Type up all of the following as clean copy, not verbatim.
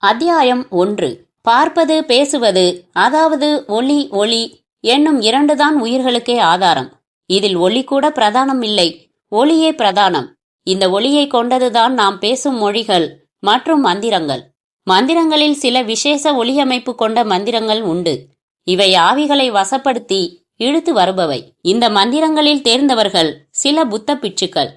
அத்தியாயம் 1. பார்ப்பது பேசுவது, அதாவது ஒளி ஒளி என்னும் இரண்டுதான் உயிர்களுக்கே ஆதாரம். இதில் ஒளி கூட பிரதானம் இல்லை, ஒளியே பிரதானம். இந்த ஒளியை கொண்டதுதான் நாம் பேசும் மொழிகள் மற்றும் மந்திரங்கள். மந்திரங்களில் சில விசேஷ ஒளியமைப்பு கொண்ட மந்திரங்கள் உண்டு. இவை ஆவிகளை வசப்படுத்தி இழுத்து வருபவை. இந்த மந்திரங்களில் தேர்ந்தவர்கள் சில புத்த பிட்சுக்கள்.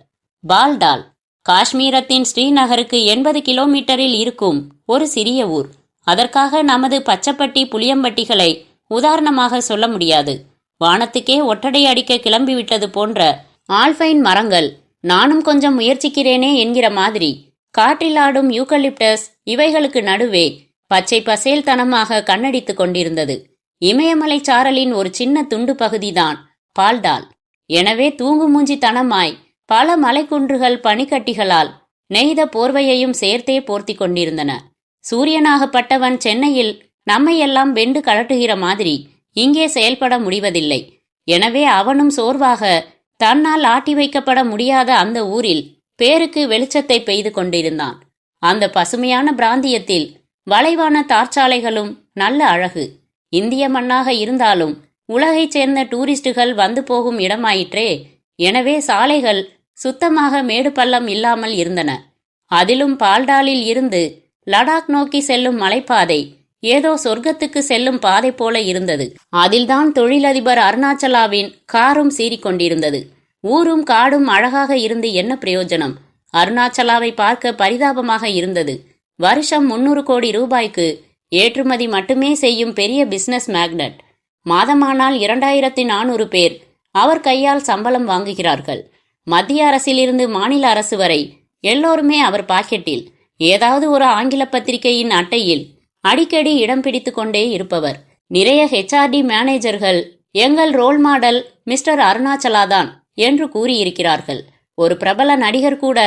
பால்டால் காஷ்மீரத்தின் ஸ்ரீநகருக்கு 80 கிலோமீட்டரில் இருக்கும் ஒரு சிறிய ஊர். அதற்காக நமது பச்சப்பட்டி புளியம்பட்டிகளை உதாரணமாக சொல்ல முடியாது. வானத்துக்கே ஒட்டடை அடிக்க கிளம்பிவிட்டது போன்ற ஆல்பைன் மரங்கள் நானும் கொஞ்சம் முயற்சிக்கிறேனே என்கிற மாதிரி காற்றில் ஆடும் யூக்கலிப்டஸ் இவைகளுக்கு நடுவே பச்சை பசேல் தனமாக கண்ணடித்து கொண்டிருந்தது. இமயமலை சாரலின் ஒரு சின்ன துண்டு பகுதிதான் பால்டால். எனவே தூங்கு மூஞ்சி தனமாய் பல மலைக்குன்றுகள் பனிக்கட்டிகளால் நெய்த போர்வையையும் சேர்த்தே போர்த்தி கொண்டிருந்தன. சூரியனாகப்பட்டவன் சென்னையில் நம்மையெல்லாம் வெண்டு கலட்டுகிற மாதிரி இங்கே செயல்பட முடிவதில்லை. எனவே அவனும் சோர்வாக தன்னால் ஆட்டி வைக்கப்பட முடியாத அந்த ஊரில் பேருக்கு வெளிச்சத்தை பெய்து கொண்டிருந்தான். அந்த பசுமையான பிராந்தியத்தில் வளைவான தார்ச்சாலைகளும் நல்ல அழகு. இந்திய மண்ணாக இருந்தாலும் உலகைச் சேர்ந்த டூரிஸ்டுகள் வந்து போகும் இடமாயிற்றே. எனவே சாலைகள் சுத்தமாக மேடு பள்ளம் இல்லாமல் இருந்தன. அதிலும் பால்டாலில் இருந்து லடாக் நோக்கி செல்லும் மலைப்பாதை ஏதோ சொர்க்கத்துக்கு செல்லும் பாதை போல இருந்தது. அதில்தான் தொழிலதிபர் அருணாச்சலாவின் காரும் சீறிக்கொண்டிருந்தது. ஊரும் காடும் அழகாக இருந்து என்ன பிரயோஜனம்? அருணாச்சலாவை பார்க்க பரிதாபமாக இருந்தது. வருஷம் 300 கோடி ரூபாய்க்கு ஏற்றுமதி மட்டுமே செய்யும் பெரிய பிசினஸ் மேக்னட். மாதமானால் 2400 பேர் அவர் கையால் சம்பளம் வாங்குகிறார்கள். மத்திய அரசிலிருந்து மாநில அரசு வரை எல்லோருமே அவர் பாக்கெட்டில். ஏதாவது ஒரு ஆங்கில பத்திரிகையின் அட்டையில் அடிக்கடி இடம் பிடித்து கொண்டே இருப்பவர். நிறைய HRD மேனேஜர்கள் எங்கள் ரோல் மாடல் மிஸ்டர் அருணாச்சலாதான் என்று கூறியிருக்கிறார்கள். ஒரு பிரபல நடிகர் கூட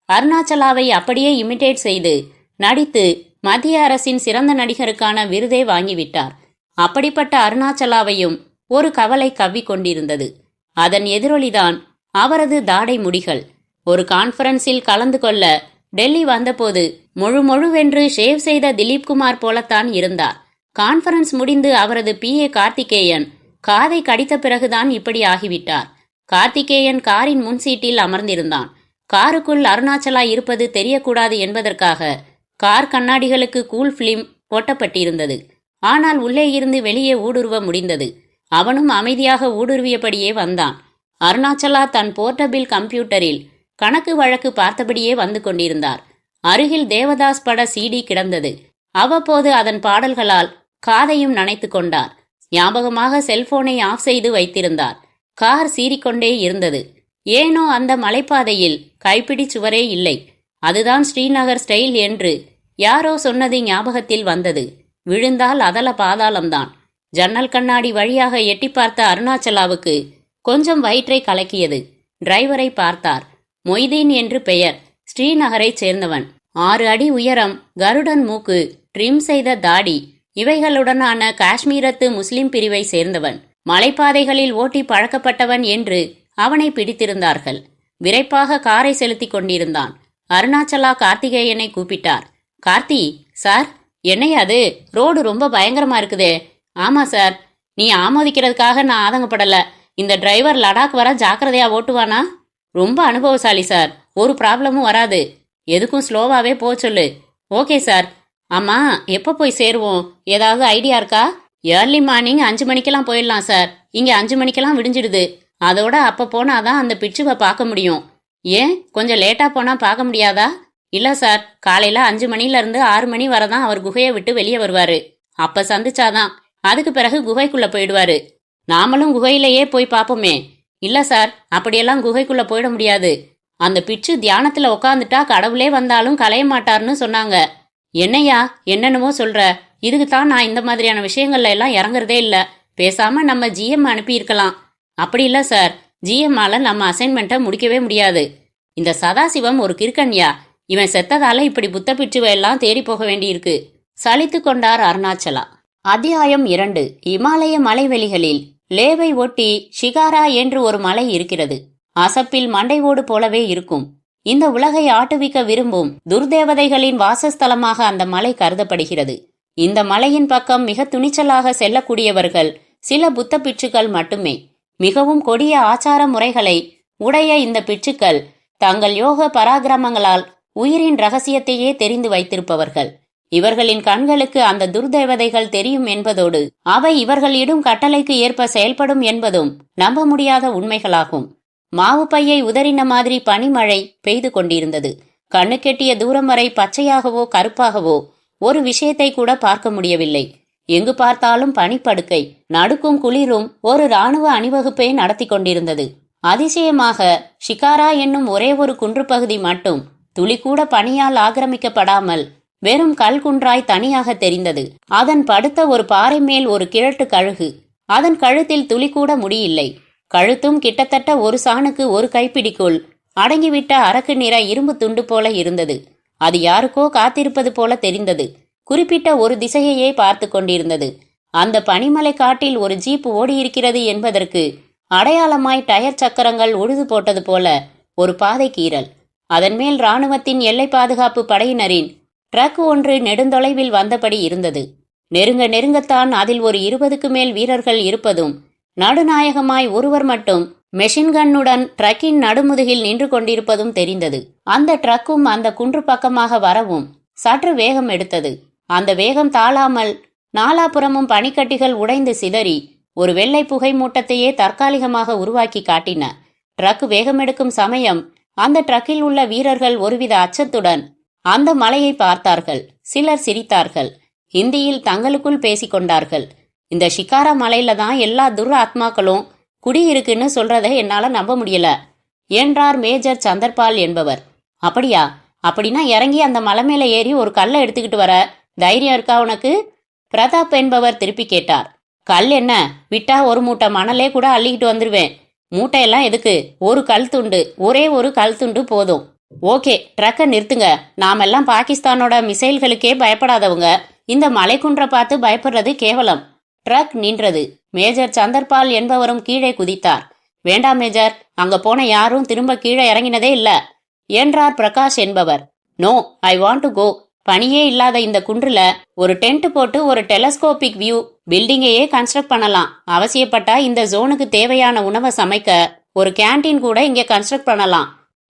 அருணாச்சலாவை அப்படியே இமிடேட் செய்து நடித்து மத்திய அரசின் சிறந்த நடிகருக்கான விருதை வாங்கிவிட்டார். அப்படிப்பட்ட அருணாச்சலாவையும் ஒரு கவலை கவ்விக்கொண்டிருந்தது. அதன் எதிரொலிதான் அவரது தாடை முடிகள். ஒரு கான்ஃபரன்ஸில் கலந்து கொள்ள டெல்லி வந்தபோது முழுவென்று ஷேவ் செய்த திலீப்குமார் போலத்தான் இருந்தார். கான்ஃபரன்ஸ் முடிந்து அவரது PA கார்த்திகேயன் காதை கடித்த பிறகுதான் இப்படி ஆகிவிட்டார். கார்த்திகேயன் காரின் முன் சீட்டில் அமர்ந்திருந்தான். காருக்குள் அருணாச்சலா இருப்பது தெரியக்கூடாது என்பதற்காக கார் கண்ணாடிகளுக்கு கூல் பிலிம் போட்டப்பட்டிருந்தது. ஆனால் உள்ளே இருந்து வெளியே ஊடுருவ முடிந்தது. அவனும் அமைதியாக ஊடுருவியபடியே வந்தான். அருணாச்சலா தன் போர்ட்டபிள் கம்ப்யூட்டரில் கணக்கு வழக்கு பார்த்தபடியே வந்து கொண்டிருந்தார். அருகில் தேவதாஸ் பட CD கிடந்தது. அவ்வப்போது அதன் பாடல்களால் காதையும் நனைத்து கொண்டார். ஞாபகமாக செல்போனை ஆஃப் செய்து வைத்திருந்தார். கார் சீறிக்கொண்டே இருந்தது. ஏனோ அந்த மலைப்பாதையில் கைப்பிடி சுவரே இல்லை. அதுதான் ஸ்ரீநகர் ஸ்டைல் என்று யாரோ சொன்னது ஞாபகத்தில் வந்தது. விழுந்தால் அதல பாதாளம்தான். ஜன்னல் கண்ணாடி வழியாக எட்டி பார்த்த அருணாச்சலாவுக்கு கொஞ்சம் வயிற்றை கலக்கியது. டிரைவரை பார்த்தார். மொய்தீன் என்று பெயர். ஸ்ரீநகரைச் சேர்ந்தவன். 6 அடி உயரம், கருடன் மூக்கு, ட்ரிம் செய்த தாடி இவைகளுடனான காஷ்மீரத்து முஸ்லிம் பிரிவை சேர்ந்தவன். மலைப்பாதைகளில் ஓட்டி பழக்கப்பட்டவன் என்று அவனை பிடித்திருந்தார்கள். விரைப்பாக காரை செலுத்தி கொண்டிருந்தான். அருணாச்சலா கார்த்திகேயனை கூப்பிட்டார். கார்த்தி சார், என்னையாது ரோடு ரொம்ப பயங்கரமா இருக்குதே. ஆமா சார், நீ ஆமோதிக்கிறதுக்காக நான் ஆதங்கப்படல. இந்த டிரைவர் லடாக் வர ஜாக்கிரதையா ஓட்டுவானா? ரொம்ப அனுபவசாலி சார், ஒரு ப்ராப்ளமும் வராது. எதுக்கும் ஸ்லோவாவே போ சொல்லு. Okay sir. ஆமா, எப்போ போய் சேருவோம்? ஏதாவது ஐடியா இருக்கா? ஏர்லி மார்னிங் 5 மணிக்கெல்லாம் போயிடலாம் சார். இங்க 5 மணிக்கெல்லாம் விடிஞ்சிடுது. அதோட அப்ப போனாதான் அந்த பிட்சுவை பார்க்க முடியும். ஏன் கொஞ்சம் லேட்டா போனா பார்க்க முடியாதா? இல்ல சார், காலையில 5 மணில இருந்து 6 மணி வரதான் அவர் குகையை விட்டு வெளியே வருவாரு. அப்ப சந்திச்சாதான். அதுக்கு பிறகு குகைக்குள்ள போயிடுவாரு. நாமளும் குகையிலேயே போய் பார்ப்போமே. இல்ல சார், அப்படியெல்லாம் குகைக்குள்ள போயிட முடியாது. அந்த பிட்சு தியானத்துல உக்காந்துட்டா கடவுளே வந்தாலும் கலைய மாட்டார்னு சொன்னாங்க. என்னையா என்னென்னமோ சொல்ற? இதுக்குத்தான் நான் இந்த மாதிரியான விஷயங்கள்ல எல்லாம் இறங்குறதே இல்ல. பேசாம நம்ம GM அனுப்பியிருக்கலாம். அப்படி இல்ல சார், GM-ஆல நம்ம அசைன்மெண்ட்டை முடிக்கவே முடியாது. இந்த சதாசிவம் ஒரு கிறுக்கன்யா. இவன் செத்ததால இப்படி புத்த பிட்சுவை எல்லாம் தேடி போக வேண்டியிருக்கு. சலித்து கொண்டார் அருணாச்சலா. அத்தியாயம் 2. இமாலய மலைவெளிகளில் லேவை ஒட்டி ஷிகாரா என்று ஒரு மலை இருக்கிறது. அசப்பில் மண்டை ஓடு போலவே இருக்கும். இந்த உலகை ஆட்டுவிக்க விரும்பும் துர்தேவதைகளின் வாசஸ்தலமாக அந்த மலை கருதப்படுகிறது. இந்த மலையின் பக்கம் மிக துணிச்சலாக செல்லக்கூடியவர்கள் சில புத்த பிட்சுக்கள் மட்டுமே. மிகவும் கொடிய ஆச்சார முறைகளை உடைய இந்த பிட்சுக்கள் தங்கள் யோக பராக்கிரமங்களால் உயிரின் ரகசியத்தையே தெரிந்து வைத்திருப்பவர்கள். இவர்களின் கண்களுக்கு அந்த துர்தேவதைகள் தெரியும் என்பதோடு அவை இவர்கள் இடும் கட்டளைக்கு ஏற்ப செயல்படும் என்பதும் நம்ப முடியாத உண்மைகளாகும். மாவு பையை உதறின மாதிரி பனிமழை பெய்து கொண்டிருந்தது. கண்ணு கெட்டிய தூரம் வரை பச்சையாகவோ கருப்பாகவோ ஒரு விஷயத்தை கூட பார்க்க முடியவில்லை. எங்கு பார்த்தாலும் பனிப்படுக்கை, நடுக்கும் குளிரும் ஒரு இராணுவ அணிவகுப்பை நடத்தி கொண்டிருந்தது. அதிசயமாக ஷிகாரா என்னும் ஒரே ஒரு குன்று பகுதி மட்டும் துளி கூட பனியால் ஆக்கிரமிக்கப்படாமல் வெறும் கல் குன்றாய் தனியாக தெரிந்தது. அதன் படுத்த ஒரு பாறை மேல் ஒரு கிழட்டு கழுகு. அதன் கழுத்தில் துளி கூட முடியில்லை. கழுத்தும் கிட்டத்தட்ட ஒரு சாணுக்கு ஒரு கைப்பிடிக்குள் அடங்கிவிட்ட அரக்கு நிற இரும்பு துண்டு போல இருந்தது. அது யாருக்கோ காத்திருப்பது போல தெரிந்தது. குறிப்பிட்ட ஒரு திசையையே பார்த்து கொண்டிருந்தது. அந்த பனிமலை காட்டில் ஒரு ஜீப் ஓடியிருக்கிறது என்பதற்கு அடையாளமாய் டயர் சக்கரங்கள் உழுது போட்டது போல ஒரு பாதை கீறல். அதன் மேல் இராணுவத்தின் எல்லை பாதுகாப்பு படையினரின் ட்ரக் ஒன்று நெடுந்தொலைவில் வந்தபடி இருந்தது. நெருங்க நெருங்கத்தான் அதில் ஒரு 20க்கு மேல் வீரர்கள் இருப்பதும் நடுநாயகமாய் ஒருவர் மட்டும் மெஷின்கன்னுடன் ட்ரக்கின் நடுமுதுகில் நின்று கொண்டிருப்பதும் தெரிந்தது. அந்த ட்ரக்கும் அந்த குன்று பக்கமாக வரவும் சற்று வேகம் எடுத்தது. அந்த வேகம் தாழாமல் நாலாபுறமும் பனிக்கட்டிகள் உடைந்து சிதறி ஒரு வெள்ளை புகை மூட்டத்தையே தற்காலிகமாக உருவாக்கி காட்டின. ட்ரக் வேகமெடுக்கும் சமயம் அந்த ட்ரக்கில் உள்ள வீரர்கள் ஒருவித அச்சத்துடன் அந்த மலையை பார்த்தார்கள். சிலர் சிரித்தார்கள். ஹிந்தியில் தங்களுக்குள் பேசிக்கொண்டார்கள். இந்த ஷிகாரா மலையில தான் எல்லா துர் ஆத்மாக்களும் குடியிருக்குன்னு சொல்றதை என்னால நம்ப முடியல என்றார் மேஜர் சந்தர்பால் என்பவர். அப்படியா? அப்படின்னா இறங்கி அந்த மலை மேல ஏறி ஒரு கல்லை எடுத்துக்கிட்டு வர தைரியம் இருக்கா உனக்கு? பிரதாப் என்பவர் திருப்பி கேட்டார். கல் என்ன, விட்டா ஒரு மூட்டை மணலே கூட அள்ளிக்கிட்டு வந்துருவேன். மூட்டையெல்லாம் எதுக்கு? ஒரு கல் துண்டு, ஒரே ஒரு கல் துண்டு போதும். ஓகே, ட்ரக்கை நிறுத்துங்க. நாமெல்லாம் பாகிஸ்தானோட மிசைல்களுக்கே பயப்படாதவங்க. இந்த மலைக்குன்றை பார்த்து பயப்படுறது கேவலம். ட்ரக் நின்றது. மேஜர் சந்தர்பால் என்பவரும் கீழே குதித்தார். வேண்டாம் மேஜர், அங்க போன யாரும் திரும்ப கீழே இறங்கினதே இல்ல என்றார் பிரகாஷ் என்பவர். No, I want to go. பனியே இல்லாத இந்த குன்றுல ஒரு டென்ட் போட்டு ஒரு டெலஸ்கோபிக் வியூ பில்டிங்கையே கன்ஸ்ட்ரக்ட் பண்ணலாம். அவசியப்பட்டா இந்த ஜோனுக்கு தேவையான உணவை சமைக்க ஒரு கேண்டீன் கூட இங்க கன்ஸ்ட்ரக்ட் பண்ணலாம்.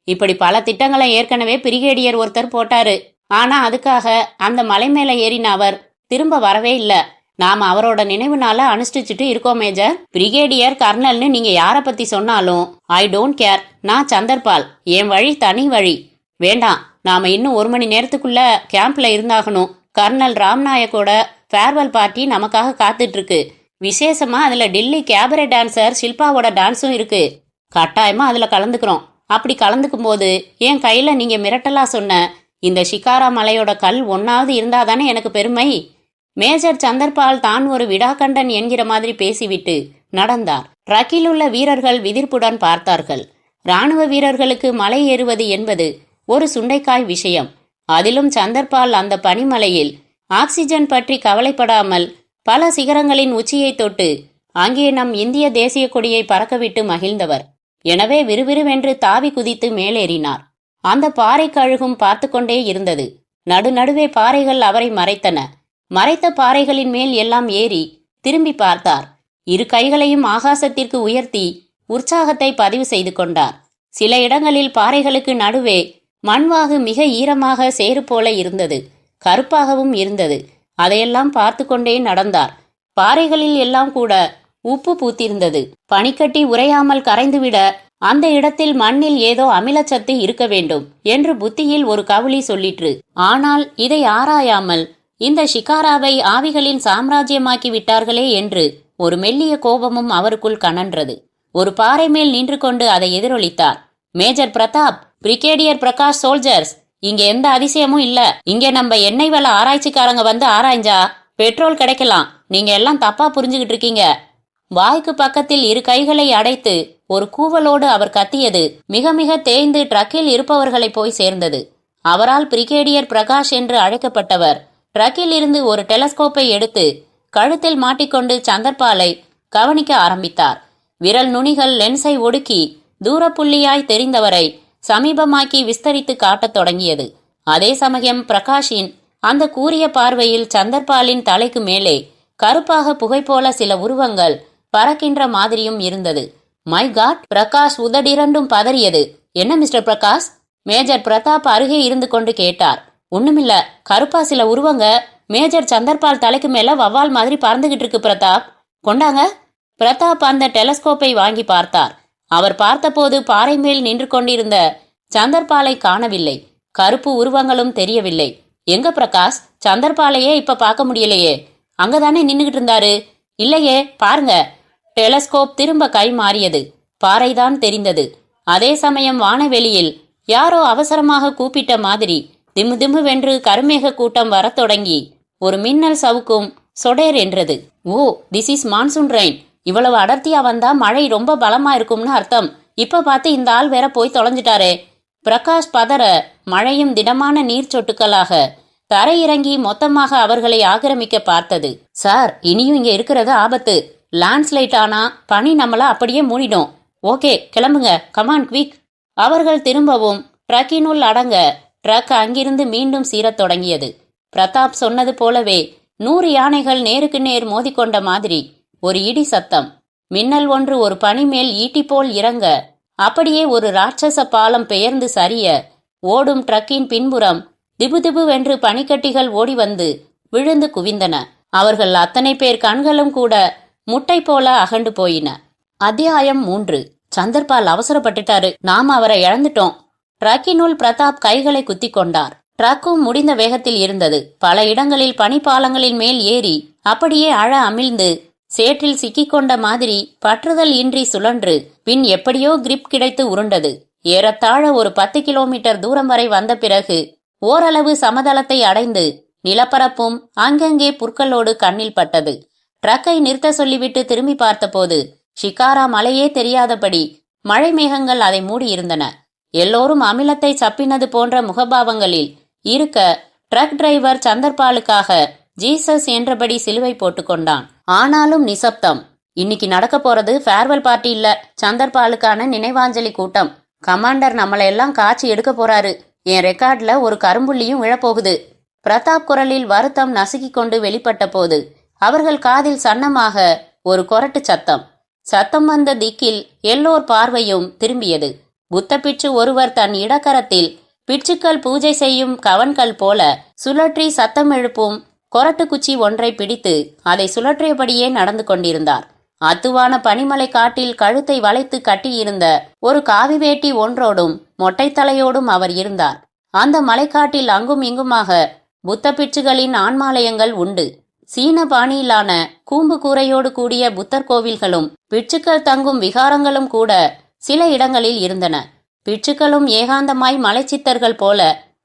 இப்படி பல திட்டங்களை ஏற்கனவே பிரிகேடியர் ஒருத்தர் போட்டாரு. ஆனா அதுக்காக அந்த மலை மேல ஏறின அவர் திரும்ப வரவே இல்ல. நாம அவரோட நினைவுனால அனுஷ்டிச்சுட்டு இருக்கோம் மேஜர். பிரிகேடியர் கர்னல்னு நீங்க யார பத்தி சொன்னாலும் ஐ டோன்ட் கேர். நான் சந்தர்பால். என் வழி தனி வழி. வேண்டாம், நாம இன்னும் 1 மணி நேரத்துக்குள்ள கேம்ப்ல இருந்தாகணும். கர்னல் ராம்நாயக்கோட ஃபேர்வெல் பார்ட்டி நமக்காக காத்துட்டு இருக்கு. விசேஷமா அதுல டெல்லி கேபரே டான்சர் ஷில்பாவோட டான்ஸும் இருக்கு. கட்டாயமா அதுல கலந்துக்கிறோம். அப்படி கலந்துக்கும் போது என் கையில நீங்க மிரட்டலா சொன்ன இந்த ஷிகாரா மலையோட கல் ஒன்னாவது இருந்தாதானே எனக்கு பெருமை. மேஜர் சந்தர்பால் தான் ஒரு விடாக்கண்டன் என்கிற மாதிரி பேசிவிட்டு நடந்தார். ட்ரக்கில் உள்ள வீரர்கள் விதிர்ப்புடன் பார்த்தார்கள். இராணுவ வீரர்களுக்கு மலை ஏறுவது என்பது ஒரு சுண்டைக்காய் விஷயம். அதிலும் சந்தர்பால் அந்த பனிமலையில் ஆக்சிஜன் பற்றி கவலைப்படாமல் பல சிகரங்களின் உச்சியை தொட்டு அங்கே நம் இந்திய தேசிய கொடியை பறக்கவிட்டு மகிழ்ந்தவர். எனவே விறுவிறுவென்று தாவி குதித்து மேலேறினார். அந்த பாறை கழுகும் பார்த்து கொண்டே இருந்தது. நடுநடுவே பாறைகள் அவரை மறைத்தன. மறைத்த பாறைகளின் மேல் எல்லாம் ஏறி திரும்பி பார்த்தார். 2 கைகளையும் ஆகாசத்திற்கு உயர்த்தி உற்சாகத்தை பதிவு செய்து கொண்டார். சில இடங்களில் பாறைகளுக்கு நடுவே மண்வாகு மிக ஈரமாக சேறு போல இருந்தது. கருப்பாகவும் இருந்தது. அதையெல்லாம் பார்த்து கொண்டே நடந்தார். பாறைகளில் எல்லாம் கூட உப்பு பூத்திருந்தது. பனிக்கட்டி உறையாமல் கரைந்துவிட அந்த இடத்தில் மண்ணில் ஏதோ அமிலச்சத்து இருக்க வேண்டும் என்று புத்தியில் ஒரு கவுளி சொல்லிற்று. ஆனால் இதை ஆராயாமல் இந்த ஷிகாராவை ஆவிகளின் சாம்ராஜ்யமாக்கி விட்டார்களே என்று ஒரு மெல்லிய கோபமும் அவருக்குள் கனன்றது. ஒரு பாறை மேல் நின்று கொண்டு அதை எதிரொலித்தார். Major Pratap, brigadier Prakash soldiers, இங்க எந்த அதிசயமும் இல்ல. இங்க நம்ம எண்ணெய் வள ஆராய்ச்சிக்காரங்க வந்து ஆராய்ஞ்சா பெட்ரோல் கிடைக்கலாம். நீங்க எல்லாம் தப்பா புரிஞ்சுகிட்டு இருக்கீங்க. வாய்க்கு பக்கத்தில் 2 கைகளை அடைத்து ஒரு கூவலோடு அவர் கத்தியது மிக மிக தேய்ந்து ட்ரக்கில் இருப்பவர்களை போய் சேர்ந்தது. அவரால் பிரிகேடியர் பிரகாஷ் என்று அழைக்கப்பட்டவர் ட்ரக்கில் இருந்து ஒரு டெலஸ்கோப்பை எடுத்து கழுத்தில் மாட்டிக்கொண்டு சந்தர்பாலை கவனிக்க ஆரம்பித்தார். விரல் நுனிகள் லென்ஸை ஒடுக்கி தூரப்புள்ளியாய் தெரிந்தவரை சமீபமாக்கி விஸ்தரித்து காட்டத் தொடங்கியது. அதே சமயம் பிரகாஷின் அந்த கூரிய பார்வையில் சந்தர்பாலின் தலைக்கு மேலே கருப்பாக புகை போல சில உருவங்கள் பறக்கின்ற மாதிரியும் இருந்தது. My God! பிரகாஷ் உதடிரண்டும் பதறியது. என்ன மிஸ்டர் பிரகாஷ்? மேஜர் பிரதாப் அருகே இருந்து கொண்டு கேட்டார். ஒண்ணுமில்ல, கருப்பா சில உருவங்க மேஜர் சந்தர்பால் தலைக்கு மேல வவ்வால் மாதிரி பறந்துகிட்டு இருக்கு பிரதாப். கொண்டாங்க. பிரதாப் அந்த டெலஸ்கோப்பை வாங்கி பார்த்தார். அவர் பார்த்தபோது பாறை மேல் நின்று கொண்டிருந்த சந்தர்பாலை காணவில்லை. கருப்பு உருவங்களும் தெரியவில்லை. எங்க பிரகாஷ்? சந்தர்பாலையே இப்ப பார்க்க முடியலையே. அங்கதானே நின்னுகிட்டு இருந்தாரு. இல்லையே, பாருங்க. டெலஸ்கோப் திரும்ப கை மாறியது. பாறைதான் தெரிந்தது. அதே சமயம் வானவெளியில் யாரோ அவசரமாக கூப்பிட்ட மாதிரி திம்மு திம்மு வென்று கருமேக கூட்டம் வரத் தொடங்கி ஒரு மின்னல் சவுக்கும் சொடேர் என்றது. ஓ, திஸ் இஸ் மான்சூன் ரெயின். இவ்வளவு அடர்த்தியா வந்தா மழை ரொம்ப பலமா இருக்கும்னு அர்த்தம். இப்ப பார்த்து இந்த ஆள் வேற போய் தொலைஞ்சிட்டாரே. பிரகாஷ் பதற மழையும் திடமான நீர் சொட்டுக்களாக தரையிறங்கி மொத்தமாக அவர்களை ஆக்கிரமிக்க பார்த்தது. சார், இனியும் இங்க இருக்கிறது ஆபத்து. லேண்ட்ஸ்லைட் ஆனா பனி நம்மள அப்படியே மூடிடும். ஓகே, கிளம்புங்க. Come on quick. அவர்கள் திரும்பவும் ட்ரக்கினுள் அடங்க ட்ரக் அங்கிருந்து மீண்டும் சீரத் தொடங்கியது. பிரதாப் சொன்னது போலவே 100 யானைகள் நேருக்கு நேர் மோதிக்கொண்ட மாதிரி ஒரு இடி சத்தம். மின்னல் ஒன்று ஒரு பனி மேல் ஈட்டி போல் இறங்க, அப்படியே ஒரு ராட்சச பாலம் பெயர்ந்து சரிய, ஓடும் ட்ரக்கின் பின்புறம் திபுதிபுவென்று பனிக்கட்டிகள் ஓடி வந்து விழுந்து குவிந்தன. அவர்கள் அத்தனை பேர் கண்களும் கூட முட்டை போல அகண்டு போயின. அத்தியாயம் 3. சந்தர்பால் அவசரப்பட்டுட்டாரு. நாம அவரை இழந்துட்டோம். ட்ரக்கினுள் பிரதாப் கைகளை குத்தி கொண்டார். ட்ரக்கும் முடிந்த வேகத்தில் இருந்தது. பல இடங்களில் பனிப்பாலங்களின் மேல் ஏறி அப்படியே அழ அமிழ்ந்து சேற்றில் சிக்கிக்கொண்ட மாதிரி பற்றுதல் இன்றி சுழன்று பின் எப்படியோ கிரிப் கிடைத்து உருண்டது. ஏறத்தாழ ஒரு 10 கிலோமீட்டர் தூரம் வரை வந்த பிறகு ஓரளவு சமதளத்தை அடைந்து நிலப்பரப்பும் அங்கங்கே புற்களோடு கண்ணில் பட்டது. ட்ரக்கை நிறுத்த சொல்லிவிட்டு திரும்பி பார்த்தபோது ஷிகாரா மலையே தெரியாதபடி மழை மேகங்கள் அதை மூடியிருந்தன. எல்லோரும் அமிலத்தை சப்பினது போன்ற முகபாவங்களில் இருக்க ட்ரக் டிரைவர் சந்தர்பாலுக்காக ஜீசஸ் என்றபடி சிலுவை போட்டுக்கொண்டான். ஆனாலும் நிசப்தம். இன்னைக்கு நடக்க போறது ஃபேர்வெல் பார்ட்டி இல்ல, சந்தர்பாலுக்கான நினைவாஞ்சலி கூட்டம். கமாண்டர் நம்மளையெல்லாம் காட்சி எடுக்க போறாரு. என் ரெக்கார்ட்ல ஒரு கரும்புள்ளியும் விழப்போகுது. பிரதாப் குரலில் வருத்தம் நசுக்கிக் கொண்டு வெளிப்பட்ட போது அவர்கள் காதில் சன்னமாக ஒரு கொரட்டு சத்தம். சத்தம் வந்த திக்கில் எல்லோர் பார்வையும் திரும்பியது. புத்த பிட்சு ஒருவர் தன் இடக்கரத்தில் பிட்சுக்கள் பூஜை செய்யும் கவன்கள் போல சுழற்றி சத்தம் எழுப்பும் கொரட்டு குச்சி ஒன்றை பிடித்து அதை சுழற்றியபடியே நடந்து கொண்டிருந்தார். அத்துவான பனிமலை காட்டில் கழுத்தை வளைத்து கட்டியிருந்த ஒரு காவி வேட்டி ஒன்றோடும் மொட்டைத்தலையோடும் அவர் இருந்தார். அந்த மலைக்காட்டில் அங்கும் இங்குமாக புத்த பிட்சுகளின் ஆன்மாலயங்கள் உண்டு. சீன பாணியிலான கூம்பு கூரையோடு கூடிய புத்தர் கோவில்களும் பிட்சுக்கள் தங்கும் விகாரங்களும் கூட சில இடங்களில் இருந்தன. பிட்சுக்களும் ஏகாந்தமாய் மலைச்சித்தர்கள் போல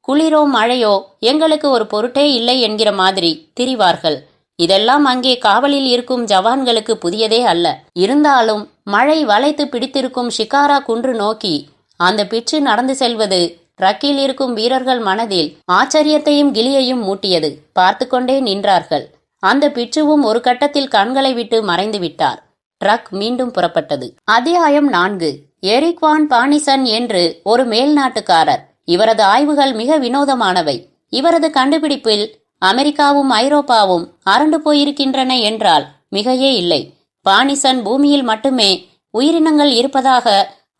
குளிரோ மழையோ எங்களுக்கு ஒரு பொருட்டே இல்லை என்கிற மாதிரி திரிவார்கள். இதெல்லாம் அங்கே காவலில் இருக்கும் ஜவான்களுக்கு புதியதே அல்ல. இருந்தாலும் மழை வளைத்து பிடித்திருக்கும் ஷிகாரா குன்று நோக்கி அந்த பிட்சு நடந்து செல்வது ட்ரக்கில் இருக்கும் வீரர்கள் மனதில் ஆச்சரியத்தையும் கிளியையும் மூட்டியது. பார்த்து கொண்டே நின்றார்கள். அந்த பிட்சுவும் ஒரு கட்டத்தில் கண்களை விட்டு மறைந்து விட்டார். ட்ரக் மீண்டும் புறப்பட்டது. அத்தியாயம் 4. எரிக் வான் பானிசன் என்று ஒரு மேல்நாட்டுக்காரர். இவரது ஆய்வுகள் மிக வினோதமானவை. இவரது கண்டுபிடிப்பில் அமெரிக்காவும் ஐரோப்பாவும் அரண்டு போயிருக்கின்றன என்றால் மிகையே இல்லை. பானிசன் பூமியில் மட்டுமே உயிரினங்கள் இருப்பதாக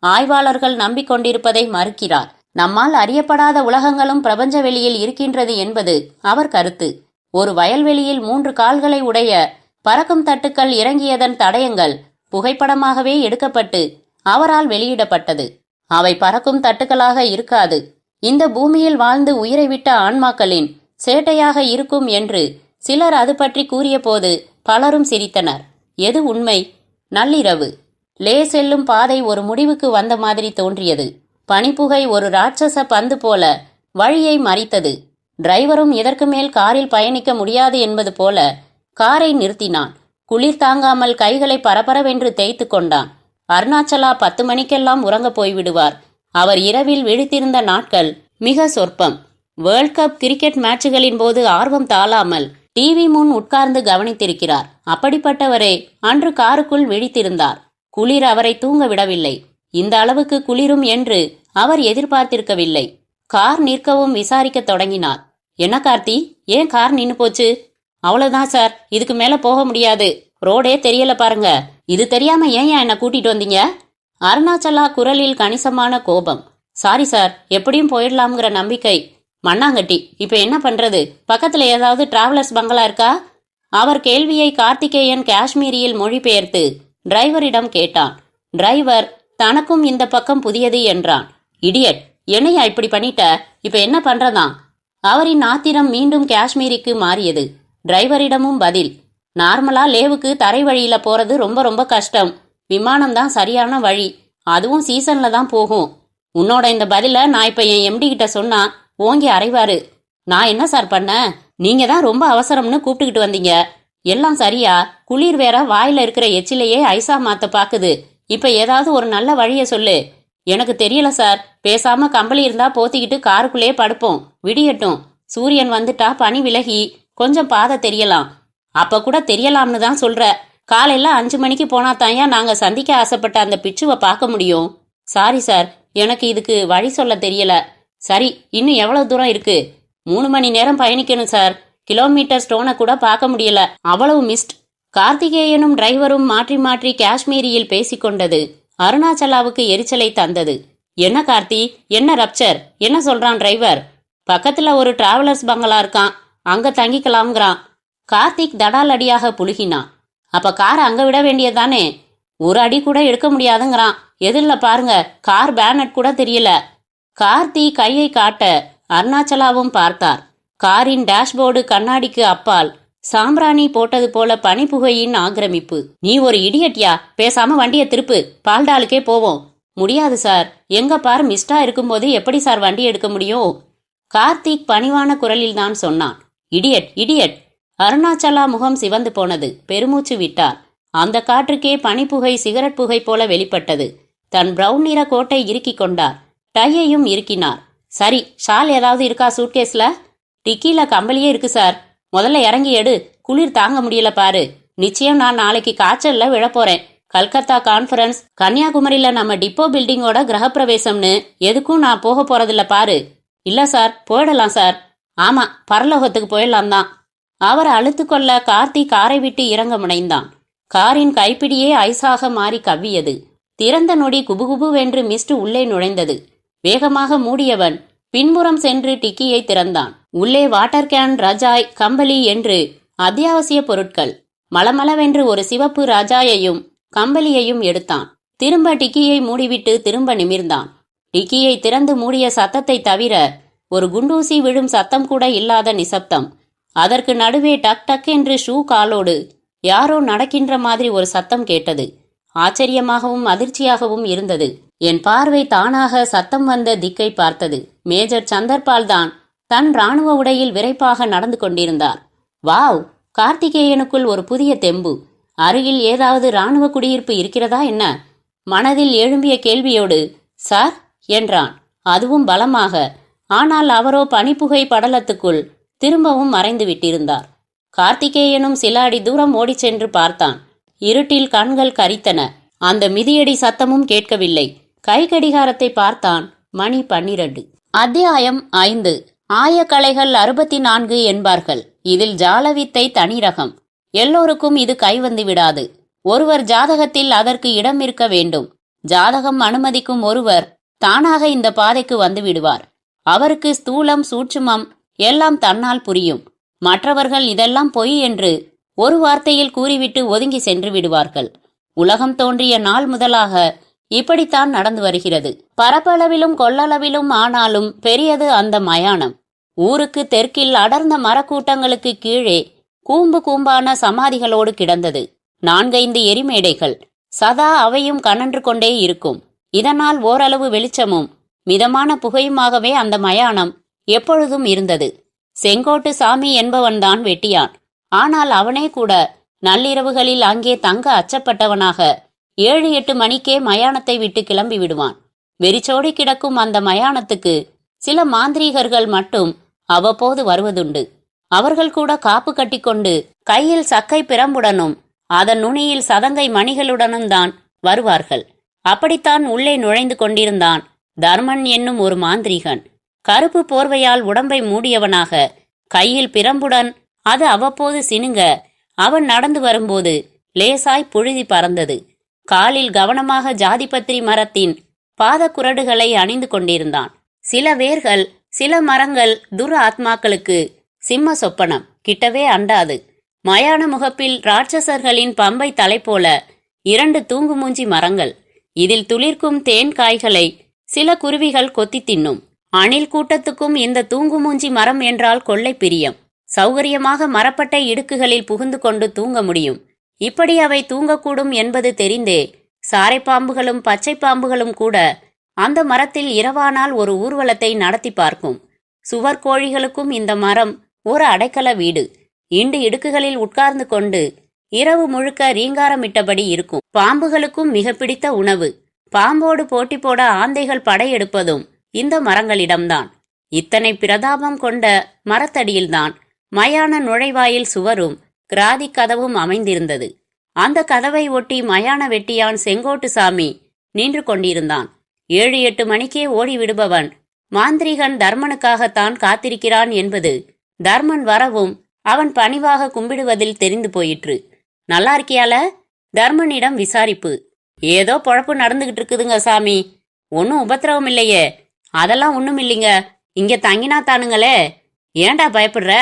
ஆய்வாளர்கள் நம்பிக்கொண்டிருப்பதை மறுக்கிறார். நம்மால் அறியப்படாத உலகங்களும் பிரபஞ்ச வெளியில் இருக்கின்றது என்பது அவர் கருத்து. ஒரு வயல்வெளியில் 3 கால்களை உடைய பறக்கும் தட்டுக்கள் இறங்கியதன் தடயங்கள் புகைப்படமாகவே எடுக்கப்பட்டு அவரால் வெளியிடப்பட்டது. அவை பறக்கும் தட்டுக்களாக இருக்காது. இந்த பூமியில் வாழ்ந்து உயிரை விட்ட ஆன்மாக்களின் சேட்டையாக இருக்கும் என்று சிலர் அது பற்றி கூறிய போது பலரும் சிரித்தனர். எது உண்மை? நள்ளிரவு. லே செல்லும் பாதை ஒரு முடிவுக்கு வந்த மாதிரி தோன்றியது. பனிப்புகை ஒரு ராட்சச பந்து போல வழியை மறித்தது. டிரைவரும் இதற்கு மேல் காரில் பயணிக்க முடியாது என்பது போல காரை நிறுத்தினான். குளிர் தாங்காமல் கைகளை பரபரவென்று தேய்த்து கொண்டான். அருணாச்சலா 10 மணிக்கெல்லாம் உறங்க போய்விடுவார். அவர் இரவில் விழித்திருந்த நாட்கள் மிக சொற்பம். வேர்ல்ட் கப் கிரிக்கெட் மேட்சுகளின் போது ஆர்வம் தாழாமல் டிவி முன் உட்கார்ந்து கவனித்திருக்கிறார். அப்படிப்பட்டவரே அன்று காருக்குள் விழித்திருந்தார். குளிர் அவரை தூங்க விடவில்லை. இந்த அளவுக்கு குளிரும் என்று அவர் எதிர்பார்த்திருக்கவில்லை. கார் நிற்கவும் விசாரிக்க தொடங்கினார். என்ன கார்த்தி, ஏன் கார் நின்னு போச்சு? அவ்வளவுதான் சார், இதுக்கு மேல போக முடியாது. ரோடே தெரியல பாருங்க. இது தெரியாம ஏன் என்ன கூட்டிட்டு வந்தீங்க? அருணாச்சலா குரலில் கணிசமான கோபம். சாரி சார், எப்படியும் போயிடலாம்ங்கிற நம்பிக்கை. மண்ணாங்கட்டி, இப்ப என்ன பண்றது? பக்கத்துல ஏதாவது டிராவலர்ஸ் பங்களா இருக்கா? அவர் கேள்வியை கார்த்திகேயன் காஷ்மீரியில் மொழிபெயர்த்து டிரைவரிடம் கேட்டான். டிரைவர் தனக்கும் இந்த பக்கம் புதியது என்றான். இடியட், என்னையா இப்படி பண்ணிட்ட? இப்ப என்ன பண்றதான்? அவரின் ஆத்திரம் மீண்டும் காஷ்மீரிக்கு மாறியது. டிரைவரிடமும் பதில். நார்மலா லேவுக்கு தரை வழியில போறது ரொம்ப ரொம்ப கஷ்டம். விமானம் தான் சரியான வழி. அதுவும் சீசன்ல தான் போகும். உன்னோட இந்த பதில நான் இப்ப என் எம்டி கிட்ட சொன்னா ஓங்கி அறைவாரு. நான் என்ன சார் பண்ண? நீங்க தான் ரொம்ப அவசரம்னு கூப்பிட்டுக்கிட்டு வந்தீங்க. எல்லாம் சரியா? குளிர் வேற வாயில இருக்கிற எச்சிலையே ஐசா மாத்த பாக்குது. இப்ப ஏதாவது ஒரு நல்ல வழிய சொல்லு. எனக்கு தெரியல சார். பேசாம கம்பளி இருந்தா போத்திக்கிட்டு காருக்குள்ளே படுப்போம். விடியட்டும். சூரியன் வந்துட்டா பனி விலகி கொஞ்சம் பாதை தெரியலாம். அப்ப கூட தெரியலாம்னு தான் சொல்ற. காலையில 5 மணிக்கு போனா தாயா நாங்க சந்திக்க ஆசைப்பட்ட அந்த பிச்சுவை பார்க்க முடியும். சாரி சார், எனக்கு இதுக்கு வழி சொல்ல தெரியல. சரி, இன்னும் எவ்வளவு தூரம் இருக்கு? 3 மணி நேரம் பயணிக்கணும் சார். கிலோமீட்டர் ஸ்டோனை கூட பார்க்க முடியல. அவ்வளவு மிஸ்ட். கார்த்திகேயனும் டிரைவரும் மாற்றி மாற்றி காஷ்மீரியில் பேசிக்கொண்டது அருணாச்சலாவுக்கு எரிச்சலை தந்தது. என்ன கார்த்தி, என்ன ரப்சர்? என்ன சொல்றான் டிரைவர்? பக்கத்துல ஒரு டிராவலர்ஸ் பங்களா இருக்கான், அங்க தங்கிக்கலாம்ங்கிறான். கார்த்திக் தடால் அடியாக புழுகினான். அப்ப கார் அங்க விட வேண்டியதானே? ஒரு அடி கூட எடுக்க முடியாதுங்கிறான். எதிரில பாருங்க, கார் பேனட் கூட தெரியல. கார்த்தி கையை காட்ட அருணாச்சலாவும் பார்த்தார். காரின் டேஷ்போர்டு கண்ணாடிக்கு அப்பால் சாம்பிராணி போட்டது போல பனிப்புகையின் ஆக்கிரமிப்பு. நீ ஒரு இடியட்டியா? பேசாம வண்டியை திருப்பு, பால்டாலுக்கே போவோம். முடியாது சார், எங்க பார் மிஸ்டா இருக்கும்போது எப்படி சார் வண்டி எடுக்க முடியும்? கார்த்திக் பணிவான குரலில் தான் சொன்னான். Idiot idiot. அருணாச்சலா முகம் சிவந்து போனது. பெருமூச்சு விட்டார். அந்த காற்றுக்கே பனிப்புகை சிகரெட் புகை போல வெளிப்பட்டது. தன் பிரவுன் நிற கோட்டை இறுக்கிக் கொண்டார். டையையும் இறுக்கினார். சரி, ஷால் ஏதாவது இருக்கா சூட்கேஸ்ல? டிக்கில கம்பளியே இருக்கு சார். முதல்ல இறங்கி எடு. குளிர் தாங்க முடியல பாரு. நிச்சயம் நான் நாளைக்கு காய்ச்சல்ல விழப்போறேன். கல்கத்தா கான்ஃபரன்ஸ், கன்னியாகுமரியில நம்ம டிப்போ பில்டிங்கோட கிரகப்பிரவேசம்னு எதுக்கும் நான் போக போறதில்ல பாரு. இல்ல சார், போயிடலாம் சார். ஆமா, பரலோகத்துக்கு போயிடலாம் தான். அவரை அழுத்துக்கொள்ள கார்த்தி காரை விட்டு இறங்க முனைந்தான். காரின் கைப்பிடியே ஐஸாக மாறி கவ்வியது. திறந்த நொடி குபுகுபுவென்று மிஸ்ட் உள்ளே நுழைந்தது. வேகமாக மூடியவன் பின்புறம் சென்று டிக்கியை திறந்தான். உள்ளே வாட்டர் கேன், ரஜாய், கம்பளி என்று அத்தியாவசிய பொருட்கள். மளமளவென்று ஒரு சிவப்பு ரஜாயையும் கம்பளியையும் எடுத்தான். திரும்ப டிக்கியை மூடிவிட்டு திரும்ப நிமிர்ந்தான். டிக்கியை திறந்து மூடிய சத்தத்தை தவிர ஒரு குண்டூசி விழும் சத்தம் கூட இல்லாத நிசப்தம். அதற்கு நடுவே டக் டக் என்று ஷூ காலோடு யாரோ நடக்கின்ற மாதிரி ஒரு சத்தம் கேட்டது. ஆச்சரியமாகவும் அதிர்ச்சியாகவும் இருந்தது. என் பார்வை தானாக சத்தம் வந்த திக்கை பார்த்தது. மேஜர் சந்தர்பால் தான் தன் இராணுவ உடையில் விரைப்பாக நடந்து கொண்டிருந்தார். வாவ்! கார்த்திகேயனுக்குள் ஒரு புதிய தெம்பு. அருகில் ஏதாவது இராணுவ குடியிருப்பு இருக்கிறதா என்ன? மனதில் எழும்பிய கேள்வியோடு சார் என்றான். அதுவும் பலமாக. ஆனால் அவரோ பனிப்புகை படலத்துக்குள் திரும்பவும் மறைந்து விட்டிருந்தார். கார்த்திகேயனும் சில அடி தூரம் ஓடிச் சென்று பார்த்தான். இருட்டில் கண்கள் கரித்தன. அந்த மிதியடி சத்தமும் கேட்கவில்லை. கை கடிகாரத்தை பார்த்தான். மணி 12. அத்தியாயம் 5. ஆயக்கலைகள் 64 என்பார்கள். இதில் ஜாலவித்தை தனி ரகம். எல்லோருக்கும் இது கைவந்து விடாது. ஒருவர் ஜாதகத்தில் அதற்கு இடம் இருக்க வேண்டும். ஜாதகம் அனுமதிக்கும் ஒருவர் தானாக இந்த பாதைக்கு வந்து விடுவார். அவருக்கு ஸ்தூலம் சூட்சுமம் எல்லாம் தன்னால் புரியும். மற்றவர்கள் இதெல்லாம் பொய் என்று ஒரு வார்த்தையில் கூறிவிட்டு ஒதுங்கி சென்று விடுவார்கள். உலகம் தோன்றிய நாள் முதலாக இப்படித்தான் நடந்து வருகிறது. பரப்பளவிலும் கொள்ளளவிலும் ஆனாலும் பெரியது அந்த மயானம். ஊருக்கு தெற்கில் அடர்ந்த மரக்கூட்டங்களுக்கு கீழே கூம்பு கூம்பான சமாதிகளோடு கிடந்தது. 4-5 எரிமேடைகள். சதா அவையும் கனன்று கொண்டே இருக்கும். இதனால் ஓரளவு வெளிச்சமும் மிதமான புகையுமாகவே அந்த மயானம் எப்பொழுதும் இருந்தது. செங்கோட்டு சாமி என்பவன்தான் வெட்டியான். ஆனால் அவனே கூட நள்ளிரவுகளில் அங்கே தங்க அச்சப்பட்டவனாக 7-8 மணிக்கே மயானத்தை விட்டு கிளம்பி விடுவான். வெறிச்சோடி கிடக்கும் அந்த மயானத்துக்கு சில மாந்திரீகர்கள் மட்டும் அவ்வப்போது வருவதுண்டு. அவர்கள் கூட காப்பு கட்டிக்கொண்டு கையில் சக்கை பிரம்புடனும் அதன் நுனியில் சதங்கை மணிகளுடனும் தான் வருவார்கள். அப்படித்தான் உள்ளே நுழைந்து கொண்டிருந்தான் தர்மன் என்னும் ஒரு மாந்திரீகன். கருப்பு போர்வையால் உடம்பை மூடியவனாக, கையில் பிரம்புடன் அது அவ்வப்போது சினுங்க அவன் நடந்து வரும்போது லேசாய் புழுதி பறந்தது. காலில் கவனமாக ஜாதிபத்திரி மரத்தின் பாதக்குரடுகளை அணிந்து கொண்டிருந்தான். சில வேர்கள், சில மரங்கள் துர ஆத்மாக்களுக்கு சிம்ம சொப்பனம் கிட்டவே அண்டாது. மயான முகப்பில் ராட்சசர்களின் பம்பை தலை போல 2 தூங்குமூஞ்சி மரங்கள். இதில் துளிர்க்கும் தேன் காய்களை சில குருவிகள் கொத்தி தின்னும். அணில் கூட்டத்துக்கும் இந்த தூங்குமூஞ்சி மரம் என்றால் கொள்ளை பிரியம். சௌகரியமாக மரப்பட்டை இடுக்குகளில் புகுந்து கொண்டு தூங்க முடியும். இப்படி அவை தூங்கக்கூடும் என்பது தெரிந்தே சாரைப்பாம்புகளும் பச்சை பாம்புகளும் கூட அந்த மரத்தில் இரவானால் ஒரு ஊர்வலத்தை நடத்தி பார்க்கும். சுவர் கோழிகளுக்கும் இந்த மரம் ஒரு அடைக்கல வீடு. இண்டு இடுக்குகளில் உட்கார்ந்து கொண்டு இரவு முழுக்க ரீங்காரமிட்டபடி இருக்கும். பாம்புகளுக்கும் மிக பிடித்த உணவு. பாம்போடு போட்டி போட ஆந்தைகள் படையெடுப்பதும் இந்த மரங்களிடம்தான். இத்தனை பிரதாபம் கொண்ட மரத்தடியில்தான் மயான நுழைவாயில் சுவரும் கிராதி கதவும் அமைந்திருந்தது. அந்த கதவை ஒட்டி மயான வெட்டியான் செங்கோட்டுசாமி நின்று கொண்டிருந்தான். 7-8 மணிக்கே ஓடிவிடுபவன் மாந்திரிகன் தர்மனுக்காகத்தான் காத்திருக்கிறான் என்பது தர்மன் வரவும் அவன் பணிவாக கும்பிடுவதில் தெரிந்து போயிற்று. நல்லா இருக்கியால? தர்மனிடம் விசாரிப்பு. ஏதோ பொழப்பு நடந்துகிட்டு இருக்குதுங்க சாமி. ஒன்னும் உபத்திரவம் இல்லையே. அதெல்லாம் ஒண்ணும் இல்லைங்க. இங்க தங்கினா தானுங்களே. ஏண்டா பயப்படுற?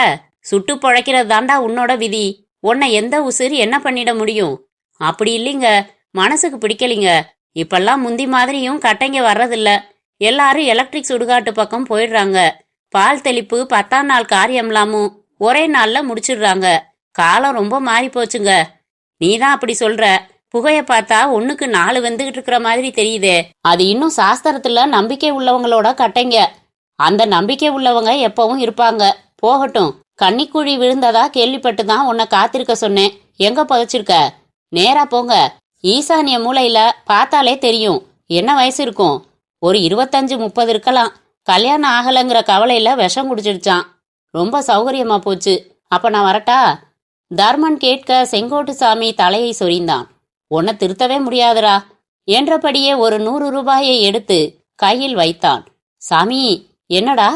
சுட்டு பொழைக்கிறது தாண்டா உன்னோட விதி. உன்னை எந்த உசுறு என்ன பண்ணிட முடியும்? அப்படி இல்லைங்க, மனசுக்கு பிடிக்கலிங்க. இப்பெல்லாம் முந்தி மாதிரியும் கட்டைங்க வர்றதில்ல. எல்லாரும் எலக்ட்ரிக் சுடுகாட்டு பக்கம் போயிடுறாங்க. பால் தெளிப்பு 10ஆம் நாள் காரியம்லாமும் ஒரே நாள்ல முடிச்சிடுறாங்க. காலம் ரொம்ப மாறி போச்சுங்க. நீதான் அப்படி சொல்ற. புகைய பார்த்தா 1க்கு 4 வந்துகிட்டு இருக்கிற மாதிரி தெரியுதே. அது இன்னும் சாஸ்திரத்துல நம்பிக்கை உள்ளவங்களோட கட்டைங்க. அந்த நம்பிக்கை உள்ளவங்க எப்பவும் இருப்பாங்க. போகட்டும். கன்னிக்குழி விழுந்ததா கேள்விப்பட்டுதான் உன்னை காத்திருக்க சொன்னேன். எங்க புதைச்சிருக்க? நேரா போங்க. ஈசானிய மூலையில பார்த்தாலே தெரியும். என்ன வயசு இருக்கும்? ஒரு 25-30 இருக்கலாம். கல்யாணம் ஆகலைங்கிற கவலையில விஷம் குடிச்சிடுச்சான். ரொம்ப சௌகரியமா போச்சு. அப்ப நான் வரட்டா? தர்மன் கேட்க செங்கோட்டுசாமி தலையை சொரிந்தான். உன்னை திருத்தவே முடியாதுரா என்றபடியே ஒரு 100 ரூபாயை எடுத்து கையில் வைத்தான். சாமி, என்னடா?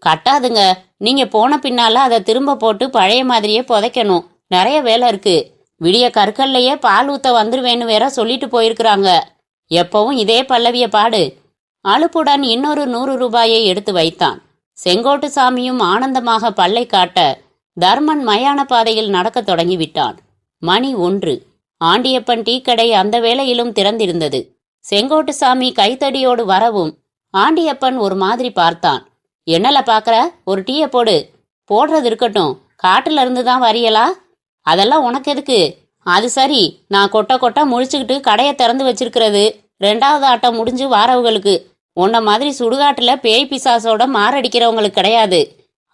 கட்டாதுங்க. நீங்க போன பின்னால அதை திரும்ப போட்டு பழைய மாதிரியே புதைக்கணும். நிறைய வேலை இருக்கு. விடிய கற்கல்லையே பால் ஊத்த வந்துருவேன்னு வேற சொல்லிட்டு போயிருக்கிறாங்க. எப்பவும் இதே பல்லவிய பாடு. அலுப்புடன் இன்னொரு 100 ரூபாயை எடுத்து வைத்தான். செங்கோட்டுசாமியும் ஆனந்தமாக பல்லை காட்ட தர்மன் மயான பாதையில் நடக்க தொடங்கிவிட்டான். மணி 1. ஆண்டியப்பன் டீக்கடை அந்த வேளையிலும் திறந்திருந்தது. செங்கோட்டுசாமி கைத்தடியோடு வரவும் ஆண்டியப்பன் ஒரு மாதிரி பார்த்தான். என்னல பாக்குற? ஒரு டீய போடு. போடுறது இருக்கட்டும். காட்டுல இருந்து தான் வரியலா? அதெல்லாம் உனக்கு எதுக்கு? அது சரி, நான் கொட்ட கொட்ட முழிச்சுக்கிட்டு கடையை திறந்து வச்சிருக்கிறது 2வது ஆட்டம் முடிஞ்சு வாரவுகளுக்கு. உன்ன மாதிரி சுடுகாட்டுல பேய் பிசாசோட மாரடிக்கிறவங்களுக்கு கிடையாது.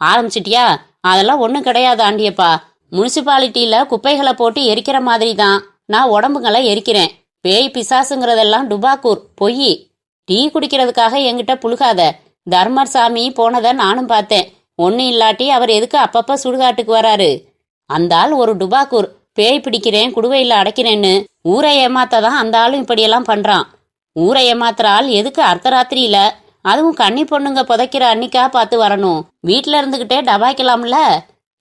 ஆரம்பிச்சிட்டியா? அதெல்லாம் ஒன்றும் கிடையாது ஆண்டியப்பா. முனிசிபாலிட்டியில குப்பைகளை போட்டு எரிக்கிற மாதிரி தான் நான் உடம்புங்களை எரிக்கிறேன். பேய் பிசாசுங்கிறதெல்லாம் டுபாக்கூர், பொய். டீ குடிக்கிறதுக்காக என்கிட்ட புழுகாத. தர்மர் சாமி போனதை நானும் பார்த்தேன். ஒன்னும் இல்லாட்டி அவர் எதுக்கு அப்பப்ப சுடுகாட்டுக்கு வராரு? அந்த ஆள் ஒரு டுபாக்கூர். பேய் பிடிக்கிறேன், குடுவையில் அடைக்கிறேன்னு ஊரை ஏமாத்ததான் அந்த ஆளும் இப்படியெல்லாம் பண்றான். ஊரை ஏமாத்துற ஆள் எதுக்கு அர்த்தராத்திரியில, அதுவும் கன்னி பொண்ணுங்க புதைக்கிற அன்னிக்கா பார்த்து வரணும்? வீட்டுல இருந்துகிட்டே டபாய்க்கலாம்ல.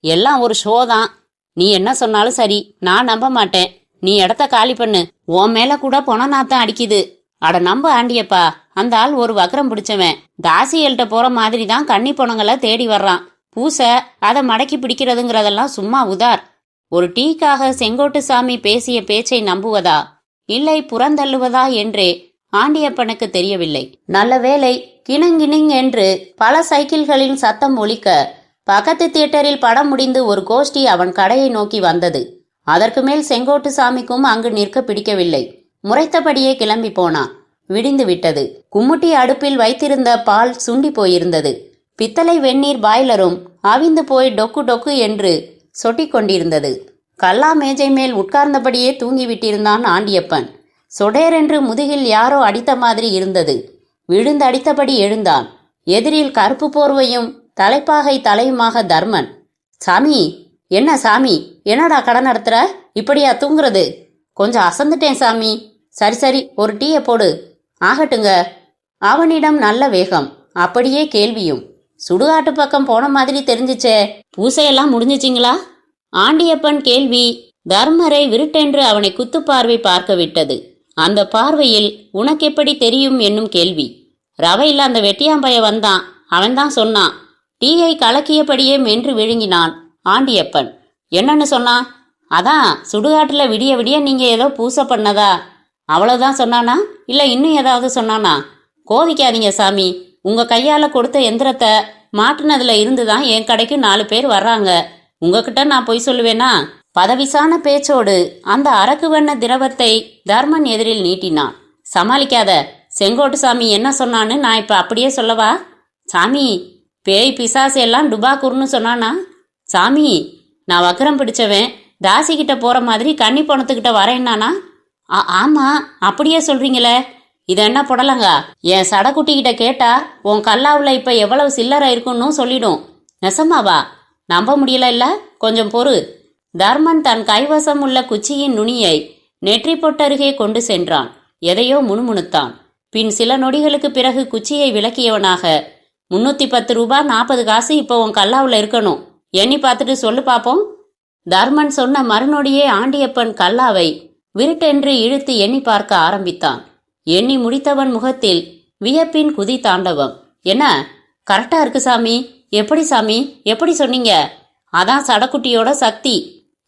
எல்லாம் ஒரு ஷோ தான். நீ என்ன சொன்னாலும் சரி, நான் நம்ப மாட்டேன். நீ இடத்த காலி பண்ணு. உன் மேல கூட பொணநாத்தம் அடிக்குது. அட நம்ப ஆண்டியப்பா. அந்த ஆள் ஒரு வக்ரம் பிடிச்சவன். தாசியல்கிட்ட போற மாதிரி தான் கன்னி பொண்ணுங்களை தேடி வர்றான். பூசை அதை மடக்கி பிடிக்கிறதுங்கிறதெல்லாம் சும்மா உதார். ஒரு டீக்காக செங்கோட்டுசாமி பேசிய பேச்சை நம்புவதா இல்லை புறந்தள்ளுவதா என்றே ஆண்டியப்பனுக்கு தெரியவில்லை. நல்ல வேளை, கிணங்கிணிங் என்று பல சைக்கிள்களின் சத்தம் ஒலிக்க பக்கத்து தியேட்டரில் படம் முடிந்து ஒரு கோஷ்டி அவன் கடையை நோக்கி வந்தது. அதற்கு மேல் செங்கோட்டுசாமிக்கும் அங்கு நிற்க பிடிக்கவில்லை. முறைத்தபடியே கிளம்பி போனான். விடிந்து விட்டது. கும்முட்டி அடுப்பில் வைத்திருந்த பால் சுண்டி போயிருந்தது. பித்தளை வெந்நீர் பாய்லரும் அவிந்து போய் டொக்கு டொக்கு என்று சொட்டிக் கொண்டிருந்தது. கல்லா மேஜை மேல் உட்கார்ந்தபடியே தூங்கிவிட்டிருந்தான் ஆண்டியப்பன். சொடேரென்று முதுகில் யாரோ அடித்த மாதிரி இருந்தது. விழுந்து அடித்தபடி எழுந்தான். எதிரில் கருப்பு போர்வையும் தலைப்பாகை தலையுமாக தர்மன். சாமி, என்ன சாமி, என்னடா கடை நடத்துற? இப்படியா தூங்குறது? கொஞ்சம் அசந்துட்டேன் சாமி. சரி சரி, ஒரு டீயை போடு. ஆகட்டுங்க. அவனிடம் நல்ல வேகம், அப்படியே கேள்வியும். சுடுகாட்டு பக்கம் போன மாதிரி தெரிஞ்சிச்சே, பூசையெல்லாம் முடிஞ்சிச்சிங்களா? ஆண்டியப்பன் கேள்வி தர்மரை விருட்டென்று அவனை குத்துப்பார்வை பார்க்க விட்டது. அந்த பார்வையில் உனக்கெப்படி தெரியும் என்னும் கேள்வி. ரவையில் அந்த வெட்டியாம்பைய வந்தான், அவன்தான் சொன்னான். டீயை கலக்கியபடியே மென்று விழுங்கினான் ஆண்டியப்பன். என்னன்னு சொன்னான்? அதான் சுடுகாட்டுல விடிய விடிய நீங்க ஏதோ பூசை பண்ணதா, அவ்வளவுதான் சொன்னானா? இல்ல இன்னும் ஏதாவது சொன்னானா? கோவிக்காதீங்க சாமி, உங்க கையால கொடுத்த எந்திரத்தை மாட்டினதுல இருந்துதான் என் கடைக்கு 4 பேர் வர்றாங்க. உங்ககிட்ட நான் பொய் சொல்லுவேனா? பதவிசான பேச்சோடு அந்த அரக்கு வண்ண திரவத்தை தர்மன் எதிரில் நீட்டினான். சமாளிக்காத. செங்கோட்டு சாமி என்ன சொன்னான்னு நான் இப்ப அப்படியே சொல்லவா? சாமி, பேய் பிசாசு எல்லாம் டுபாக்கூர்னு சொன்னானா? சாமி, நான் வக்கரம் பிடிச்சவன், தாசிக்கிட்ட போற மாதிரி கன்னி பணத்துக்கிட்ட வரேன்னானா? ஆமா, அப்படியே சொல்றீங்களே. இது என்ன புடலங்க? என் சடக்குட்டிக்கிட்ட கேட்டா உன் கல்லாவில் இப்ப எவ்வளவு சில்லறை இருக்குன்னு சொல்லிடும். நெசமாவா? நம்ப முடியல இல்ல? கொஞ்சம் பொறு. தர்மன் தன் கைவசம் உள்ள குச்சியின் நுனியை நெற்றி பொட்டருகே கொண்டு சென்றான். எதையோ முணுமுணுத்தான். பின் சில நொடிகளுக்கு பிறகு குச்சியை விளக்கியவனாக, 310 ரூபாய் 40 காசு இப்போ உன் கல்லாவில் இருக்கணும், எண்ணி பார்த்துட்டு சொல்லு பாப்போம். தர்மன் சொன்ன மறுநொடியே ஆண்டியப்பன் கல்லாவை விருட்டென்று இழுத்து எண்ணி பார்க்க ஆரம்பித்தான். எண்ணி முடித்தவன் முகத்தில் வியப்பின் குதி தாண்டவம். என்ன, கரெக்டா இருக்கு சாமி. எப்படி சாமி, எப்படி சொன்னீங்க? அதான் சடக்குட்டியோட சக்தி.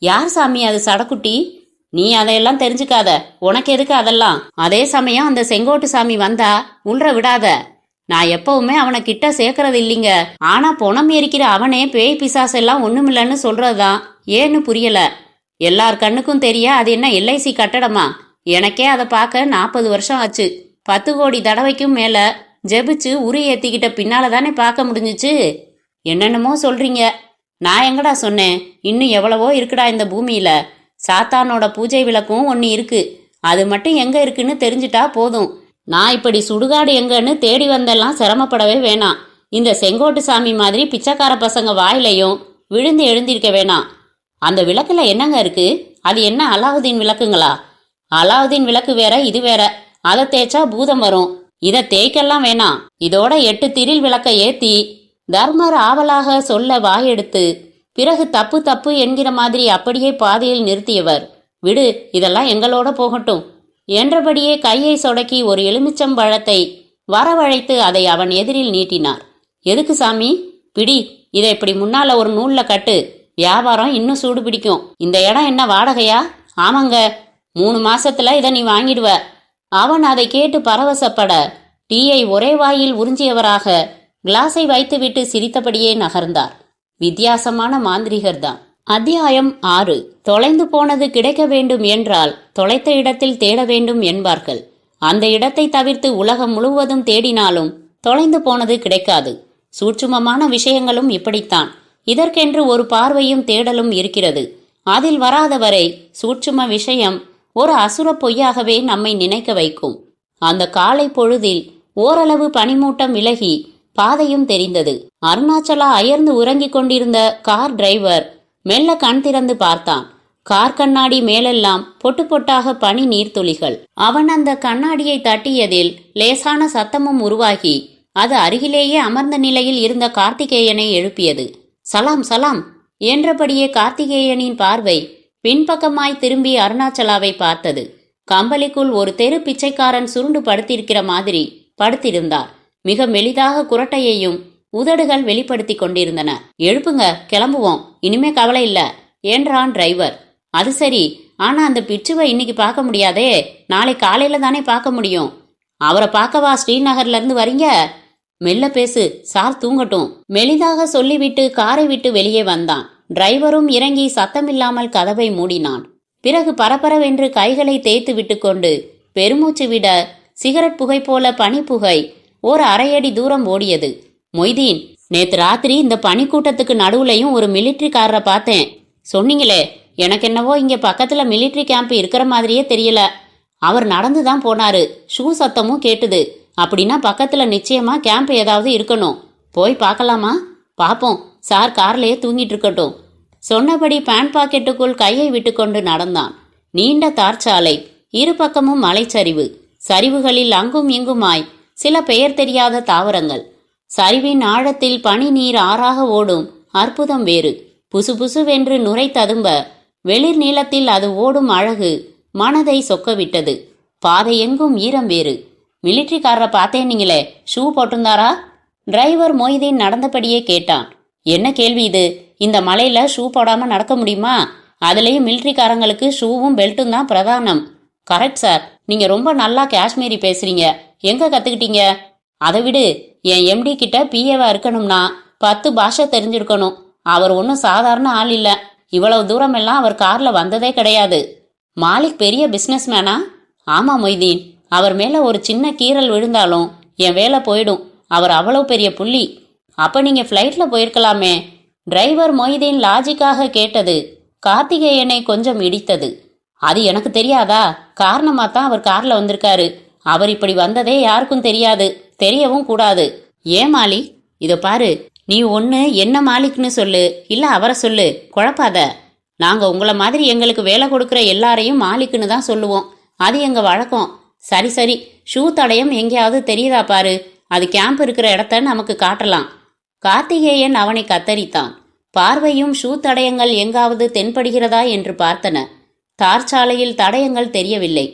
யார் சாமி அது சடக்குட்டி? நீ அதையெல்லாம் தெரிஞ்சுக்காத, உனக்கு எதுக்கு அதெல்லாம்? அதே சமயம் அந்த செங்கோட்டு சாமி வந்தா உள்ற விடாத. நான் எப்பவுமே அவனை கிட்ட சேர்க்கறது இல்லைங்க. ஆனா பொணம் எரிக்கிற அவனே பேய் பிசாசெல்லாம் ஒண்ணுமில்லன்னு சொல்றதுதான் ஏன்னு புரியல. எல்லார் கண்ணுக்கும் தெரிய அது என்ன எல்ஐசி கட்டடமா? எனக்கே அதை பார்க்க 40 வருஷம் ஆச்சு. 10 கோடி தடவைக்கும் மேல ஜெபிச்சு உரி ஏத்திக்கிட்ட பின்னால தானே பார்க்க முடிஞ்சிச்சு. என்னென்னமோ சொல்றீங்க. நான் எங்கடா சொன்னேன்? இன்னும் எவ்வளவோ இருக்குடா இந்த பூமியில. சாத்தானோட பூஜை விளக்கும் ஒன்னு இருக்கு. அது மட்டும் எங்க இருக்குன்னு தெரிஞ்சிட்டா போதும். நான் இப்படி சுடுகாடு எங்கன்னு தேடி வந்தெல்லாம் சிரமப்படவே வேணாம். இந்த செங்கோட்டு சாமி மாதிரி பிச்சைக்கார பசங்க வாயிலையும் விழுந்து எழுந்திருக்க வேணாம். அந்த விளக்குல என்னங்க இருக்கு? அது என்ன அலாவுதீன் விளக்குங்களா? அலாவுதீன் விளக்கு வேற, இது வேற. அதை தேய்ச்சா பூதம் வரும். இதை தேய்க்கெல்லாம் வேணாம். இதோட 8 திரில் விளக்க ஏத்தி தர்மர் ஆவலாக சொல்ல வாயெடுத்து பிறகு தப்பு தப்பு என்கிற மாதிரி அப்படியே பாதையில் நிறுத்தியவர், விடு, இதெல்லாம் எங்களோட போகட்டும் என்றபடியே கையை சொடக்கி ஒரு எலுமிச்சம்பழத்தை வரவழைத்து அதை அவன் எதிரில் நீட்டினார். எதுக்கு சாமி? பிடி, இதை இப்படி முன்னால ஒரு நூல்ல கட்டு. வியாபாரம் இன்னும் சூடு பிடிக்கும். இந்த இடம் என்ன வாடகையா? ஆமாங்க, 3 மாசத்துல இதை நீ வாங்கிடுவ. அவன் அதை கேட்டு பரவசப்பட டீயை ஒரே வாயில் உறிஞ்சியவராக கிளாஸை வைத்துவிட்டு சிரித்தபடியே நகர்ந்தார். வித்தியாசமான மாந்திரிகர்தான். அத்தியாயம் 6. தொலைந்து போனது கிடைக்க வேண்டும் என்றால் தொலைத்த இடத்தில் தேட வேண்டும் என்பார்கள். அந்த இடத்தை தவிர்த்து உலகம் முழுவதும் தேடினாலும் தொலைந்து போனது கிடைக்காது. சூட்சுமமான விஷயங்களும் இப்படித்தான். இதற்கென்று ஒரு பார்வையும் தேடலும் இருக்கிறது. அதில் வராதவரை சூட்சும விஷயம் ஒரு அசுர பொய்யாகவே நம்மை நினைக்க வைக்கும். அந்த காலை பொழுதில் ஓரளவு பனிமூட்டம் விலகி பாதையும் தெரிந்தது. அருணாச்சலா அயர்ந்து உறங்கிக் கொண்டிருந்த கார் டிரைவர் மெல்ல கண் திறந்து பார்த்தான். கார் கண்ணாடி மேலெல்லாம் பொட்டு பொட்டாக பனி நீர்த்துளிகள். அவன் அந்த கண்ணாடியை தட்டியதில் லேசான சத்தமும் உருவாகி அது அருகிலேயே அமர்ந்த நிலையில் இருந்த கார்த்திகேயனை எழுப்பியது. சலாம் சலாம் என்றபடியே கார்த்திகேயனின் பார்வை பின்பக்கமாய் திரும்பி அருணாச்சலாவை பார்த்தது. கம்பளிக்குள் ஒரு தெரு பிச்சைக்காரன் சுருண்டு படுத்திருக்கிற மாதிரி படுத்திருந்தார். மிக மெலிதாக குரட்டையையும் உதடுகள் வெளிப்படுத்தி கொண்டிருந்தன. எழுப்புங்க, கிளம்புவோம், இனிமே கவலை இல்ல என்றான் டிரைவர். அது சரி, ஆனா அந்த பிச்சுவை இன்னைக்கு பார்க்க முடியாதே, நாளை காலையில தானே பார்க்க முடியும். அவரை பார்க்கவா ஸ்ரீநகர்ல இருந்து வரீங்க? மெல்ல பேசு, சார் தூங்கட்டும் மெலிதாக சொல்லிவிட்டு காரை விட்டு வெளியே வந்தான். டிரைவரும் இறங்கி சத்தமில்லாமல் கதவை மூடினான். பிறகு பரபரவென்று கைகளை தேய்த்து விட்டு கொண்டு பெருமூச்சு விட சிகரெட் புகை போல பனிப்புகை ஒரு அரையடி தூரம் ஓடியது. மொய்தீன், நேத்து ராத்திரி இந்த பனிக்கூட்டத்துக்கு நடுவுலையும் ஒரு மிலிட்ரிக்காரரை பார்த்தேன் சொன்னீங்களே, எனக்கு என்னவோ இங்க பக்கத்துல மிலிட்ரி கேம்ப் இருக்கிற மாதிரியே தெரியல. அவர் நடந்துதான் போனாரு, ஷூ சத்தமும் கேட்டுது. அப்படின்னா பக்கத்துல நிச்சயமா கேம்ப் ஏதாவது இருக்கணும். போய் பார்க்கலாமா? பாப்போம், சார் கார்லயே தூங்கிட்டு இருக்கட்டும். சொன்னபடி பேண்ட் பாக்கெட்டுக்குள் கையை விட்டுக்கொண்டு நடந்தான். நீண்ட தார்ச்சாலை, இரு பக்கமும் மலைச்சரிவு, சரிவுகளில் அங்கும் இங்குமாய் சில பெயர் தெரியாத தாவரங்கள். சரிவின் ஆழத்தில் பனி நீர் ஆறாக ஓடும் அற்புதம் வேறு. புசுபுசுவென்று நுரை ததும்ப வெளிர் நீளத்தில் அது ஓடும் அழகு மனதை சொக்கவிட்டது. பாதை எங்கும் ஈரம் வேறு. மிலிட்ரிக்காரரை பார்த்தேன்னீங்களே, ஷூ போட்டிருந்தாரா? டிரைவர் மொய்தீன் நடந்தபடியே கேட்டான். என்ன கேள்வி இது? இந்த மலையில ஷூ போடாம நடக்க முடியுமா? அதுலேயும் மிலிட்ரிக்காரங்களுக்கு ஷூவும் பெல்ட்டும் தான் பிரதானம். கரெக்ட் சார், நீங்க ரொம்ப நல்லா காஷ்மீரி பேசுறீங்க. எங்க கத்துக்கிட்டீங்க? அதை விடு, என் எம்டி கிட்ட பிஏவா இருக்கணும்னா 10 பாஷை தெரிஞ்சிருக்கணும். அவர் ஒன்றும் சாதாரண ஆள் இல்ல. இவ்வளவு தூரம் எல்லாம் அவர் கார்ல வந்ததே கிடையாது. மாலிக் பெரிய பிசினஸ் மேனா? ஆமா மொய்தீன், அவர் மேல ஒரு சின்ன கீறல் விழுந்தாலும் என் வேலை போயிடும். அவர் அவ்வளவு பெரிய புள்ளி. அப்ப நீங்க ஃப்ளைட்ல போயிருக்கலாமே. டிரைவர் மொய்தீன் லாஜிக்காக கேட்டது கார்த்திகேயனை கொஞ்சம் இடித்தது. அது எனக்கு தெரியாதா? காரணமா தான் அவர் கார்ல வந்திருக்காரு. அவர் இப்படி வந்ததே யாருக்கும் தெரியாது, தெரியவும் கூடாது. ஏன் மாலி? இதோ பாரு, நீ ஒன்று என்ன மாலிக்னு சொல்லு, இல்ல அவரை சொல்லு, குழப்பாத. நாங்க உங்களை மாதிரி எங்களுக்கு வேலை கொடுக்குற எல்லாரையும் மாலிக்குன்னு தான் சொல்லுவோம். அது எங்க வழக்கம். சரி சரி, ஷூ தடயம் எங்கேயாவது தெரியுதா பாரு. அது கேம்ப் இருக்கிற இடத்த நமக்கு காட்டலாம். கார்த்திகேயன் அவனை கத்தரித்தான். பார்வையும் ஷூ தடயங்கள் எங்காவது தென்படுகிறதா என்று பார்த்தன. தார் சாலையில் தடயங்கள் தெரியவில்லை.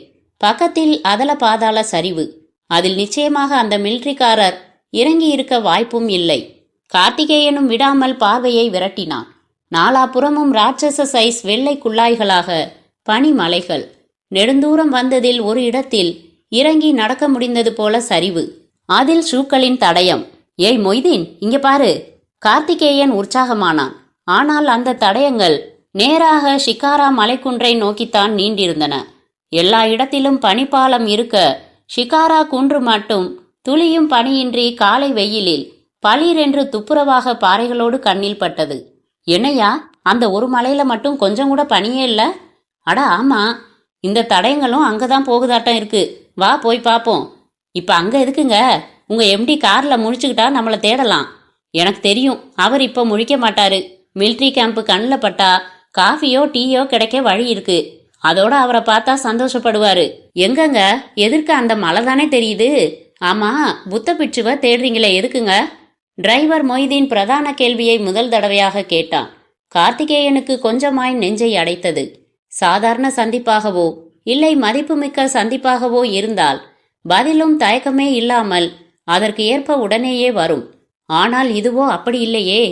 பக்கத்தில் அதல பாதாள சரிவு. அதில் நிச்சயமாக அந்த மிலிட்ரிக்காரர் இறங்கி இருக்க வாய்ப்பும் இல்லை. கார்த்திகேயனும் விடாமல் பார்வையை விரட்டினான். நாலாபுறமும் ராட்சச சைஸ் வெள்ளை குள்ளாய்களாக பனிமலைகள். நெடுந்தூரம் வந்ததில் ஒரு இடத்தில் இறங்கி நடக்க முடிந்தது போல சரிவு. அதில் ஷூக்களின் தடயம். ஏய் மொய்தீன், இங்க பாரு. கார்த்திகேயன் உற்சாகமானான். ஆனால் அந்த தடயங்கள் நேராக ஷிகாரா மலைக்குன்றை நோக்கித்தான் நீண்டிருந்தன. எல்லா இடத்திலும் பனிப்பாலம் இருக்க ஷிகாரா குன்று மட்டும் துளியும் பனியின்றி காலை வெயிலில் பளிரென்று துப்புரவாக பாறைகளோடு கண்ணில் பட்டது. என்னையா, அந்த ஒரு மலையில மட்டும் கொஞ்சம் கூட பனியே இல்ல? அட ஆமா, இந்த தடயங்களும் அங்கதான் போகுதாட்டம் இருக்கு. வா போய் பாப்போம். இப்ப அங்க எதுக்குங்க? உங்க எம்டி கார்ல முழிச்சுக்கிட்டா நம்மளை தேடலாம். எனக்கு தெரியும், அவர் இப்ப முழிக்க மாட்டாரு. மிலிட்ரி கேம்ப் கண்ணில் பட்டா காஃபியோ டீயோ கிடைக்க வழி இருக்கு. அதோட அவரை பார்த்தா சந்தோஷப்படுவாரு. எங்கங்க, எதிர்க்க அந்த மலை தானே தெரியுது. ஆமா, புத்த பிட்சுவ தேடுறீங்களே, எதுக்குங்க? டிரைவர் மொய்தீன் பிரதான கேள்வியை முதல் தடவையாக கேட்டான். கார்த்திகேயனுக்கு கொஞ்சமாய் நெஞ்சை அடைத்தது. சாதாரண சந்திப்பாகவோ இல்லை மதிப்புமிக்க சந்திப்பாகவோ இருந்தால் பதிலும் தயக்கமே இல்லாமல் அதற்கு ஏற்ப உடனேயே வரும். ஆனால் இதுவோ அப்படி இல்லையே.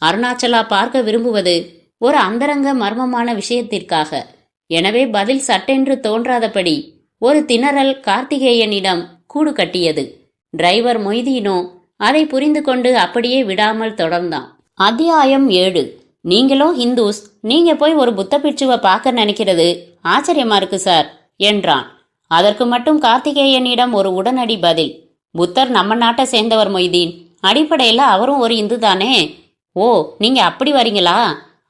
அருணாச்சலா பார்க்க விரும்புவது ஒரு அந்தரங்க மர்மமான விஷயத்திற்காக. எனவே பதில் சட்டென்று தோன்றாதபடி ஒரு திணறல் கார்த்திகேயனிடம் கூடு கட்டியது. டிரைவர் மொய்தீனோ அதை புரிந்து கொண்டு அப்படியே விடாமல் தொடர்ந்தான். அத்தியாயம் 7. நீங்களோ ஹிந்துஸ், நீங்க போய் ஒரு புத்த பிட்சுவை பார்க்க நினைக்கிறது ஆச்சரியமா இருக்கு சார் என்றான். அதற்கு மட்டும் கார்த்திகேயனிடம் ஒரு உடனடி பதில். புத்தர் நம்ம நாட்டை சேர்ந்தவர் மொய்தீன். அடிப்படையில் அவரும் ஒரு இந்து தானே. ஓ, நீங்க அப்படி வரீங்களா?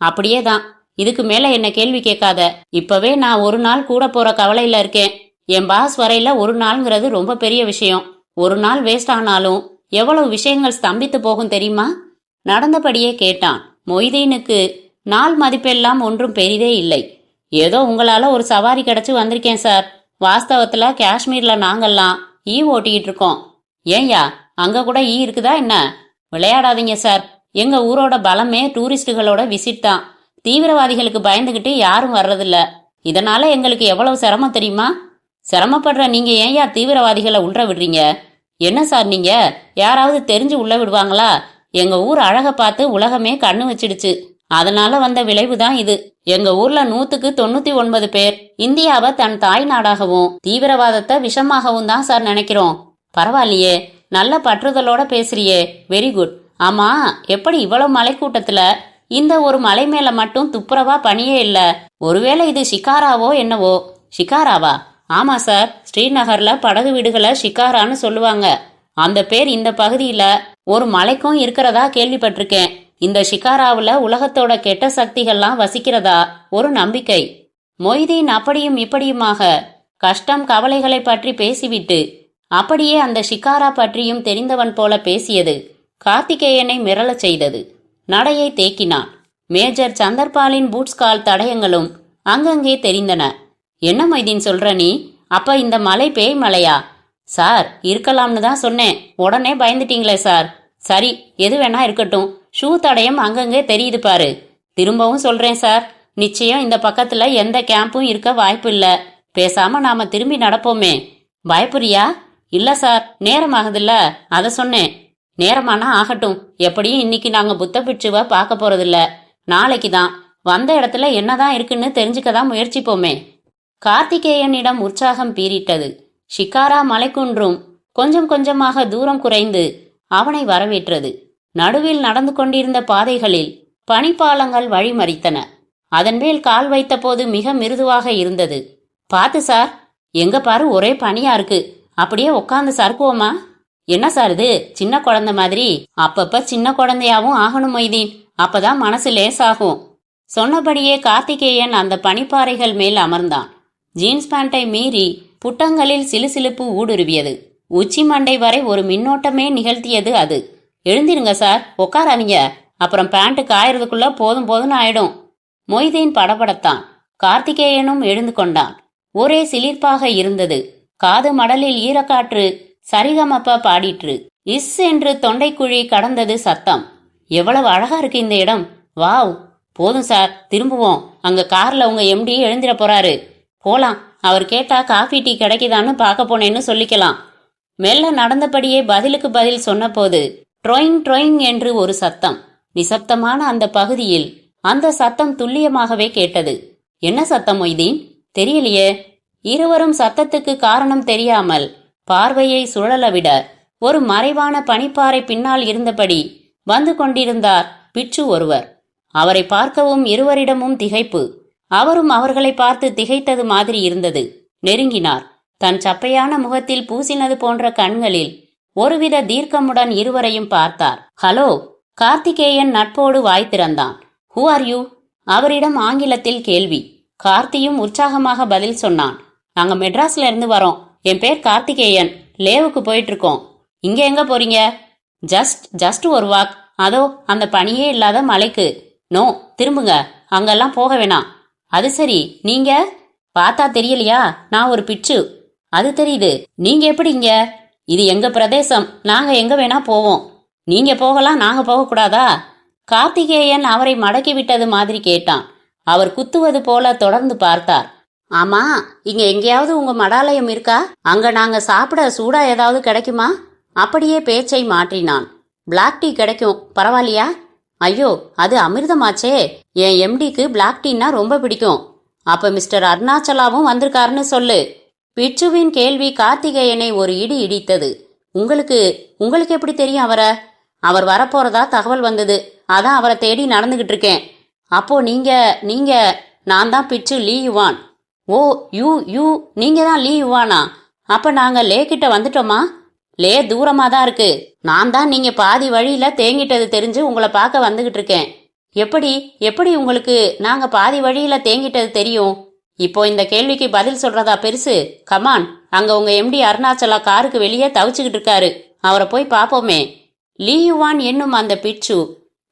அப்படியே தான். இதுக்கு மேல என்ன கேள்வி கேட்காத. இப்பவே நான் ஒரு நாள் கூட போற கவலையில இருக்கேன். என் பாஸ் வரையில ஒரு நாள்ங்கிறது ரொம்ப பெரிய விஷயம். ஒரு நாள் வேஸ்ட் ஆனாலும் எவ்வளவு விஷயங்கள் ஸ்தம்பித்து போகும் தெரியுமா? நடந்தபடியே கேட்டான். மொய்தீனுக்கு நாள் மதிப்பெல்லாம் ஒன்றும் பெரிதே இல்லை. ஏதோ உங்களால ஒரு சவாரி கிடைச்சு வந்திருக்கேன் சார். வாஸ்தவத்துல காஷ்மீர்ல நாங்கெல்லாம் ஓட்டிக்கிட்டு இருக்கோம். ஏன்யா, அங்க கூட இருக்குதா என்ன? விளையாடாதீங்க சார். எங்க ஊரோட பலமே டூரிஸ்டுகளோட விசிட் தான். தீவிரவாதிகளுக்கு பயந்துகிட்டு யாரும் வர்றதில்ல. இதனால எங்களுக்கு எவ்வளவு சிரமம் தெரியுமா? சிரமப்படுற நீங்க ஏன்யா தீவிரவாதிகளை உள்ள விடுறீங்க? என்ன சார் நீங்க, யாராவது தெரிஞ்சு உள்ள விடுவாங்களா? எங்க ஊர் அழக பார்த்து உலகமே கண்ணு வச்சிடுச்சு. அதனால வந்த விளைவுதான் இது. எங்க ஊர்ல 100க்கு 99 பேர் இந்தியாவை தன் தாய் நாடாகவும் தீவிரவாதத்தை விஷமாகவும் தான் சார் நினைக்கிறோம். பரவாயில்லையே, நல்ல பற்றுதலோட பேசுறியே, வெரி குட். ஆமா, எப்படி இவ்வளவு மலைக்கூட்டத்துல இந்த ஒரு மலை மேல மட்டும் துப்புரவா பனியே இல்ல? ஒருவேளை இது ஷிகாராவோ என்னவோ? ஷிகாராவா? ஆமா சார், ஸ்ரீநகர்ல படகு வீடுகளை ஷிகாரான்னு சொல்லுவாங்க. அந்த பேர் இந்த பகுதியில ஒரு மலைக்கும் இருக்கிறதா கேள்விப்பட்டிருக்கேன். இந்த ஷிகாராவுல உலகத்தோட கெட்ட சக்திகள்லாம் வசிக்கிறதா ஒரு நம்பிக்கை. மொய்தீன் அப்படியும் இப்படியுமாக கஷ்டம் கவலைகளை பற்றி பேசிவிட்டு அப்படியே அந்த ஷிகாரா பற்றியும் தெரிந்தவன் போல பேசியது கார்த்திகேயனை மிரளச் செய்தது. நடையை தேக்கினான். மேஜர் சந்தர்பாலின் பூட்ஸ் கால் தடயங்களும் அங்கங்கே தெரிந்தன. என்ன மொய்தீன் சொல்ற நீ? அப்ப இந்த மலை பேய் மலையா? சார் இருக்கலாம்னு தான் சொன்னேன், உடனே பயந்துட்டீங்களே சார். சரி, எது வேணா இருக்கட்டும். ஷூ தடயம் அங்கங்கே தெரியுது பாரு. திரும்பவும் சொல்றேன் சார், நிச்சயம் இந்த பக்கத்துல எந்த கேம்பும் இருக்க வாய்ப்பு இல்ல. பேசாம நாம திரும்பி நடப்போமே. பயப்புரியா? இல்ல சார், நேரம் ஆகுதுல்ல, அத சொன்னேன். நேரமானா ஆகட்டும், எப்படியும் இன்னைக்கு நாங்க புத்த பிட்சுவை பார்க்க போறதில்ல, நாளைக்கு தான். வந்த இடத்துல என்னதான் இருக்குன்னு தெரிஞ்சுக்கதான் முயற்சிப்போமே. கார்த்திகேயனிடம் உற்சாகம் பீறிட்டது. ஷிகாரா மலைக்குன்றும் கொஞ்சம் கொஞ்சமாக தூரம் குறைந்து அவனை வரவேற்றது. நடுவில் நடந்து கொண்டிருந்த பாதைகளில் பனிப்பாலங்கள் வழிமறித்தன. அதன் மேல் கால் வைத்த போது மிக மிருதுவாக இருந்தது. பார்த்து சார், எங்க பாரு ஒரே பனியா இருக்கு. அப்படியே உட்காந்து சறுக்குவோமா? என்ன சார் இது, சின்ன குழந்தை மாதிரி? அப்பப்ப சின்ன குழந்தையாவும் ஆகணும் மொய்தீன், அப்பதான் மனசு லேசாகும். சொன்னபடியே கார்த்திகேயன் அந்த பனிப்பாறைகள் மேல் அமர்ந்தான். ஜீன்ஸ் பேண்டை மீறி புட்டங்களில் சிலுசிலுப்பு ஊடுருவியது. உச்சி மண்டை வரை ஒரு மின்னோட்டமே நிகழ்த்தியது அது. எழுந்திருங்க சார், உட்காராதீங்க, அப்புறம் பேண்ட் காயறதுக்குள்ள போதும் போதும்னு ஆயிடும். மொய்தீன் படபடத்தான். கார்த்திகேயனும் எழுந்து கொண்டான். ஒரே சிலிர்ப்பாக இருந்தது. காது மடலில் ஈரக்காற்று சரிகமப்ப பாடிற்று. இஸ் என்று தொண்டைக்குழி கடந்தது சத்தம். எவ்வளவு அழகா இருக்கு இந்த இடம். வாவ். போதும் சார், திரும்புவோம். அங்க கார்ல உங்க எம்டி எழுந்திர போறாரு. போலாம். அவர் கேட்டா காஃபி டீ கிடைக்குதான்னு பார்க்க போனேன்னு சொல்லிக்கலாம். மெல்ல நடந்தபடியே பதிலுக்கு பதில் சொன்னபோது ட்ரோயிங் ட்ரோயிங் என்று ஒரு சத்தம். நிசப்தமான அந்த பகுதியில் அந்த சத்தம் துல்லியமாகவே கேட்டது. என்ன சத்தம் மொய்தீன்? தெரியலையே. இருவரும் சத்தத்துக்கு காரணம் தெரியாமல் பார்வையை சுழலவிட ஒரு மறைவான பனிப்பாறை பின்னால் இருந்தபடி வந்து கொண்டிருந்தார் பிட்சு ஒருவர். அவரை பார்க்கவும் இருவரிடமும் திகைப்பு. அவரும் அவர்களை பார்த்து திகைத்தது மாதிரி இருந்தது. நெருங்கினார். தன் சப்பையான முகத்தில் பூசினது போன்ற கண்களில் ஒருவித தீர்க்கமுடன் இருவரையும் பார்த்தார். ஹலோ. கார்த்திகேயன் நட்போடு வாய் திறந்தான். Who are you? அவரிடம் ஆங்கிலத்தில் கேள்வி. கார்த்தியும் உற்சாகமாக பதில் சொன்னான். நாங்க மெட்ராஸ்ல இருந்து வரோம். என் பேர் கார்த்திகேயன். லேவுக்கு போயிட்டு இருக்கோம். இங்க எங்க போறீங்க? ஜஸ்ட் ஒரு வாக். அதோ அந்த பனியே இல்லாத மலைக்கு. நோ, திரும்புங்க, அங்கெல்லாம் போக வேணாம். அது சரி, நீங்க? பார்த்தா தெரியலையா? நான் ஒரு பிட்சு. அது தெரியுது. நீங்க எப்படி இங்க? இது எங்க பிரதேசம், நாங்க எங்க வேணா போவோம். நீங்க போகலாம், நாங்க போகக்கூடாதா? கார்த்திகேயன் அவரை மடக்கி விட்டது மாதிரி கேட்டான். அவர் குத்துவது போல தொடர்ந்து பார்த்தார். ஆமா, இங்க எங்கேயாவது உங்க மடாலயம் இருக்கா? அங்க நாங்க சாப்பிட சூடா ஏதாவது கிடைக்குமா? அப்படியே பேச்சை மாற்றினான். பிளாக் டீ கிடைக்கும், பரவாயில்லையா? ஐயோ, அது அமிர்தமாச்சே. என் எம்டிக்கு பிளாக் டீன்னா ரொம்ப பிடிக்கும். அப்ப மிஸ்டர் அருணாச்சலாவும் வந்திருக்காருன்னு சொல்லு. பிட்சுவின் கேள்வி கார்த்திகேயனை ஒரு இடி இடித்தது. உங்களுக்கு எப்படி தெரியும் அவரை? அவர் வரப்போறதா தகவல் வந்தது, அதான் அவரை தேடி நடந்துகிட்டு இருக்கேன். அப்போ நீங்க நான் தான் பிட்சு லீ யுவான். ஓ, யூ நீங்க தான் லீ யுவானா? அப்ப நாங்க லே கிட்ட வந்துட்டோமா? லே தூரமா தான் இருக்கு. நான் தான் நீங்க பாதி வழியில தேங்கிட்டது தெரிஞ்சு உங்களை பார்க்க வந்துகிட்டு இருக்கேன். எப்படி உங்களுக்கு நாங்க பாதி வழியில தேங்கிட்டது தெரியும்? இப்போ இந்த கேள்விக்கு பதில் சொல்றதா பெருசு? கமான், அங்க உங்க எம்டி அருணாச்சலா காருக்கு வெளியே தவிச்சுக்கிட்டு இருக்காரு. அவரை போய் பாப்போமே. லீ யுவான் என்னும் அந்த பிட்சு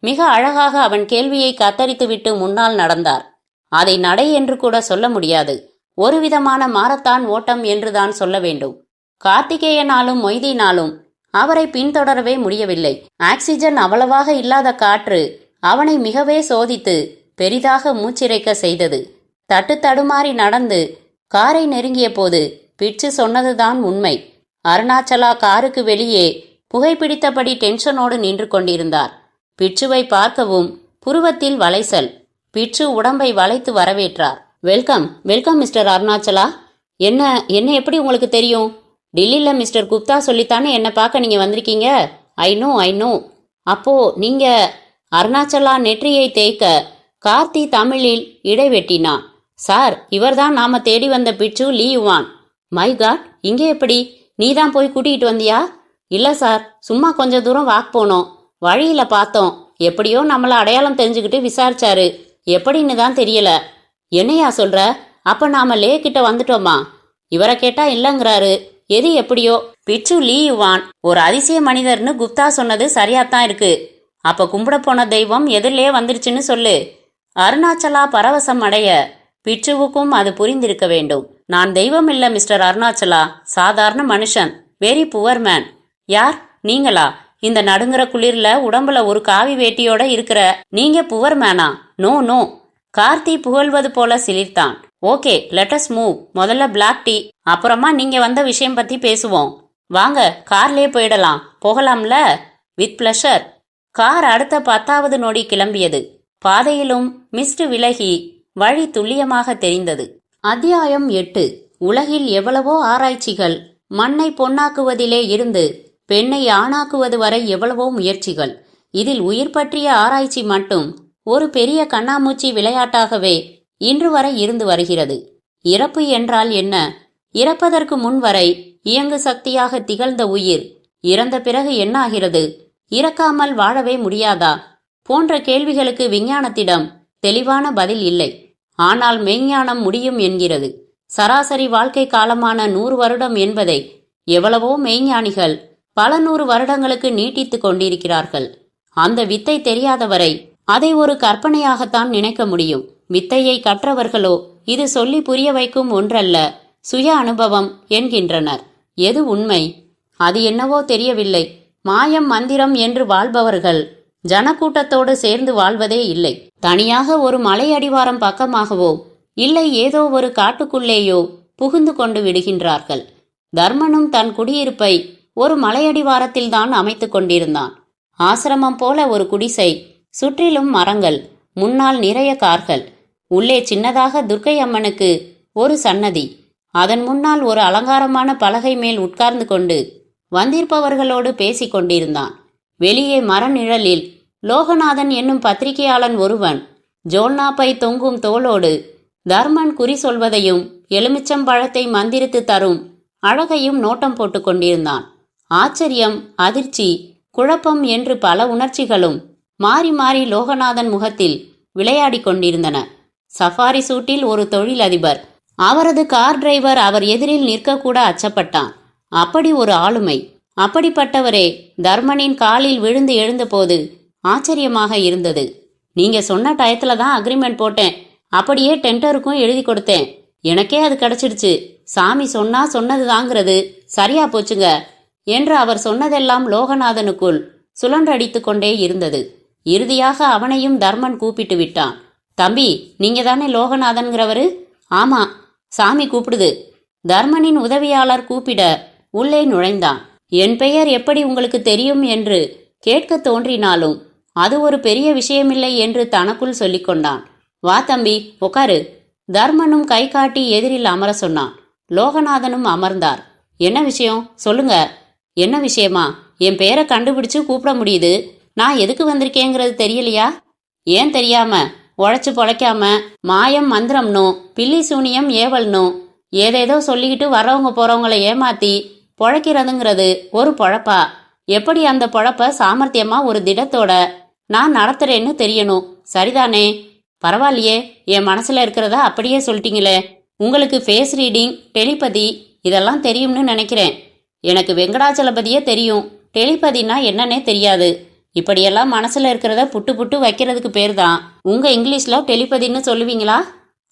மிக அழகாக அவன் கேள்வியை கத்தரித்துவிட்டு முன்னால் நடந்தார். அதை நடை என்று கூட சொல்ல முடியாது, ஒரு விதமான மாரத்தான் ஓட்டம் என்றுதான் சொல்ல வேண்டும். கார்த்திகேயனாலும் மொய்தீனாலும் அவரை பின்தொடரவே முடியவில்லை. ஆக்சிஜன் அவ்வளவாக இல்லாத காற்று அவனை மிகவே சோதித்து பெரிதாக மூச்சிறைக்க செய்தது. தட்டு தடுமாறி நடந்து காரை நெருங்கிய போது பிட்சு சொன்னதுதான் உண்மை. அருணாச்சலா காருக்கு வெளியே புகைப்பிடித்தபடி டென்ஷனோடு நின்று கொண்டிருந்தார். பிட்சுவை பார்க்கவும் புருவத்தில் வளைசல். பிட்சு உடம்பை வளைத்து வரவேற்றார். Welcome mister Arunachala. என்ன எப்படி உங்களுக்கு தெரியும்? டில்லியில மிஸ்டர் குப்தா சொல்லித்தானே என்ன பார்க்க நீங்க வந்திருக்கீங்க. I know. அப்போ நீங்க? அருணாச்சலா நெற்றியை தேய்க்க கார்த்தி தமிழில் இடைவெட்டினான். சார், இவர்தான் நாம தேடி வந்த பிட்சு லீ யுவான். மை காட், இங்கே எப்படி? நீதான் போய் கூட்டிகிட்டு வந்தியா? இல்ல சார், சும்மா கொஞ்ச தூரம் வாக் போனோம். வழியில பார்த்தோம். எப்படியோ நம்மள அடையாளம் தெரிஞ்சுக்கிட்டு விசாரிச்சாரு. எப்படின்னு தான் தெரியல. என்னையா சொல்ற? அப்ப நாம லே கிட்ட வந்துட்டோமா? இவரை கேட்டா இல்லங்கிறாரு. எது எப்படியோ, பிட்சு லீ யுவான் ஒரு அதிசய மனிதர்னு குப்தா சொன்னது சரியாத்தான் இருக்கு. அப்ப கும்பிட போன தெய்வம் எதிரிலே வந்துருச்சுன்னு சொல்லு. அருணாச்சலா பரவசம் அடைய பிட்சுவுக்கும் அது புரிந்திருக்க வேண்டும். நான் தெய்வம் இல்ல மிஸ்டர் அருணாச்சலா, சாதாரண மனுஷன். Very poor man. யார் நீங்களா? இந்த நடுங்கிற குளிர்ல உடம்புல ஒரு காவி வேட்டியோட இருக்கிற நீங்க புவர் மேனா? No no. கார்த்தி புகழ்வது போல சிலிர்த்தான். Okay, let's move. முதல்ல பிளாக் டீ, அப்புறமா நீங்க வந்த விஷயம் பத்தி பேசுவோம். வாங்க, கார்லயே போயிடலாம். போகலாம்ல? With pleasure. கார் அடுத்த 10வது நொடி கிளம்பியது. பாதையிலும் மிஸ்ட் விலகி வழி துல்லியமாக தெரிந்தது. அத்தியாயம் 8. உலகில் எவ்வளவோ ஆராய்ச்சிகள். மண்ணை பொன்னாக்குவதிலே இருந்து பெண்ணை ஆணாக்குவது வரை எவ்வளவோ முயற்சிகள். இதில் உயிர் பற்றிய ஆராய்ச்சி மட்டும் ஒரு பெரிய கண்ணாமூச்சி விளையாட்டாகவே இன்று வரை இருந்து வருகிறது. இறப்பு என்றால் என்ன? இறப்பதற்கு முன் வரை இயங்கு சக்தியாக திகழ்ந்த உயிர் இறந்த பிறகு என்னாகிறது? இறக்காமல் வாழவே முடியாதா? போன்ற கேள்விகளுக்கு விஞ்ஞானத்திடம் தெளிவான பதில் இல்லை. ஆனால் மெய்ஞானம் முடியும் என்கிறது. சராசரி வாழ்க்கை காலமான 100 வருடம் என்பதை எவ்வளவோ மெய்ஞானிகள் பல 100 வருடங்களுக்கு நீட்டித்து கொண்டிருக்கிறார்கள். அந்த வித்தை தெரியாதவரை அதை ஒரு கற்பனையாகத்தான் நினைக்க முடியும். வித்தையை கற்றவர்களோ இது சொல்லி புரிய வைக்கும் ஒன்றல்ல, சுய அனுபவம் என்கின்றனர். எது உண்மை? அது என்னவோ தெரியவில்லை. மாயம் மந்திரம் என்று வாழ்பவர்கள் ஜனக்கூட்டத்தோடு சேர்ந்து வாழ்வதே இல்லை. தனியாக ஒரு மலை அடிவாரம் பக்கமாகவோ இல்லை ஏதோ ஒரு காட்டுக்குள்ளேயோ புகுந்து கொண்டு விடுகின்றார்கள். தர்மனும் தன் குடியிருப்பை ஒரு மலையடிவாரத்தில்தான் அமைத்து கொண்டிருந்தான். ஆசிரமம் போல ஒரு குடிசை, சுற்றிலும் மரங்கள், முன்னால் நிறைய கார்கள். உள்ளே சின்னதாக துர்க்கை அம்மனுக்கு ஒரு சன்னதி. அதன் முன்னால் ஒரு அலங்காரமான பலகை மேல் உட்கார்ந்து கொண்டு வந்திருப்பவர்களோடு பேசிக் கொண்டிருந்தான். வெளியே மரநிழலில் லோகநாதன் என்னும் பத்திரிகையாளன் ஒருவன் ஜோல்னாப்பை தொங்கும் தோளோடு தர்மன் குறி சொல்வதையும் எலுமிச்சம்பழத்தை மந்திரித்து தரும் அழகையும் நோட்டம் போட்டு கொண்டிருந்தான். ஆச்சரியம், அதிர்ச்சி, குழப்பம் என்று பல உணர்ச்சிகளும் மாறி மாறி லோகநாதன் முகத்தில் விளையாடி கொண்டிருந்தன. சஃபாரி சூட்டில் ஒரு தொழிலதிபர். அவரது கார் டிரைவர் அவர் எதிரில் நிற்கக்கூட அச்சப்பட்டான். அப்படி ஒரு ஆளுமை. அப்படிப்பட்டவரே தர்மனின் காலில் விழுந்து எழுந்தபோது ஆச்சரியமாக இருந்தது. நீங்க சொன்ன டயத்துல தான் அக்ரிமெண்ட் போட்டேன். அப்படியே டெண்டருக்கும் எழுதி கொடுத்தேன். எனக்கே அது கிடைச்சிடுச்சு. சாமி சொன்னா சொன்னதுதாங்கிறது சரியா போச்சுங்க என்று அவர் சொன்னதெல்லாம் லோகநாதனுக்குள் சுழன்றடித்து கொண்டே இருந்தது. இறுதியாக அவனையும் தர்மன் கூப்பிட்டு விட்டான். தம்பி, நீங்க தானே லோகநாதன்கிறவரு? ஆமா, சாமி கூப்பிடுது. தர்மனின் உதவியாளர் கூப்பிட உள்ளே நுழைந்தான். என் பெயர் எப்படி உங்களுக்கு தெரியும் என்று கேட்க தோன்றினாலும் அது ஒரு பெரிய விஷயமில்லை என்று தனக்குள் சொல்லிக் கொண்டான். வா தம்பி, உட்காரு. தர்மனும் கை காட்டி எதிரில் அமர சொன்னான். லோகநாதனும் அமர்ந்தார். என்ன விஷயம் சொல்லுங்க. என்ன விஷயமா? என் பேரை கண்டுபிடிச்சு கூப்பிட முடியுது. நான் எதுக்கு வந்திருக்கேங்கிறது தெரியலையா? ஏன் தெரியாம? உழைச்சு பொழைக்காம மாயம் மந்திரம்னும் பில்லி சூனியம் ஏவல்னும் ஏதேதோ சொல்லிக்கிட்டு வர்றவங்க போறவங்களை ஏமாத்தி பொழைக்கிறதுங்கிறது ஒரு பொழப்பா? எப்படி அந்த பொழப்ப சாமர்த்தியமா ஒரு திடத்தோட நான் நடத்துறேன்னு தெரியணும். சரிதானே? பரவாயில்லையே, என் மனசுல இருக்கிறத அப்படியே சொல்லிட்டீங்களே. உங்களுக்கு ஃபேஸ் ரீடிங், டெலிபதி இதெல்லாம் தெரியும்னு நினைக்கிறேன். எனக்கு வெங்கடாச்சலபதியே தெரியும். டெலிபதினா என்னன்னே தெரியாது. இப்படியெல்லாம் மனசுல இருக்கிறத புட்டு புட்டு வைக்கிறதுக்கு பேர் தான். உங்க இங்கிலீஷ்ல டெலிபதின்னு சொல்லுவீங்களா?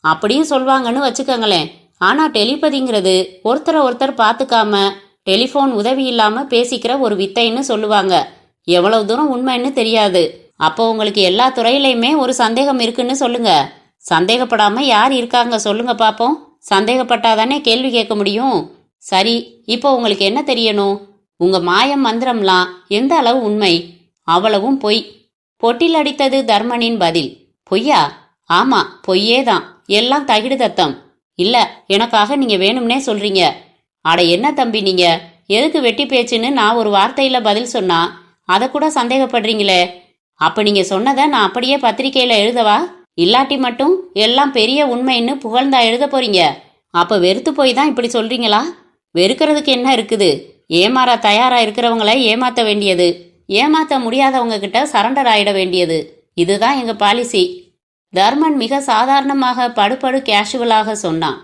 அப்படியும் சொல்வாங்கன்னு வச்சுக்கோங்களேன். ஆனா டெலிபதிங்கிறது ஒருத்தரை ஒருத்தர் பார்த்துக்காம டெலிஃபோன் உதவி இல்லாம பேசிக்கிற ஒரு வித்தைன்னு சொல்லுவாங்க. எவ்வளவு தூரம் உண்மைன்னு தெரியாது. அப்போ உங்களுக்கு எல்லா துறையிலையுமே ஒரு சந்தேகம் இருக்குன்னு சொல்லுங்க. சந்தேகப்படாம யார் இருக்காங்க சொல்லுங்க பாப்போம். சந்தேகப்பட்டாதானே கேள்வி கேட்க முடியும். சரி, இப்போ உங்களுக்கு என்ன தெரியணும்? உங்க மாயம் மந்திரம்லாம் எந்த அளவு உண்மை, அவ்வளவும் பொய். பொட்டில் அடித்தது தர்மனின் பதில். பொய்யா? ஆமா, பொய்யேதான். எல்லாம் தகிடு தத்தம். இல்ல, எனக்காக நீங்க வேணும்னே சொல்றீங்க. அட என்ன தம்பி நீங்க, எதுக்கு வெட்டி பேச்சுன்னு நான் ஒரு வார்த்தையில பதில் சொன்னா அதை கூட சந்தேகப்படுறீங்களே. அப்ப நீங்க சொன்னதை நான் அப்படியே பத்திரிக்கையில எழுதவா? இல்லாட்டி மட்டும் எல்லாம் பெரிய உண்மைன்னு புகழ்ந்தா எழுத போறீங்க? அப்ப வெறுத்து போய் தான் இப்படி சொல்றீங்களா? வெறுக்கிறதுக்கு என்ன இருக்குது? ஏமாற தயாரா இருக்கிறவங்களை ஏமாத்த வேண்டியது, ஏமாத்த முடியாதவங்க கிட்ட சரண்டர் ஆயிட வேண்டியது. இதுதான் எங்க பாலிசி. தர்மன் மிக சாதாரணமாக படுபடு கேஷுவலாக சொன்னான்.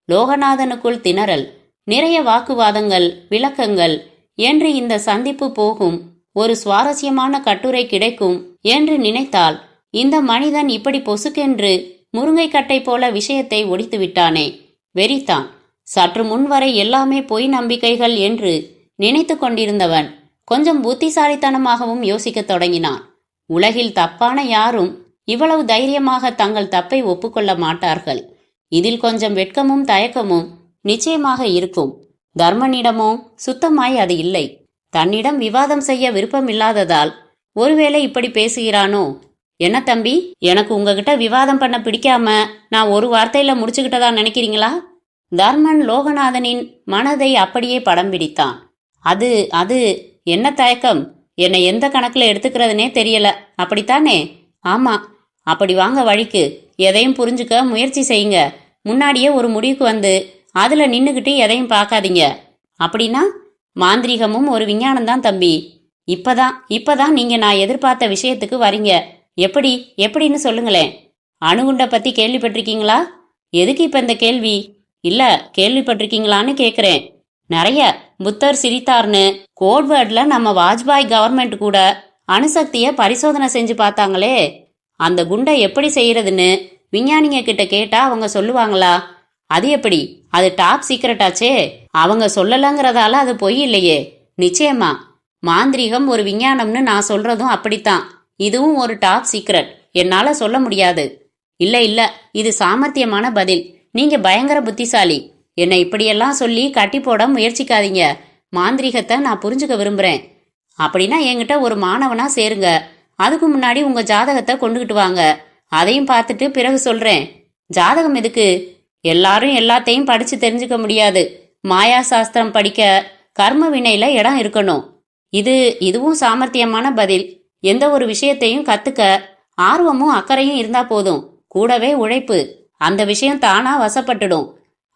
லோகநாதனுக்குள் திணறல். நிறைய வாக்குவாதங்கள், விளக்கங்கள் என்று இந்த சந்திப்பு போகும். ஒரு சுவாரஸ்யமான கட்டுரை கிடைக்கும் என்று நினைத்தால் இந்த மனிதன் இப்படி பொசுக்கென்று முருங்கைக்கட்டை போல விஷயத்தை ஒடித்து விட்டானே. வெறித்தான். சற்று முன்வரை எல்லாமே பொய் நம்பிக்கைகள் என்று நினைத்து கொண்டிருந்தவன் கொஞ்சம் புத்திசாலித்தனமாகவும் யோசிக்கத் தொடங்கினான். உலகில் தப்பான யாரும் இவ்வளவு தைரியமாக தங்கள் தப்பை ஒப்புக்கொள்ள மாட்டார்கள். இதில் கொஞ்சம் வெட்கமும் தயக்கமும் நிச்சயமாக இருக்கும். தர்மனிடமோ சுத்தமாய் அது இல்லை. தன்னிடம் விவாதம் செய்ய விருப்பமில்லாததால் ஒருவேளை இப்படி பேசுகிறானோ? என்ன தம்பி, எனக்கு உங்ககிட்ட விவாதம் பண்ண பிடிக்காம நான் ஒரு வார்த்தையில முடிச்சுக்கிட்டதா நினைக்கிறீங்களா? தர்மன் லோகநாதனின் மனதை அப்படியே படம் பிடித்தான். அது அது என்ன தயக்கம்? என்னை எந்த கணக்குல எடுத்துக்கிறதுனே தெரியல, அப்படித்தானே? ஆமா, அப்படி வாங்க வழிக்கு. எதையும் புரிஞ்சுக்க முயற்சி செய்யுங்க. முன்னாடியே ஒரு முடிவுக்கு வந்து அதுல நின்னுகிட்டு எதையும் பார்க்காதீங்க. அப்படின்னா மாந்திரிகமும் ஒரு விஞ்ஞானம்தான் தம்பி. இப்பதான் நீங்க நான் எதிர்பார்த்த விஷயத்துக்கு வரீங்க. எப்படின்னு சொல்லுங்களேன். அணுகுண்ட பத்தி கேள்விப்பட்டிருக்கீங்களா? எதுக்கு இப்ப இந்த கேள்வி? இல்ல, கேள்விப்பட்டிருக்கீங்களான்னு கேக்குறேன். நிறைய. புத்தர் சிரித்தார்னு கோட்வேர்ட்ல நம்ம வாஜ்பாய் கவர்மெண்ட் கூட அணுசக்திய பரிசோதனை செஞ்சு பார்த்தாங்களே. அந்த குண்டை எப்படி செய்யறதுன்னு விஞ்ஞானிங்க கிட்ட கேட்டா அவங்க சொல்லுவாங்களா? அது எப்படி? அது டாப் சீக்ரெட்டாச்சே. அவங்க சொல்லலங்கிறதால அது பொய் இல்லையே. நிச்சயமா மாந்திரிகம் ஒரு விஞ்ஞானம்னு நான் சொல்றதும் அப்படித்தான். இதுவும் ஒரு டாப் சீக்ரெட். என்னால சொல்ல முடியாது. இல்ல, இது சாமர்த்தியமான பதில். நீங்க பயங்கர புத்திசாலி. என்னை இப்படியெல்லாம் சொல்லி கட்டி போட முயற்சிக்காதீங்க. மாந்திரிகத்தை நான் புரிஞ்சுக்க விரும்புறேன். அப்படின்னா என்கிட்ட ஒரு மாணவனா சேருங்க. அதுக்கு முன்னாடி உங்க ஜாதகத்தை கொண்டுகிட்டு வாங்க. அதையும் பார்த்துட்டு பிறகு சொல்றேன். ஜாதகம் எதுக்கு? எல்லாரும் எல்லாத்தையும் படிச்சு தெரிஞ்சுக்க முடியாது. மாயா சாஸ்திரம் படிக்க கர்ம வினையில இடம் இருக்கணும். இதுவும் சாமர்த்தியமான பதில். எந்த ஒரு விஷயத்தையும் கத்துக்க ஆர்வமும் அக்கறையும் இருந்தா போதும். கூடவே உழைப்பு. அந்த விஷயம் தானா வசப்பட்டுடும்.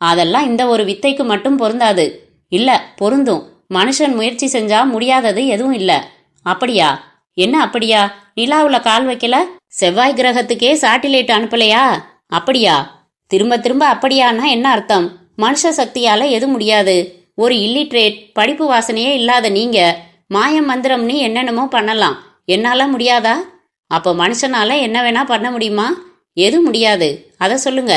அதெல்லாம் இந்த ஒரு வித்தைக்கு மட்டும் பொருந்தாது. இல்ல, பொருந்தும். மனுஷன் முயற்சி செஞ்சா முடியாதது எதுவும் இல்ல. அப்படியா? என்ன அப்படியா? நிலாவுல கால் வைக்கல? செவ்வாய் கிரகத்துக்கே சாட்டிலைட் அனுப்பலையா? அப்படியா? திரும்ப திரும்ப அப்படியானா என்ன அர்த்தம்? மனுஷ சக்தியால எது முடியாது? ஒரு இல்லிட்ரேட், படிப்பு வாசனையே இல்லாத நீங்க மாயம் மந்திரம்னு என்னென்னமோ பண்ணலாம். என்னால முடியாதா? அப்ப மனுஷனால என்ன வேணா பண்ண முடியுமா? எது முடியாது? அத சொல்லுங்க.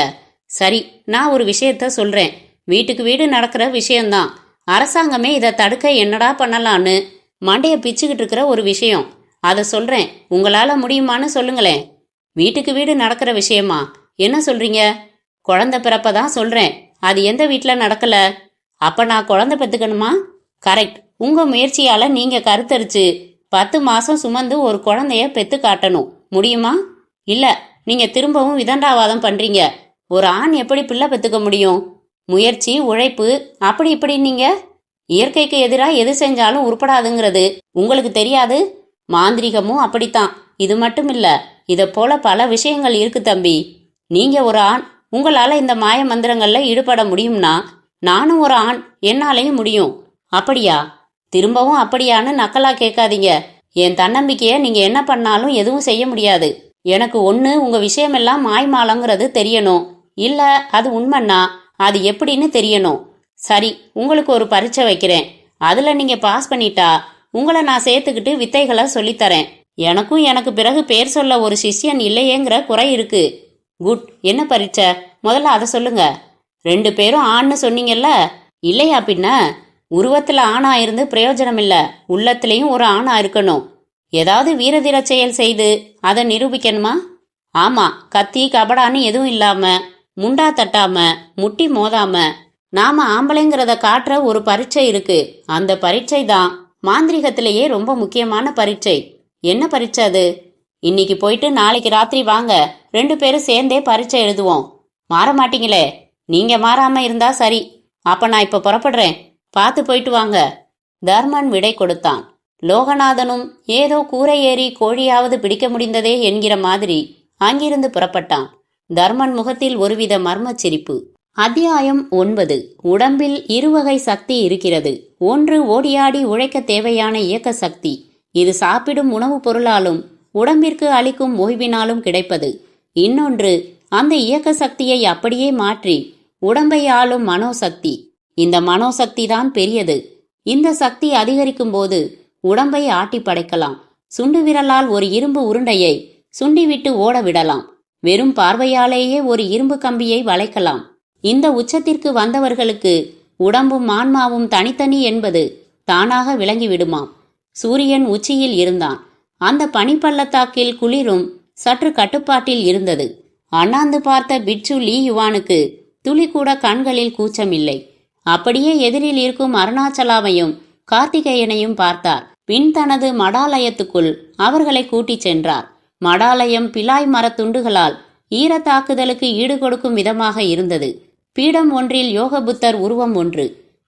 சரி, நான் ஒரு விஷயத்த சொல்றேன். வீட்டுக்கு வீடு நடக்கிற விஷயம்தான். அரசாங்கமே இதை தடுக்க என்னடா பண்ணலான்னு மண்டைய பிச்சுக்கிட்டு இருக்கிற ஒரு விஷயம். அதை சொல்றேன். உங்களால முடியுமான்னு சொல்லுங்களேன். வீட்டுக்கு வீடு நடக்கிற விஷயமா? என்ன சொல்றீங்க? குழந்தை பிறப்பதான் சொல்றேன். அது எந்த வீட்டுல நடக்கல? அப்ப நான் குழந்தை பெத்துக்கணுமா? கரெக்ட். உங்க முயற்சியால நீங்க கருத்தரிச்சு 10 மாசம் சுமந்து ஒரு குழந்தைய பெத்து காட்டணும். முடியுமா? இல்ல, நீங்க திரும்பவும் விதண்டாவாதம் பண்றீங்க. ஒரு ஆண் எப்படி பிள்ளை பெத்துக்க முடியும்? முயற்சி, உழைப்பு, அப்படி இப்படி. நீங்க இயற்கைக்கு எதிராக எது செஞ்சாலும் உருப்படாதுங்கிறது உங்களுக்கு தெரியாது? மாந்திரிகமும் அப்படித்தான். இது மட்டும் இல்ல, இதை போல பல விஷயங்கள் இருக்கு தம்பி. நீங்க ஒரு ஆண், உங்களால இந்த மாய மந்திரங்கள்ல ஈடுபட முடியும்னா நானும் ஒரு ஆண், என்னாலையும் முடியும். அப்படியா? திரும்பவும் அப்படியான்னு நக்கலா கேட்காதீங்க. என் தன்னம்பிக்கைய நீங்க என்ன பண்ணாலும் எதுவும் செய்ய முடியாது. எனக்கு ஒண்ணு உங்க விஷயமெல்லாம் மாய்மாலங்கிறது தெரியணும். இல்ல அது உண்மைன்னா அது எப்படின்னு தெரியணும். சரி, உங்களுக்கு ஒரு பரீட்சை வைக்கிறேன். அதுல நீங்க பாஸ் பண்ணிட்டா உங்களை நான் சேர்த்துக்கிட்டு வித்தைகளை சொல்லித்தரேன். எனக்கும் எனக்கு பிறகு பேர் சொல்ல ஒரு சிஷ்யன் இல்லையேங்கிற குறை இருக்கு. குட். என்ன பரீட்சை? முதல்ல அதை சொல்லுங்க. 2 பேரும் ஆண்னு சொன்னீங்கல்ல, இல்லையா? பின்ன உருவத்துல ஆணா இருந்து பிரயோஜனம் இல்ல, உள்ளத்திலையும் ஒரு ஆணா இருக்கணும். ஏதாவது வீரதீர செயல் செய்து அதை நிரூபிக்கணுமா? ஆமா, கத்தி கபடான்னு எதுவும் இல்லாம, முண்டா தட்டாம, முட்டி மோதாம நாம ஆம்பளைங்கிறத காட்டுற ஒரு பரீட்சை இருக்கு. அந்த பரீட்சை தான் மாந்திரிகத்திலேயே ரொம்ப முக்கியமான பரீட்சை. என்ன பரீட்சை அது? இன்னைக்கு போயிட்டு நாளைக்கு ராத்திரி வாங்க, 2 பேரும் சேர்ந்தே பரீட்சை எழுதுவோம். மாற மாட்டீங்களே? நீங்க மாறாம இருந்தா சரி. அப்ப நான் இப்ப புறப்படுறேன். பார்த்து போயிட்டு வாங்க. தர்மன் விடை கொடுத்தான். லோகநாதனும் ஏதோ கூரை ஏறி கோழியாவது பிடிக்க முடிந்ததே என்கிற மாதிரி அங்கிருந்து புறப்பட்டான். தர்மன் முகத்தில் ஒருவித மர்மச் சிரிப்பு. அத்தியாயம் 9. உடம்பில் 2 வகை சக்தி இருக்கிறது. ஒன்று ஓடியாடி உழைக்க தேவையான இயக்க சக்தி. இது சாப்பிடும் உணவுப் பொருளாலும் உடம்பிற்கு அளிக்கும் ஓய்வினாலும் கிடைப்பது. இன்னொன்று அந்த இயக்க சக்தியை அப்படியே மாற்றி உடம்பை ஆளும் மனோசக்தி. இந்த மனோசக்தி தான் பெரியது. இந்த சக்தி அதிகரிக்கும் போது உடம்பை ஆட்டி படைக்கலாம். சுண்டு விரலால் ஒரு இரும்பு உருண்டையை சுண்டிவிட்டு ஓட விடலாம். வெறும் பார்வையாலேயே ஒரு இரும்பு கம்பியை வளைக்கலாம். இந்த உச்சத்திற்கு வந்தவர்களுக்கு உடம்பும் ஆன்மாவும் தனித்தனி என்பது தானாக விளங்கி விடுமாம். சூரியன் உச்சியில் இருந்தான். அந்த பனிப்பள்ளத்தாக்கில் குளிரும் சற்று கட்டுப்பாட்டில் இருந்தது. அண்ணாந்து பார்த்த பிட்சு லீ யுவானுக்கு துளி கூட கண்களில் கூச்சமில்லை. அப்படியே எதிரில் இருக்கும் அருணாச்சலாவையும் கார்த்திகேயனையும் பார்த்தார். பின் தனது மடாலயத்துக்குள் அவர்களை கூட்டிச் சென்றார். மடாலயம் பிலாய் மரத்துண்டுகளால் ஈரத்தாக்குதலுக்கு ஈடுகொடுக்கும் விதமாக இருந்தது. பீடம் ஒன்றில் யோகபுத்தர் உருவம் ஒன்று.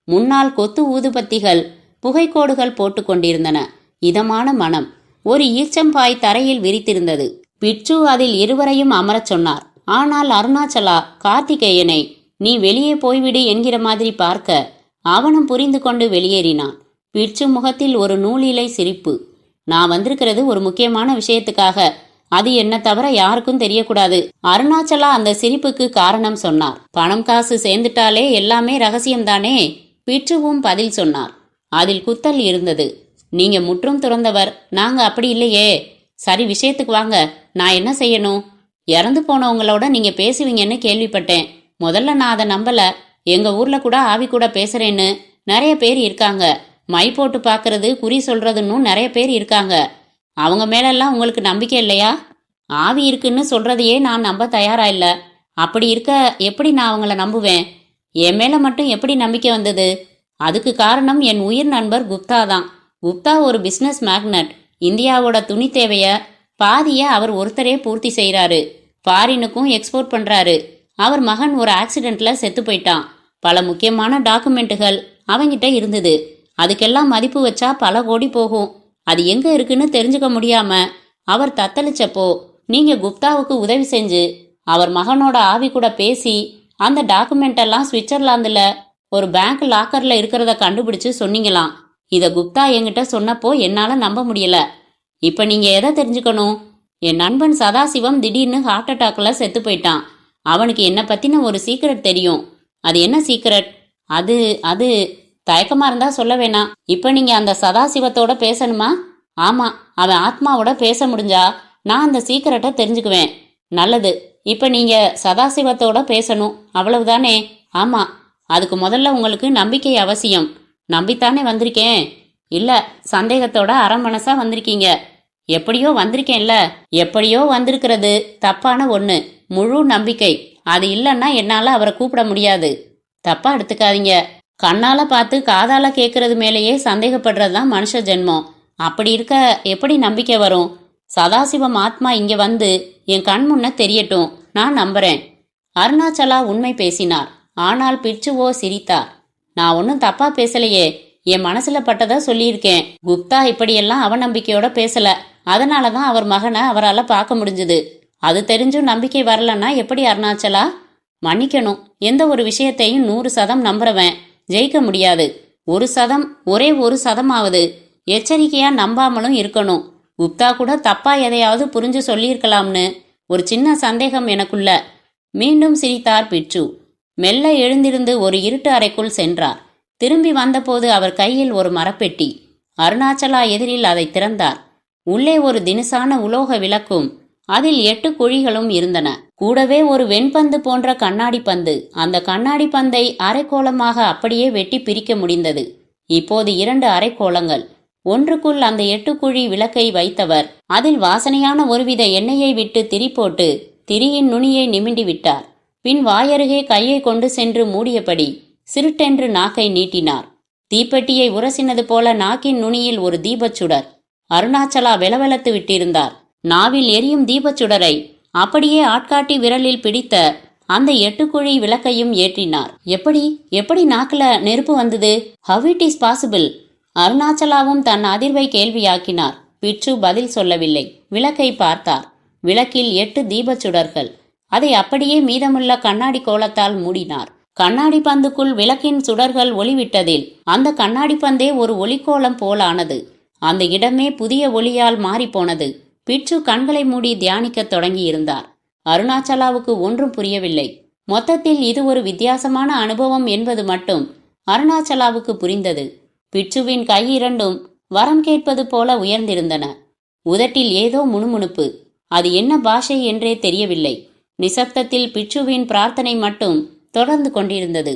முன்னால் கொத்து ஊதுபத்திகள் புகைக்கோடுகள் போட்டு கொண்டிருந்தன. இதமான மனம். ஒரு ஈச்சம்பாய் தரையில் விரித்திருந்தது. பிட்சு அதில் இருவரையும் அமரச் சொன்னார். ஆனால் அருணாச்சலா கார்த்திகேயனை நீ வெளியே போய்விடு என்கிற மாதிரி பார்க்க அவனும் புரிந்து கொண்டு வெளியேறினான். பிட்சு முகத்தில் ஒரு நூலிலை சிரிப்பு. நான் வந்திருக்கிறது ஒரு முக்கியமான விஷயத்துக்காக. அது என்ன தவிர யாருக்கும் தெரியக்கூடாது. அருணாச்சலா அந்த சிரிப்புக்கு காரணம் சொன்னார். பணம் காசு சேர்ந்துட்டாலே எல்லாமே ரகசியம்தானே? பிட்சுவும் பதில் சொன்னார். அதில் குத்தல் இருந்தது. நீங்க முற்றும் துறந்தவர், நாங்க அப்படி இல்லையே. சரி, விஷயத்துக்கு வாங்க. நான் என்ன செய்யணும்? இறந்து போனவங்களோட நீங்க பேசுவீங்கன்னு கேள்விப்பட்டேன். முதல்ல நான் அதை நம்பல. எங்க ஊர்ல கூட ஆவி கூட பேசுறேன்னு நிறைய பேர் இருக்காங்க. மை போட்டு பாக்குறது, குறி சொல்றதுன்னு நிறைய பேர் இருக்காங்க. அவங்க மேலெல்லாம் உங்களுக்கு நம்பிக்கை இல்லையா? ஆவி இருக்குன்னு சொல்றதையே நான் நம்ப தயாரா இல்ல. அப்படி இருக்க எப்படி நான் அவங்கள நம்புவேன்? என் மேல மட்டும் எப்படி நம்பிக்கை வந்தது? அதுக்கு காரணம் என் உயிர் நண்பர் குப்தா தான். குப்தா ஒரு பிசினஸ் மேக்னட். இந்தியாவோட துணி தேவைய பாதிய அவர் ஒருத்தரே பூர்த்தி செய்யறாரு. ஃபாரினுக்கும் எக்ஸ்போர்ட் பண்றாரு. அவர் மகன் ஒரு ஆக்சிடென்ட்ல செத்து போயிட்டான். பல முக்கியமான டாக்குமெண்ட்டுகள் அவங்கிட்ட இருந்தது. அதுக்கெல்லாம் மதிப்பு வச்சா பல கோடி போகும். அது எங்க இருக்குன்னு தெரிஞ்சுக்க முடியாம அவர் தத்தளிச்சப்போ நீங்க குப்தாவுக்கு உதவி செஞ்சு அவர் மகனோட ஆவி கூட பேசி அந்த டாக்குமெண்ட் எல்லாம் சுவிட்சர்லாந்துல ஒரு பேங்க் லாக்கர்ல இருக்கிறத கண்டுபிடிச்சு சொன்னீங்களாம். இத குப்தா என்கிட்ட சொன்னப்போ என்னால நம்ப முடியல. இப்ப நீங்க எதை தெரிஞ்சுக்கணும்? என் நண்பன் சதாசிவம் திடீர்னு ஹார்ட் அட்டாக்ல செத்து போயிட்டான். அவனுக்கு என்ன பத்தின ஒரு சீக்ரெட் தெரியும். அது என்ன சீக்ரெட்? அது அது தயக்கமா இருந்தா சொல்ல வேணாம். இப்ப நீங்க அந்த சதாசிவத்தோட பேசணுமா? ஆமா, அவன் ஆத்மாவோட பேச முடிஞ்சா நான் அந்த சீக்கிரட்டை தெரிஞ்சுக்குவேன். நல்லது, இப்ப நீங்க சதாசிவத்தோட பேசணும், அவ்வளவுதானே? ஆமா. அதுக்கு முதல்ல உங்களுக்கு நம்பிக்கை அவசியம். நம்பித்தானே வந்திருக்கேன். இல்ல, சந்தேகத்தோட அரை மனசா வந்திருக்கீங்க. எப்படியோ வந்திருக்கேன்ல. எப்படியோ வந்திருக்கிறது தப்பான ஒண்ணு. முழு நம்பிக்கை அது இல்லைன்னா என்னால அவரை கூப்பிட முடியாது. தப்பா எடுத்துக்காதீங்க. கண்ணால பார்த்து காதால கேட்கறது மேலேயே சந்தேகப்படுறதுதான் மனுஷ ஜென்மம். அப்படி இருக்க எப்படி நம்பிக்கை வரும்? சதாசிவம் ஆத்மா இங்க வந்து என் கண் முன்ன தெரியட்டும், நான் நம்புறேன். அருணாச்சலா உண்மை பேசினார். ஆனால் பிட்சுவோ சிரித்தார். நான் ஒன்னும் தப்பா பேசலையே, என் மனசுல பட்டதா சொல்லியிருக்கேன். குப்தா இப்படியெல்லாம் அவநம்பிக்கையோட பேசல. அதனாலதான் அவர் மகனை அவரால் பார்க்க முடிஞ்சது. அது தெரிஞ்சும் நம்பிக்கை வரலன்னா எப்படி அருணாச்சலா? மன்னிக்கணும். எந்த ஒரு விஷயத்தையும் 100% நம்புறவன் ஜெயிக்க முடியாது. 1%, ஒரே 1%ஆவது எச்சரிக்கையா நம்பாமலும் இருக்கணும். குப்தா கூட தப்பா எதையாவது புரிஞ்சு சொல்லியிருக்கலாம்னு ஒரு சின்ன சந்தேகம் எனக்குள்ள. மீண்டும் சிரித்தார் பிட்சு. மெல்ல எழுந்திருந்து ஒரு இருட்டு அறைக்குள் சென்றார். திரும்பி வந்தபோது அவர் கையில் ஒரு மரப்பெட்டி. அருணாச்சலா எதிரில் அதை திறந்தார். உள்ளே ஒரு தினுசான உலோக விளக்கும் அதில் 8 குழிகளும் இருந்தன. கூடவே ஒரு வெண்பந்து போன்ற கண்ணாடி பந்து. அந்த கண்ணாடி பந்தை அரைக்கோளமாக அப்படியே வெட்டி பிரிக்க முடிந்தது. இப்போது 2 அரைக்கோளங்கள். ஒன்றுக்குள் அந்த 8 குழி விளக்கை வைத்தவர் அதில் வாசனையான ஒருவித எண்ணெயை விட்டு திரி போட்டு திரியின் நுனியை நிமிண்டி விட்டார். பின் வாயருகே கையை கொண்டு சென்று மூடியபடி சிறுட்டென்று நாக்கை நீட்டினார். தீப்பெட்டியை உரசினது போல நாக்கின் நுனியில் ஒரு தீபச்சுடர். அருணாச்சலா வெலவெலத்து விட்டிருந்தார். நாவில் எரியும் தீபச்சுடரை அப்படியே ஆட்காட்டி விரலில் பிடித்த அந்த 8 குழி விளக்கையும் ஏற்றினார். எப்படி நாக்குல நெருப்பு வந்தது? How it is possible? அருணாச்சலாவும் தன் அதிர்வை கேள்வியாக்கினார். பிட்சு பதில் சொல்லவில்லை. விளக்கை பார்த்தார். விளக்கில் 8 தீபச்சுடர்கள். அதை அப்படியே மீதமுள்ள கண்ணாடி கோலத்தால் மூடினார். கண்ணாடி பந்துக்குள் விளக்கின் சுடர்கள் ஒளிவிட்டதில் அந்த கண்ணாடி பந்தே ஒரு ஒளிக்கோலம் போலானது. அந்த இடமே புதிய ஒளியால் மாறிப்போனது. பிட்சு கண்களை மூடி தியானிக்கத் தொடங்கியிருந்தார். அருணாச்சலாவுக்கு ஒன்றும் புரியவில்லை. மொத்தத்தில் இது ஒரு வித்தியாசமான அனுபவம் என்பது மட்டும் அருணாச்சலாவுக்கு புரிந்தது. பிட்சுவின் கை இரண்டும் வரம் கேட்பது போல உயர்ந்திருந்தன. உதட்டில் ஏதோ முணுமுணுப்பு. அது என்ன பாஷை என்றே தெரியவில்லை. நிசப்தத்தில் பிட்சுவின் பிரார்த்தனை மட்டும் தொடர்ந்து கொண்டிருந்தது.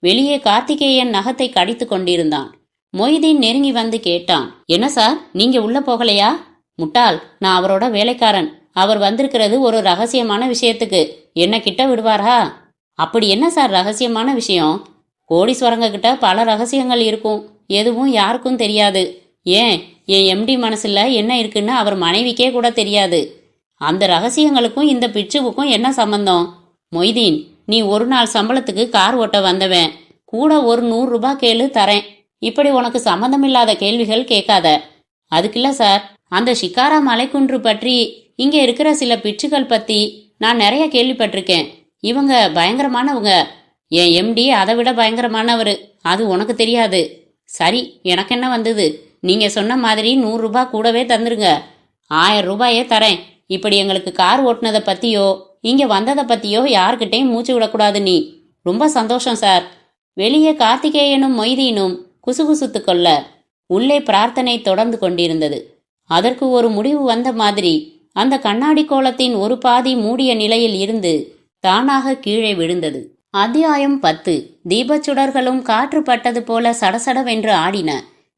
வெளியே கார்த்திகேயன் நகத்தை கடித்து கொண்டிருந்தான். மொய்தீன் நெருங்கி வந்து கேட்டான். என்ன சார், நீங்க உள்ள போகலையா? முட்டாள், நான் அவரோட வேலைக்காரன். அவர் வந்திருக்கிறது ஒரு ரகசியமான விஷயத்துக்கு. என்ன கிட்ட விடுவாரா? அப்படி என்ன சார் ரகசியமான விஷயம்? கோடீஸ்வரங்க கிட்ட பல ரகசியங்கள் இருக்கும், எதுவும் யாருக்கும் தெரியாது. ஏன், என் எம்டி மனசுல என்ன இருக்குன்னு அவர் மனைவிக்கே கூட தெரியாது. அந்த ரகசியங்களுக்கும் இந்த பிட்சுவுக்கும் என்ன சம்பந்தம்? மொய்தீன், நீ ஒரு நாள் சம்பளத்துக்கு கார் ஓட்ட வந்தவன். கூட ஒரு 100 ரூபாய் கேளு, தரேன். இப்படி உனக்கு சம்பந்தமில்லாத கேள்விகள் கேட்காத. அதுக்கில்ல சார், அந்த ஷிக்காரா மலைக்குன்று பற்றி, இங்க இருக்கிற சில பிட்சுகள் பத்தி நான் நிறைய கேள்விப்பட்டிருக்கேன். இவங்க பயங்கரமானவங்க. என் எம்டி அதை விட பயங்கரமானவர். அது உனக்கு தெரியாது. சரி, எனக்கு என்ன வந்தது? நீங்க சொன்ன மாதிரி 100 ரூபாய் கூடவே தந்துருங்க. 1000 ரூபாயே தரேன். இப்படி எங்களுக்கு கார் ஓட்டுனதை பத்தியோ இங்க வந்ததை பத்தியோ யாருக்கிட்டையும் மூச்சு விடக்கூடாது. நீ ரொம்ப சந்தோஷம் சார். வெளியே கார்த்திகேயனும் மொய்தீனும் குசுகுசுத்து கொள்ள உள்ளே பிரார்த்தனை தொடர்ந்து கொண்டிருந்தது. அதற்கு ஒரு முடிவு வந்த மாதிரி அந்த கண்ணாடி கோலத்தின் ஒரு பாதி மூடிய நிலையில் இருந்து தானாக கீழே விழுந்தது. அத்தியாயம் 10. தீபச்சுடர்களும் காற்று பட்டது போல சடசடவென்று ஆடின.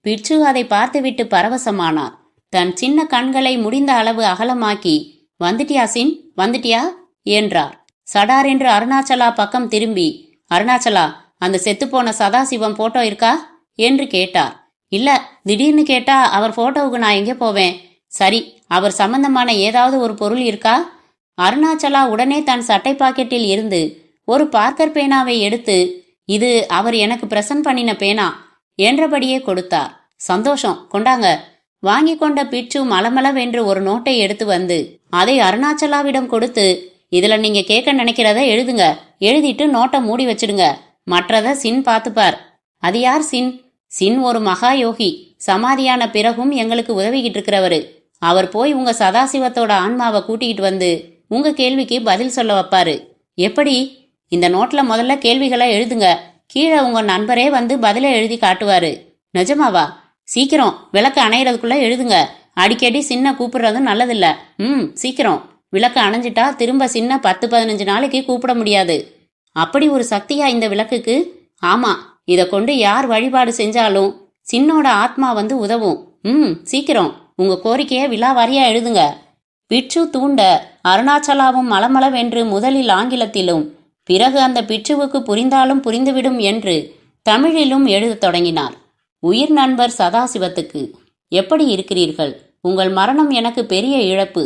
பிட்சு அதை பார்த்துவிட்டு பரவசமானார். தன் சின்ன கண்களை முடிந்த அளவு அகலமாக்கி, வந்துட்டியா சின், வந்துட்டியா என்றார். சடார் என்று அருணாச்சலா பக்கம் திரும்பி, அருணாச்சலா, அந்த செத்துப்போன சதாசிவம் போட்டோ இருக்கா என்று கேட்டார். இல்ல, திடீர்னு கேட்டா அவர் போட்டோவுக்கு நான் எங்கே போவேன்? சரி, அவர் சம்பந்தமான ஏதாவது ஒரு பொருள் இருக்கா? அருணாச்சலா உடனே தன் சட்டை பாக்கெட்டில் இருந்து ஒரு பார்க்கர் பேனாவை எடுத்து, இது அவர் எனக்கு பிரசன்ட் பண்ணின பேனா என்றபடியே கொடுத்தார். சந்தோஷம், கொண்டாங்க. வாங்கி கொண்ட பிட்சு மலமளவென்று ஒரு நோட்டை எடுத்து வந்து அதை அருணாச்சலாவிடம் கொடுத்து, இதுல நீங்க கேட்க நினைக்கிறத எழுதுங்க, எழுதிட்டு நோட்டை மூடி வச்சிடுங்க, மற்றத சின் பார்த்துப்பார். அது யார் சின்? சின் ஒரு மகா யோகி. சமாதியான பிறகும் எங்களுக்கு உதவிக்கிட்டு இருக்கிறவரு. அவர் போய் உங்க சதாசிவத்தோட ஆன்மாவை கூட்டிகிட்டு வந்து உங்க கேள்விக்கு பதில் சொல்ல வைப்பாரு. எப்படி? இந்த நோட்ல முதல்ல கேள்விகளை எழுதுங்க, கீழே உங்க நண்பரே வந்து பதிலை எழுதி காட்டுவாரு. நிஜமாவா? சீக்கிரம், விளக்கு அணையிறதுக்குள்ள எழுதுங்க. அடிக்கடி சின்ன கூப்பிடுறதும் நல்லதில்ல. சீக்கிரம். விளக்கு அணைஞ்சிட்டா திரும்ப சின்ன 10-15 நாளைக்கு கூப்பிட முடியாது. அப்படி ஒரு சக்தியா இந்த விளக்குக்கு? ஆமா, இதை கொண்டு யார் வழிபாடு செஞ்சாலும் சின்னோட ஆத்மா வந்து உதவும். சீக்கிரம், உங்க கோரிக்கைய விலாவாரியா எழுதுங்க. பிட்சு தூண்ட அருணாச்சலாவும் மலமளவென்று முதலில் ஆங்கிலத்திலும் பிறகு அந்த பிட்சுவுக்கு புரிந்தாலும் புரிந்துவிடும் என்று தமிழிலும் எழுதத் தொடங்கினார். உயிர் நண்பர் சதாசிவத்துக்கு, எப்படி இருக்கிறீர்கள்? உங்கள் மரணம் எனக்கு பெரிய இழப்பு.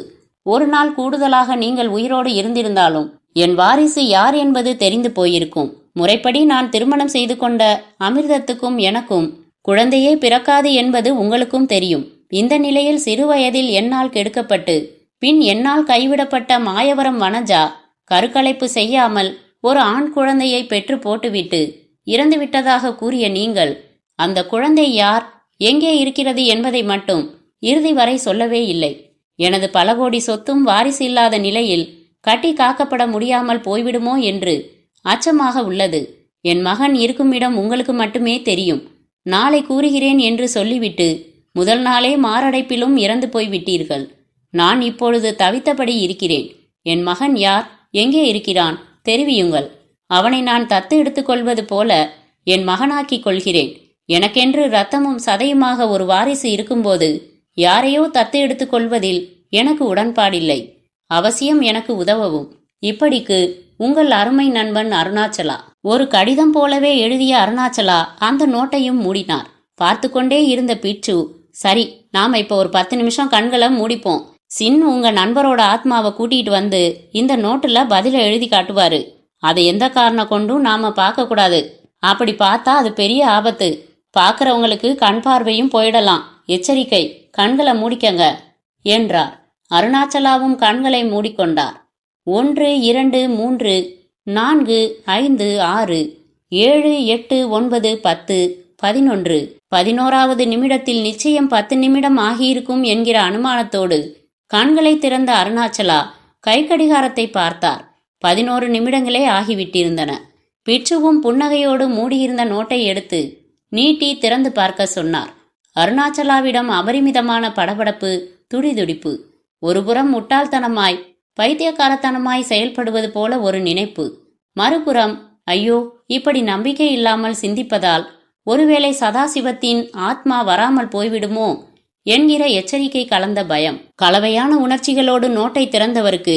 ஒரு நாள் கூடுதலாக நீங்கள் உயிரோடு இருந்திருந்தாலும் என் வாரிசு யார் என்பது தெரிந்து போயிருக்கும். முறைப்படி நான் திருமணம் செய்து கொண்ட அமிர்தத்துக்கும் எனக்கும் குழந்தையே பிறக்காது என்பது உங்களுக்கும் தெரியும். இந்த நிலையில் சிறுவயதில் என்னால் கெடுக்கப்பட்டு பின் என்னால் கைவிடப்பட்ட மாயவரம் வனஜா கருக்கலைப்பு செய்யாமல் ஒரு ஆண் குழந்தையை பெற்று போட்டுவிட்டு இறந்துவிட்டதாக கூறிய நீங்கள், அந்த குழந்தை யார், எங்கே இருக்கிறது என்பதை மட்டும் இறுதி வரை சொல்லவே இல்லை. எனது பல கோடி சொத்தும் வாரிசு இல்லாத நிலையில் கட்டி காக்கப்பட முடியாமல் போய்விடுமோ என்று அச்சமாக உள்ளது. என் மகன் இருக்கும் இடம் உங்களுக்கு மட்டுமே தெரியும். நாளை கூறுகிறேன் என்று சொல்லிவிட்டு முதல் நாளே மாரடைப்பிலும் இறந்து போய்விட்டீர்கள். நான் இப்பொழுது தவித்தபடி இருக்கிறேன். என் மகன் யார், எங்கே இருக்கிறான் தெரிவியுங்கள். அவனை நான் தத்து எடுத்துக்கொள்வது போல என் மகனாக்கிக் கொள்கிறேன். எனக்கென்று இரத்தமும் சதையுமாக ஒரு வாரிசு இருக்கும்போது யாரையோ தத்து எடுத்துக்கொள்வதில் எனக்கு உடன்பாடில்லை. அவசியம் எனக்கு உதவவும். இப்படிக்கு உங்கள் அருமை நண்பன் அருணாச்சலா. ஒரு கடிதம் போலவே எழுதிய அருணாச்சலா அந்த நோட்டையும் மூடினார். பார்த்து கொண்டே இருந்த பிட்சு, சரி, நாம இப்ப ஒரு 10 நிமிஷம் கண்களை மூடிப்போம். சின் உங்க நண்பரோட ஆத்மாவை கூட்டிட்டு வந்து இந்த நோட்டுல பதில எழுதி காட்டுவாரு. அதை எந்த காரணம் கொண்டும் நாம பார்க்க கூடாது. அப்படி பார்த்தா அது பெரிய ஆபத்து. பார்க்கறவங்களுக்கு கண் பார்வையும் போயிடலாம். எச்சரிக்கை, கண்களை மூடிக்கங்க என்றார். அருணாச்சலாவும் கண்களை மூடிக்கொண்டார். 1, 2, 3, 4, 5, 6, 7, 8, 9, 10, 11. 11வது நிமிடத்தில் நிச்சயம் 10 நிமிடம் ஆகியிருக்கும் என்கிற அனுமானத்தோடு கண்களை திறந்த அருணாச்சலா கைக்கடிகாரத்தை பார்த்தார். 11 நிமிடங்களே ஆகிவிட்டிருந்தன. பிட்சுவும் புன்னகையோடு மூடியிருந்த நோட்டை எடுத்து நீட்டி திறந்து பார்க்க சொன்னார். அருணாச்சலாவிடம் அபரிமிதமான படபடப்பு, துடிதுடிப்பு. ஒருபுறம் முட்டாள்தனமாய் பைத்தியக்காரத்தனமாய் செயல்படுவது போல ஒரு நினைப்பு, மறுபுறம் ஐயோ, இப்படி நம்பிக்கை இல்லாமல் சிந்திப்பதால் ஒருவேளை சதாசிவத்தின் ஆத்மா வராமல் போய்விடுமோ என்கிற எச்சரிக்கை கலந்த பயம். கலவையான உணர்ச்சிகளோடு நோட்டை திறந்தவருக்கு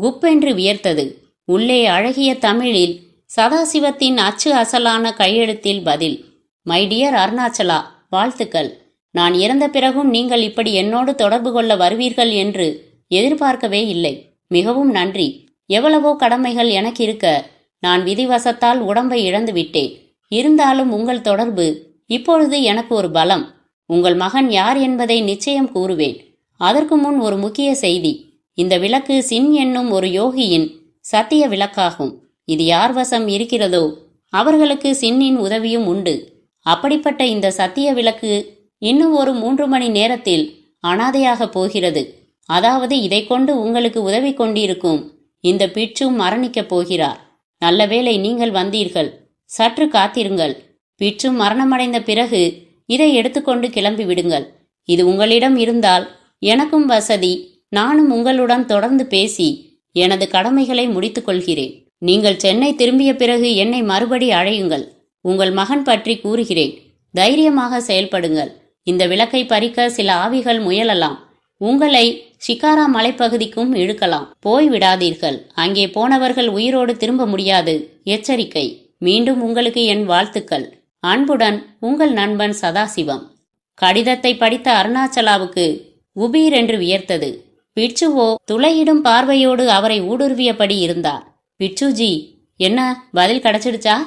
குப்பென்று வியர்த்தது. உள்ளே அழகிய தமிழில் சதாசிவத்தின் அச்சு அசலான கையெழுத்தில் பதில். மை டியர் அருணாச்சலா, வாழ்த்துக்கள். நான் இறந்த பிறகும் நீங்கள் இப்படி என்னோடு தொடர்பு கொள்ள வருவீர்கள் என்று எதிர்பார்க்கவே இல்லை. மிகவும் நன்றி. எவ்வளவோ கடமைகள் எனக்கு இருக்க நான் விதிவசத்தால் உடம்பை இழந்து விட்டேன். இருந்தாலும் உங்கள் தொடர்பு இப்பொழுது எனக்கு ஒரு பலம். உங்கள் மகன் யார் என்பதை நிச்சயம் கூறுவேன். அதற்கு முன் ஒரு முக்கிய செய்தி. இந்த விளக்கு சின் என்னும் ஒரு யோகியின் சத்திய விளக்காகும். இது யார் வசம் இருக்கிறதோ அவர்களுக்கு சின்னின் உதவியும் உண்டு. அப்படிப்பட்ட இந்த சத்திய விளக்கு இன்னும் ஒரு 3 மணி நேரத்தில் அனாதையாக போகிறது. அதாவது இதை கொண்டு உங்களுக்கு உதவி கொண்டிருக்கும் இந்த பிட்சு மரணிக்கப் போகிறார். நல்ல வேளை நீங்கள் வந்தீர்கள். சற்று காத்திருங்கள். பிட்சு மரணமடைந்த பிறகு இதை எடுத்துக்கொண்டு கிளம்பி விடுங்கள். இது உங்களிடம் இருந்தால் எனக்கும் வசதி. நானும் உங்களுடன் தொடர்ந்து பேசி எனது கடமைகளை முடித்துக் கொள்கிறேன். நீங்கள் சென்னை திரும்பிய பிறகு என்னை மறுபடி அழையுங்கள். உங்கள் மகன் பற்றி கூறுகிறேன். தைரியமாக செயல்படுங்கள். இந்த விளக்கை பறிக்க சில ஆவிகள் முயலலாம். உங்களை ஷிகாரா மலைப்பகுதிக்கும் இழுக்கலாம். போய் விடாதீர்கள். அங்கே போனவர்கள் உயிரோடு திரும்ப முடியாது. எச்சரிக்கை. மீண்டும் உங்களுக்கு என் வாழ்த்துக்கள். அன்புடன் உங்கள் நண்பன் சதாசிவம். கடிதத்தை படித்த அருணாச்சலாவுக்கு உபீர் என்று வியர்த்தது. பிட்சுவோ துளையிடும் பார்வையோடு அவரை ஊடுருவியபடி இருந்தார். பிட்சுஜி, என்ன பதில் கிடைச்சிடுச்சா?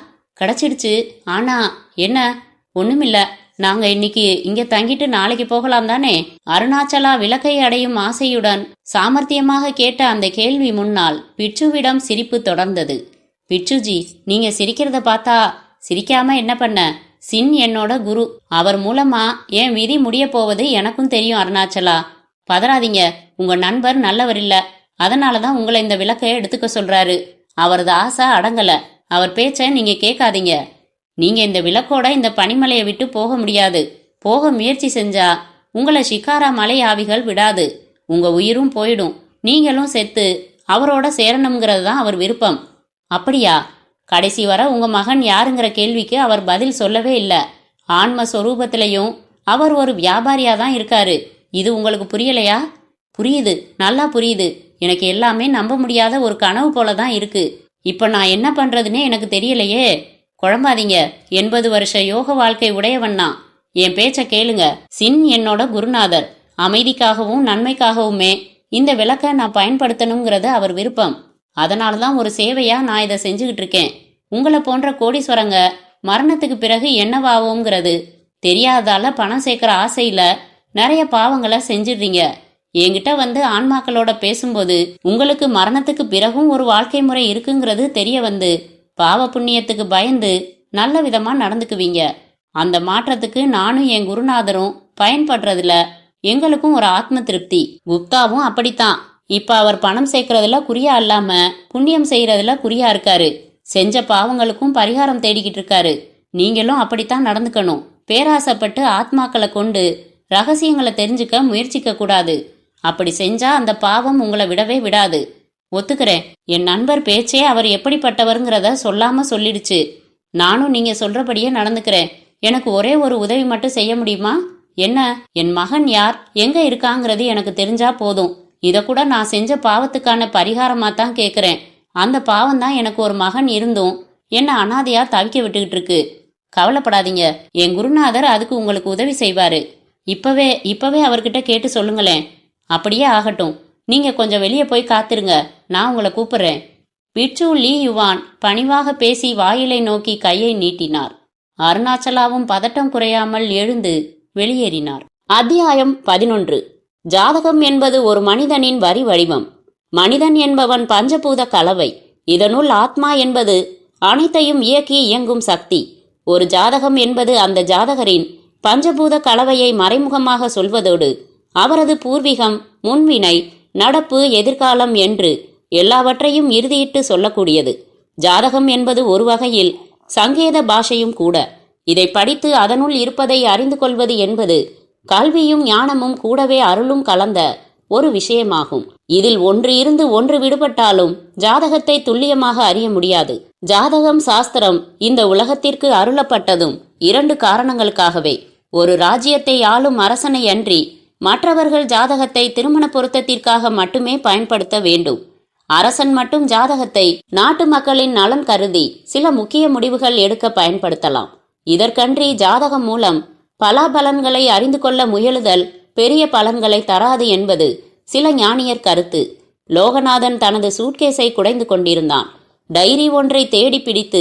கிடைச்சிடுச்சு. ஆனா என்ன? ஒண்ணுமில்ல. நாங்க இன்னைக்கு இங்க தங்கிட்டு நாளைக்கு போகலாம் தானே? அருணாச்சலா விளக்கை அடையும் ஆசையுடன் சாமர்த்தியமாக கேட்ட அந்த கேள்வி முன்னால் பிட்சுவிடம் சிரிப்பு தொடர்ந்தது. பிட்சுஜி, நீங்க சிரிக்கிறத பார்த்தா சிரிக்காம என்ன பண்ண? சின் என்னோட குரு. அவர் மூலமா என் விதி முடிய போவது எனக்கும் தெரியும். அருணாச்சலா, பதறாதீங்க. உங்க நண்பர் நல்லவர் இல்ல. அதனாலதான் உங்களை இந்த விளக்கை எடுத்துக்க சொல்றாரு. அவரது ஆசை அடங்கல. அவர் பேச்ச நீங்க கேட்காதீங்க. நீங்க இந்த விளக்கோட இந்த பனிமலையை விட்டு போக முடியாது. போக முயற்சி செஞ்சா உங்களை ஷிகாரா மலை ஆவிகள் விடாது. உங்க உயிரும் போயிடும். நீங்களும் செத்து அவரோட சேரணுங்கிறது தான் அவர் விருப்பம். அப்படியா? கடைசி வர உங்க மகன் யாருங்கிற கேள்விக்கு அவர் பதில் சொல்லவே இல்லை. ஆன்ம சொரூபத்திலையும் அவர் ஒரு வியாபாரியா தான் இருக்காரு. இது உங்களுக்கு புரியலையா? புரியுது, நல்லா புரியுது. எனக்கு எல்லாமே நம்ப முடியாத ஒரு கனவு போல தான் இருக்கு. இப்ப நான் என்ன பண்றதுன்னே எனக்கு தெரியலையே. குழம்பாதீங்க. 80 வருஷ யோக வாழ்க்கை உடையவன்னா என் பேச்ச கேளுங்க. சின் என்னோட குருநாதர். அமைதிக்காகவும் நன்மைக்காகவுமே இந்த விளக்க நான் பயன்படுத்தணுங்கிறது அவர் விருப்பம். அதனாலதான் ஒரு சேவையா நான் இதை செஞ்சுக்கிட்டு இருக்கேன். உங்களை போன்ற கோடீஸ்வரங்க மரணத்துக்கு பிறகு என்னவாவோங்கிறது தெரியாதால பணம் சேர்க்கிற ஆசையில நிறைய பாவங்களை செஞ்சிடுறீங்க. என்கிட்ட வந்து ஆன்மாக்களோட பேசும்போது உங்களுக்கு மரணத்துக்கு பிறகும் ஒரு வாழ்க்கை முறை இருக்குங்கிறது தெரிய வந்து பாவ புண்ணியத்துக்கு பயந்து நல்ல விதமா நடந்துக்குவீங்க. அந்த மாற்றத்துக்கு நானும் என் குருநாதரும் பயன்படுறதுல எங்களுக்கும் ஒரு ஆத்ம திருப்தி. குப்தாவும் அப்படித்தான். இப்ப அவர் பணம் சேர்க்கறதுல குறியா இல்லாம புண்ணியம் செய்யறதுல குறியா இருக்காரு. செஞ்ச பாவங்களுக்கும் பரிகாரம் தேடிக்கிட்டு இருக்காரு. நீங்களும் அப்படித்தான் நடந்துக்கணும். பேராசைப்பட்டு ஆத்மாக்களை கொண்டு ரகசியங்களை தெரிஞ்சுக்க முயற்சிக்க கூடாது. அப்படி செஞ்சா அந்த பாவம் உங்களை விடவே விடாது. ஒத்துக்கிறேன். என் நண்பர் பேச்சே அவர் எப்படிப்பட்டவருங்கிறத சொல்லாம சொல்லிடுச்சு. நானும் நீங்க சொல்றபடியே நடந்துக்கிறேன். எனக்கு ஒரே ஒரு உதவி மட்டும் செய்ய முடியுமா? என்ன? என் மகன் யார், எங்க இருக்காங்கிறது எனக்கு தெரிஞ்சா போதும். இத கூட நான் செஞ்ச பாவத்துக்கான பரிகாரமா தான் கேக்குறேன். அந்த பாவம் தான் எனக்கு ஒரு மகன் இருந்தும் என்ன அனாதையா தவிக்க விட்டுக்கிட்டு இருக்கு. கவலைப்படாதீங்க. என் குருநாதர் அதுக்கு உங்களுக்கு உதவி செய்வாரு. இப்பவே அவர்கிட்ட கேட்டு சொல்லுங்களேன். அப்படியே ஆகட்டும். நீங்க கொஞ்சம் வெளியே போய் காத்திருங்க. நான் உங்களை கூப்பிடுறேன். பிட்சு லீ யுவான் பணிவாக பேசி வாயிலை நோக்கி கையை நீட்டினார். அருணாச்சலாவும் பதட்டம் குறையாமல் எழுந்து வெளியேறினார். அத்தியாயம் 11. ஜாதகம் என்பது ஒரு மனிதனின் வரி வடிவம். மனிதன் என்பவன் பஞ்சபூத கலவை. இதனுள் ஆத்மா என்பது அனைத்தையும் இயக்கி இயங்கும் சக்தி. ஒரு ஜாதகம் என்பது அந்த ஜாதகரின் பஞ்சபூத கலவையை மறைமுகமாக சொல்வதோடு அவரது பூர்வீகம், முன்வினை, நடப்பு, எதிர்காலம் என்று எல்லாவற்றையும் இறுதியிட்டு சொல்லக்கூடியது. ஜாதகம் என்பது ஒரு வகையில் சங்கேத பாஷையும் கூட. இதை படித்து அதனுள் இருப்பதை அறிந்து கொள்வது என்பது கல்வியும் ஞானமும் கூடவே அருளும் கலந்த ஒரு விஷயமாகும். இதில் ஒன்று இருந்து ஒன்று விடுபட்டாலும் ஜாதகத்தை துல்லியமாக அறிய முடியாது. ஜாதகம் சாஸ்திரம் இந்த உலகத்திற்கு அருளப்பட்டதும் 2 காரணங்களுக்காகவே. ஒரு ராஜ்யத்தை ஆளும் அரசனை அன்றி மற்றவர்கள் ஜாதகத்தை திருமண பொருத்தத்திற்காக மட்டுமே பயன்படுத்த வேண்டும். அரசன் மட்டும் ஜாதகத்தை நாட்டு மக்களின் நலன் கருதி சில முக்கிய முடிவுகள் எடுக்க பயன்படுத்தலாம். இதற்கன்றி ஜாதகம் மூலம் பலாபலன்களை அறிந்து கொள்ள முயலுதல் பெரிய பலன்களை தராது என்பது சில ஞானியர் கருத்து. லோகநாதன் தனது சூட்கேஸை குடைந்து கொண்டிருந்தான். டைரி ஒன்றை தேடி பிடித்து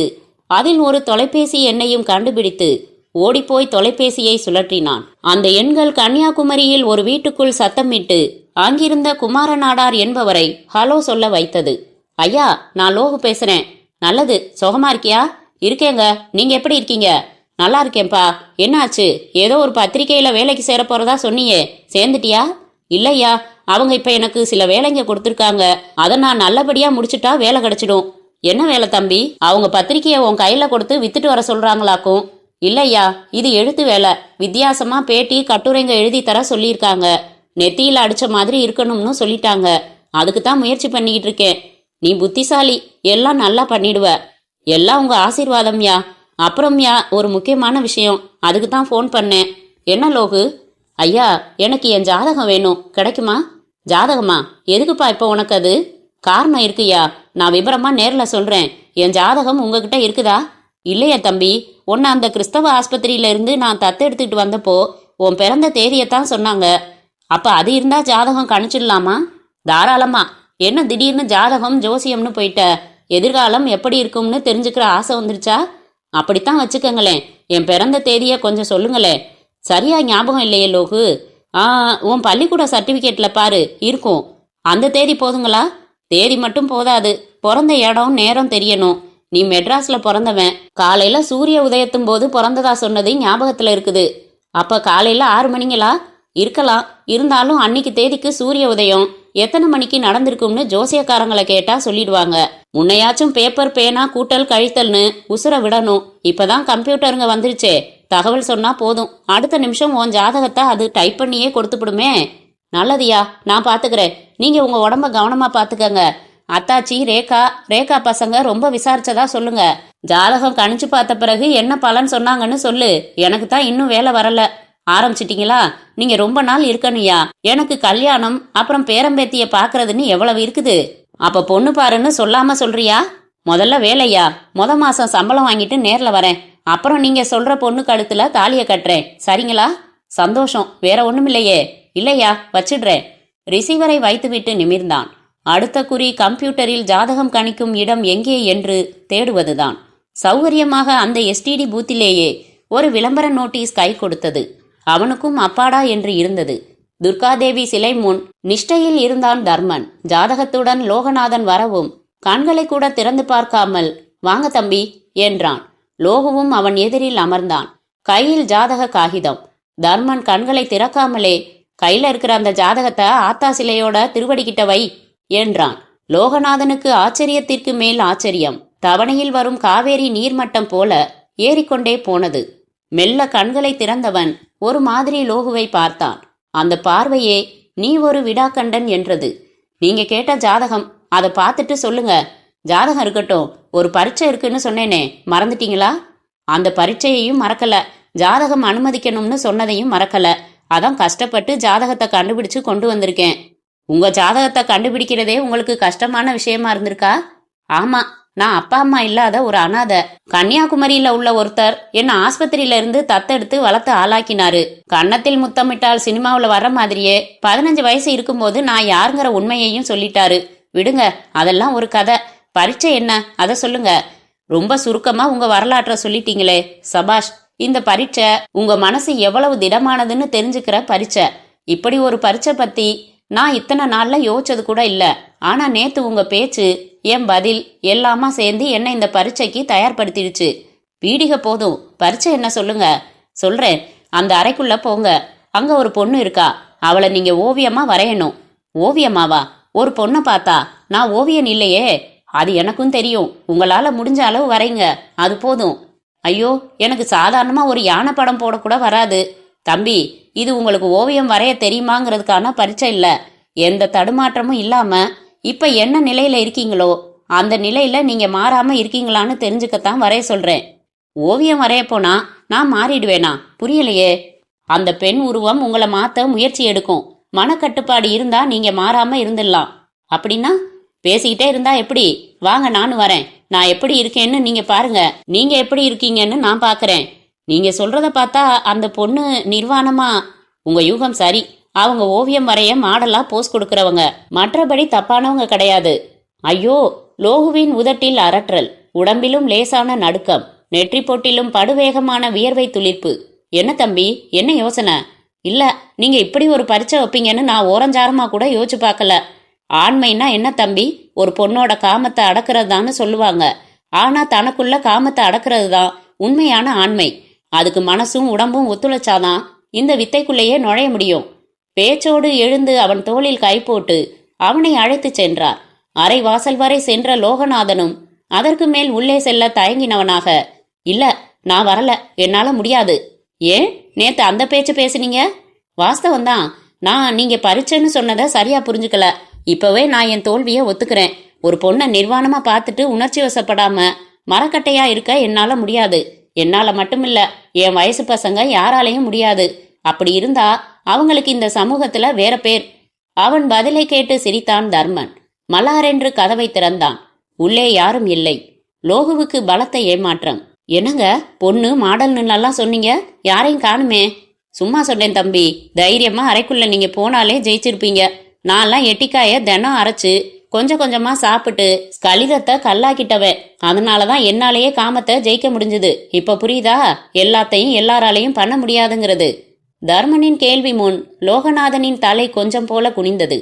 அதில் ஒரு தொலைபேசி எண்ணையும் கண்டுபிடித்து ஓடிப்போய் தொலைபேசியை சுழற்றினான். அந்த எண்கள் கன்னியாகுமரியில் ஒரு வீட்டுக்குள் சத்தமிட்டு அங்கிருந்த குமாரநாடார் என்பவரை ஹலோ சொல்ல வைத்தது. ஐயா, நான் லோகு பேசுறேன். நல்லது, சுகமா இருக்கியா? இருக்கேங்க. நீங்க எப்படி இருக்கீங்க? நல்லா இருக்கேன்பா. என்னாச்சு? ஏதோ ஒரு பத்திரிகையில வேலைக்கு சேர போறதா சொன்னியே, சேர்ந்துட்டியா? இல்லையா, அவங்க இப்ப எனக்கு சில வேலைங்க கொடுத்துருக்காங்க. அதை நான் நல்லபடியா முடிச்சுட்டா வேலை கிடைச்சிடும். என்ன வேலை தம்பி? அவங்க பத்திரிகையை உன் கையில கொடுத்து வித்துட்டு வர சொல்றாங்களாக்கும். இல்லையா, இது எழுத்து வேலை. வித்தியாசமா பேட்டி கட்டுரைங்க எழுதி தர சொல்லியிருக்காங்க. நெத்தியில அடிச்ச மாதிரி இருக்கணும்னு சொல்லிட்டாங்க. அதுக்கு தான் முயற்சி பண்ணிக்கிட்டு இருக்கேன். நீ புத்திசாலி, எல்லாம் நல்லா பண்ணிடுவ. எல்லாம் உங்க ஆசீர்வாதம்யா. அப்புறம்யா, ஒரு முக்கியமான விஷயம், அதுக்கு தான் ஃபோன் பண்ணேன். என்ன லோகு? ஐயா, எனக்கு என் ஜாதகம் வேணும், கிடைக்குமா? ஜாதகமா? எதுக்குப்பா இப்போ உனக்கு அது? காரணம் இருக்குயா, நான் விபரமா நேர்ல சொல்றேன். என் ஜாதகம் உங்ககிட்ட இருக்குதா? இல்லையா தம்பி, உன்னை அந்த கிறிஸ்தவ ஆஸ்பத்திரியில இருந்து நான் தத்தெடுத்துட்டு வந்தப்போ உன் பிறந்த தேதியைத்தான் சொன்னாங்க. அப்ப அது இருந்தா ஜாதகம் கணிச்சிடலாமா? தாராளமா. என்ன திடீர்னு ஜாதகம் ஜோசியம்னு போயிட்ட? எதிர்காலம் எப்படி இருக்கும்னு தெரிஞ்சுக்கிற ஆசை வந்துருச்சா? அப்படித்தான் வச்சுக்கங்களேன். என் பிறந்த தேதியை கொஞ்சம் சொல்லுங்களேன். சரியா ஞாபகம் இல்லையே லோகு? உன் பள்ளிக்கூட சர்டிபிகேட்ல பாரு, இருக்கும். அந்த தேதி போதுங்களா? தேதி மட்டும் போதாது, பிறந்த இடம் நேரம் தெரியணும். நீ மெட்ராஸ்ல பிறந்தவன். காலையில சூரிய உதயத்தும் போது பிறந்ததா சொன்னது ஞாபகத்துல இருக்குது. அப்ப காலையில 6 மணிங்களா? இருக்கலாம். இருந்தாலும் அன்னைக்கு தேதிக்கு சூரிய உதயம் எத்தனை மணிக்கு நடந்திருக்கும்னு ஜோசியக்காரங்களை கேட்டா சொல்லிடுவாங்க. முன்னையாச்சும் பேப்பர் பேனா கூட்டல் கழித்தல்னு உசுர விடணும். இப்பதான் கம்ப்யூட்டருங்க வந்துருச்சே, தகவல் சொன்னா போதும், அடுத்த நிமிஷம் உன் ஜாதகத்தை அது டைப் பண்ணியே கொடுத்துப்படுமே. நல்லதியா, நான் பாத்துக்கிறேன். நீங்க உங்க உடம்ப கவனமா பாத்துக்கங்க. அத்தாச்சி ரேகா பசங்க ரொம்ப விசாரிச்சதா சொல்லுங்க. ஜாதகம் கணிச்சு பார்த்த பிறகு என்ன பலன் சொன்னாங்கன்னு சொல்லு. எனக்கு தான் இன்னும் வேலை வரல. ஆரம்பிச்சிட்டீங்களா? நீங்க ரொம்ப நாள் இருக்கணுயா. எனக்கு கல்யாணம் அப்புறம் பேரம்பேத்திய பாக்குறதுன்னு எவ்வளவு இருக்குது. அப்ப பொண்ணு பாருன்னு சொல்லாம சொல்றியா? முதல்ல வேலையா, மாசம் சம்பளம் வாங்கிட்டு நேர்ல வரேன். அப்புறம் நீங்க சொல்ற பொண்ணு கழுத்துல தாலிய கட்டுறேன். சரிங்களா? சந்தோஷம். வேற ஒண்ணுமில்லையே? இல்லையா, வச்சிடுறேன். ரிசீவரை வைத்துவிட்டு நிமிர்ந்தான். அடுத்த குறி கம்ப்யூட்டரில் ஜாதகம் கணிக்கும் இடம் எங்கே என்று தேடுவதுதான். சௌகரியமாக அந்த எஸ்டிடி பூத்திலேயே ஒரு விளம்பர நோட்டீஸ் கை கொடுத்தது. அவனுக்கும் அப்பாடா என்று இருந்தது. துர்காதேவி சிலை முன் நிஷ்டையில் இருந்தான் தர்மன். ஜாதகத்துடன் லோகநாதன் வரவும் கண்களை கூட திறந்து பார்க்காமல் வாங்க தம்பி என்றான். லோகுவும் அவன் எதிரில் அமர்ந்தான். கையில் ஜாதக காகிதம். தர்மன் கண்களை திறக்காமலே கையில இருக்கிற அந்த ஜாதகத்தை ஆத்தா சிலையோட திருவடிக்கிட்ட வை என்றான். லோகநாதனுக்கு ஆச்சரியத்திற்கு மேல் ஆச்சரியம். தவணையில் வரும் காவேரி நீர்மட்டம் போல ஏறிக்கொண்டே போனது. மெல்ல கண்களை திறந்தவன் ஒரு மாதிரி லோகுவை பார்த்தான். அந்த பார்வையே நீ ஒரு விடாக்கண்டன் என்றது. நீங்க கேட்ட ஜாதகம், அதை பார்த்துட்டு சொல்லுங்க. ஜாதகம் இருக்கட்டும், ஒரு பரீட்சை இருக்குன்னு சொன்னேனே, மறந்துட்டீங்களா? அந்த பரீட்சையையும் மறக்கல, ஜாதகம் அனுமதிக்கணும்னு சொன்னதையும் மறக்கல. அதான் கஷ்டப்பட்டு ஜாதகத்தை கண்டுபிடிச்சு கொண்டு வந்திருக்கேன். உங்க ஜாதகத்தை கண்டுபிடிக்கிறதே உங்களுக்கு கஷ்டமான விஷயமா இருந்திருக்கா? ஆமா, நான் அப்பா அம்மா இல்லாத ஒரு அனாதை. கன்னியாகுமரியில உள்ள ஒருத்தர் என்ன ஆஸ்பத்திரியில இருந்து தத்தெடுத்து வளர்த்து ஆளாக்கினாரு. கன்னத்தில் முத்தமிட்டால் சினிமாவில் வர்ற மாதிரியே 15 வயசு இருக்கும்போது நான் யாருங்கிற உண்மையையும் சொல்லிட்டாரு. விடுங்க, அதெல்லாம் ஒரு கதை. பரீட்சை என்ன, அதை சொல்லுங்க. ரொம்ப சுருக்கமா உங்க வரலாற்றை சொல்லிட்டீங்களே, சபாஷ். இந்த பரீட்சை உங்க மனசு எவ்வளவு திடமானதுன்னு தெரிஞ்சுக்கிற பரீட்சை. இப்படி ஒரு பரீட்சை பத்தி நான் இத்தனை நாள்ல யோசிச்சது கூட இல்ல. ஆனா நேத்து உங்க பேச்சு, என் பதில் எல்லாமா சேர்ந்து என்ன இந்த பரீட்சைக்கு தயார்படுத்திடுச்சு. பீடிகை போதும், பரீட்சை என்ன சொல்லுங்க. சொல்றேன். அந்த அறைக்குள்ள போங்க. அங்க ஒரு பொண்ணு இருக்கா. அவளை நீங்க ஓவியமா வரையணும். ஓவியமாவா? ஒரு பொண்ணை பார்த்தா? நான் ஓவியன் இல்லையே. அது எனக்கும் தெரியும். உங்களால முடிஞ்ச அளவு வரைங்க, அது போதும். ஐயோ, எனக்கு சாதாரணமா ஒரு யானை படம் போடக்கூட வராது. தம்பி, இது உங்களுக்கு ஓவியம் வரைய தெரியுமாங்கிறதுக்கான பரீட்சை இல்ல. எந்த தடுமாற்றமும் இல்லாம இப்ப என்ன நிலையில இருக்கீங்களோ அந்த நிலையில நீங்க மாறாம இருக்கீங்களான்னு தெரிஞ்சுக்கத்தான் வரைய சொல்றேன். ஓவியம் வரைய போனா நான் மாறிடுவேனா? புரியலையே. அந்த பெண் உருவம் உங்களை மாத்த முயற்சி எடுக்கும். மனக்கட்டுப்பாடு இருந்தா நீங்க மாறாம இருந்துடலாம். அப்படின்னா பேசிக்கிட்டே இருந்தா எப்படி? வாங்க நானும் வரேன். நான் எப்படி இருக்கேன்னு நீங்க பாருங்க, நீங்க எப்படி இருக்கீங்கன்னு நான் பாக்குறேன். நீங்க சொல்றத பார்த்தா அந்த பொண்ணு நிர்வாணமா. உங்க யூகம் சரி. அவங்க ஓவியம் வரைய மாடலா போஸ் கொடுக்கறவங்க, மற்றபடி தப்பானவங்க கிடையாது. ஐயோ! லோகுவின் உதட்டில் அரற்றல், உடம்பிலும் லேசான நடுக்கம், நெற்றி பொட்டிலும் படுவேகமான வியர்வை துளிர்ப்பு. என்ன தம்பி, என்ன யோசனை? இல்ல, நீங்க இப்படி ஒரு பரீட்சை வைப்பீங்கன்னு நான் ஓரஞ்சாரமா கூட யோசிச்சு பார்க்கல. ஆண்மைன்னா என்ன தம்பி? ஒரு பொண்ணோட காமத்தை அடக்கிறதுதான்னு சொல்லுவாங்க. ஆனா தனக்குள்ள காமத்தை அடக்கிறது தான் உண்மையான ஆண்மை. அதுக்கு மனசும் உடம்பும் ஒத்துழைச்சாதான் இந்த வித்தைக்குள்ளேயே நுழைய முடியும். பேச்சோடு எழுந்து அவன் தோளில் கை போட்டு அவனை அழைத்து சென்றார். அரை வாசல் வரை சென்ற லோகநாதனும் அதற்கு மேல் உள்ளே செல்ல தயங்கினவனாக, இல்ல நான் வரல, என்னால முடியாது. ஏன் நேத்து அந்த பேச்சு பேசுனீங்க? வாஸ்தவம்தான், நான் நீங்க பரீட்சைன்னு சொன்னதை சரியா புரிஞ்சுக்கல. இப்பவே நான் என் தோல்வியை ஒத்துக்கிறேன். ஒரு பொண்ணை நிர்வாணமா பார்த்துட்டு உணர்ச்சி வசப்படாம மரக்கட்டையா இருக்க என்னால முடியாது. என்னால மட்டுமில்ல, என் வயசு பசங்க யாராலையும் முடியாது. அப்படி இருந்தா அவங்களுக்கு இந்த சமூகத்துல வேற பேர். அவன் பதிலை கேட்டு சிரித்தான் தர்மன். மலாரென்று கதவை திறந்தான். உள்ளே யாரும் இல்லை. லோகுவுக்கு பலத்த ஏமாற்றம். என்னங்க பொண்ணு மாடல்னுலாம் சொன்னீங்க, யாரையும் காணுமே? சும்மா சொன்னேன் தம்பி. தைரியமா அறைக்குள்ள நீங்க போனாலே ஜெயிச்சிருப்பீங்க. நான்லாம் எட்டிக்காய தினம் அரைச்சு கொஞ்சம் கொஞ்சமா சாப்பிட்டு கலிதத்தை கல்லாக்கிட்டவன். அதனாலதான் என்னாலேயே காமத்தை ஜெயிக்க முடிஞ்சது. இப்ப புரியுதா எல்லாத்தையும் எல்லாராலையும் பண்ண முடியாதுங்கிறது? தர்மனின் கேள்வி முன் லோகநாதனின் தலை கொஞ்சம் போல குனிந்தது.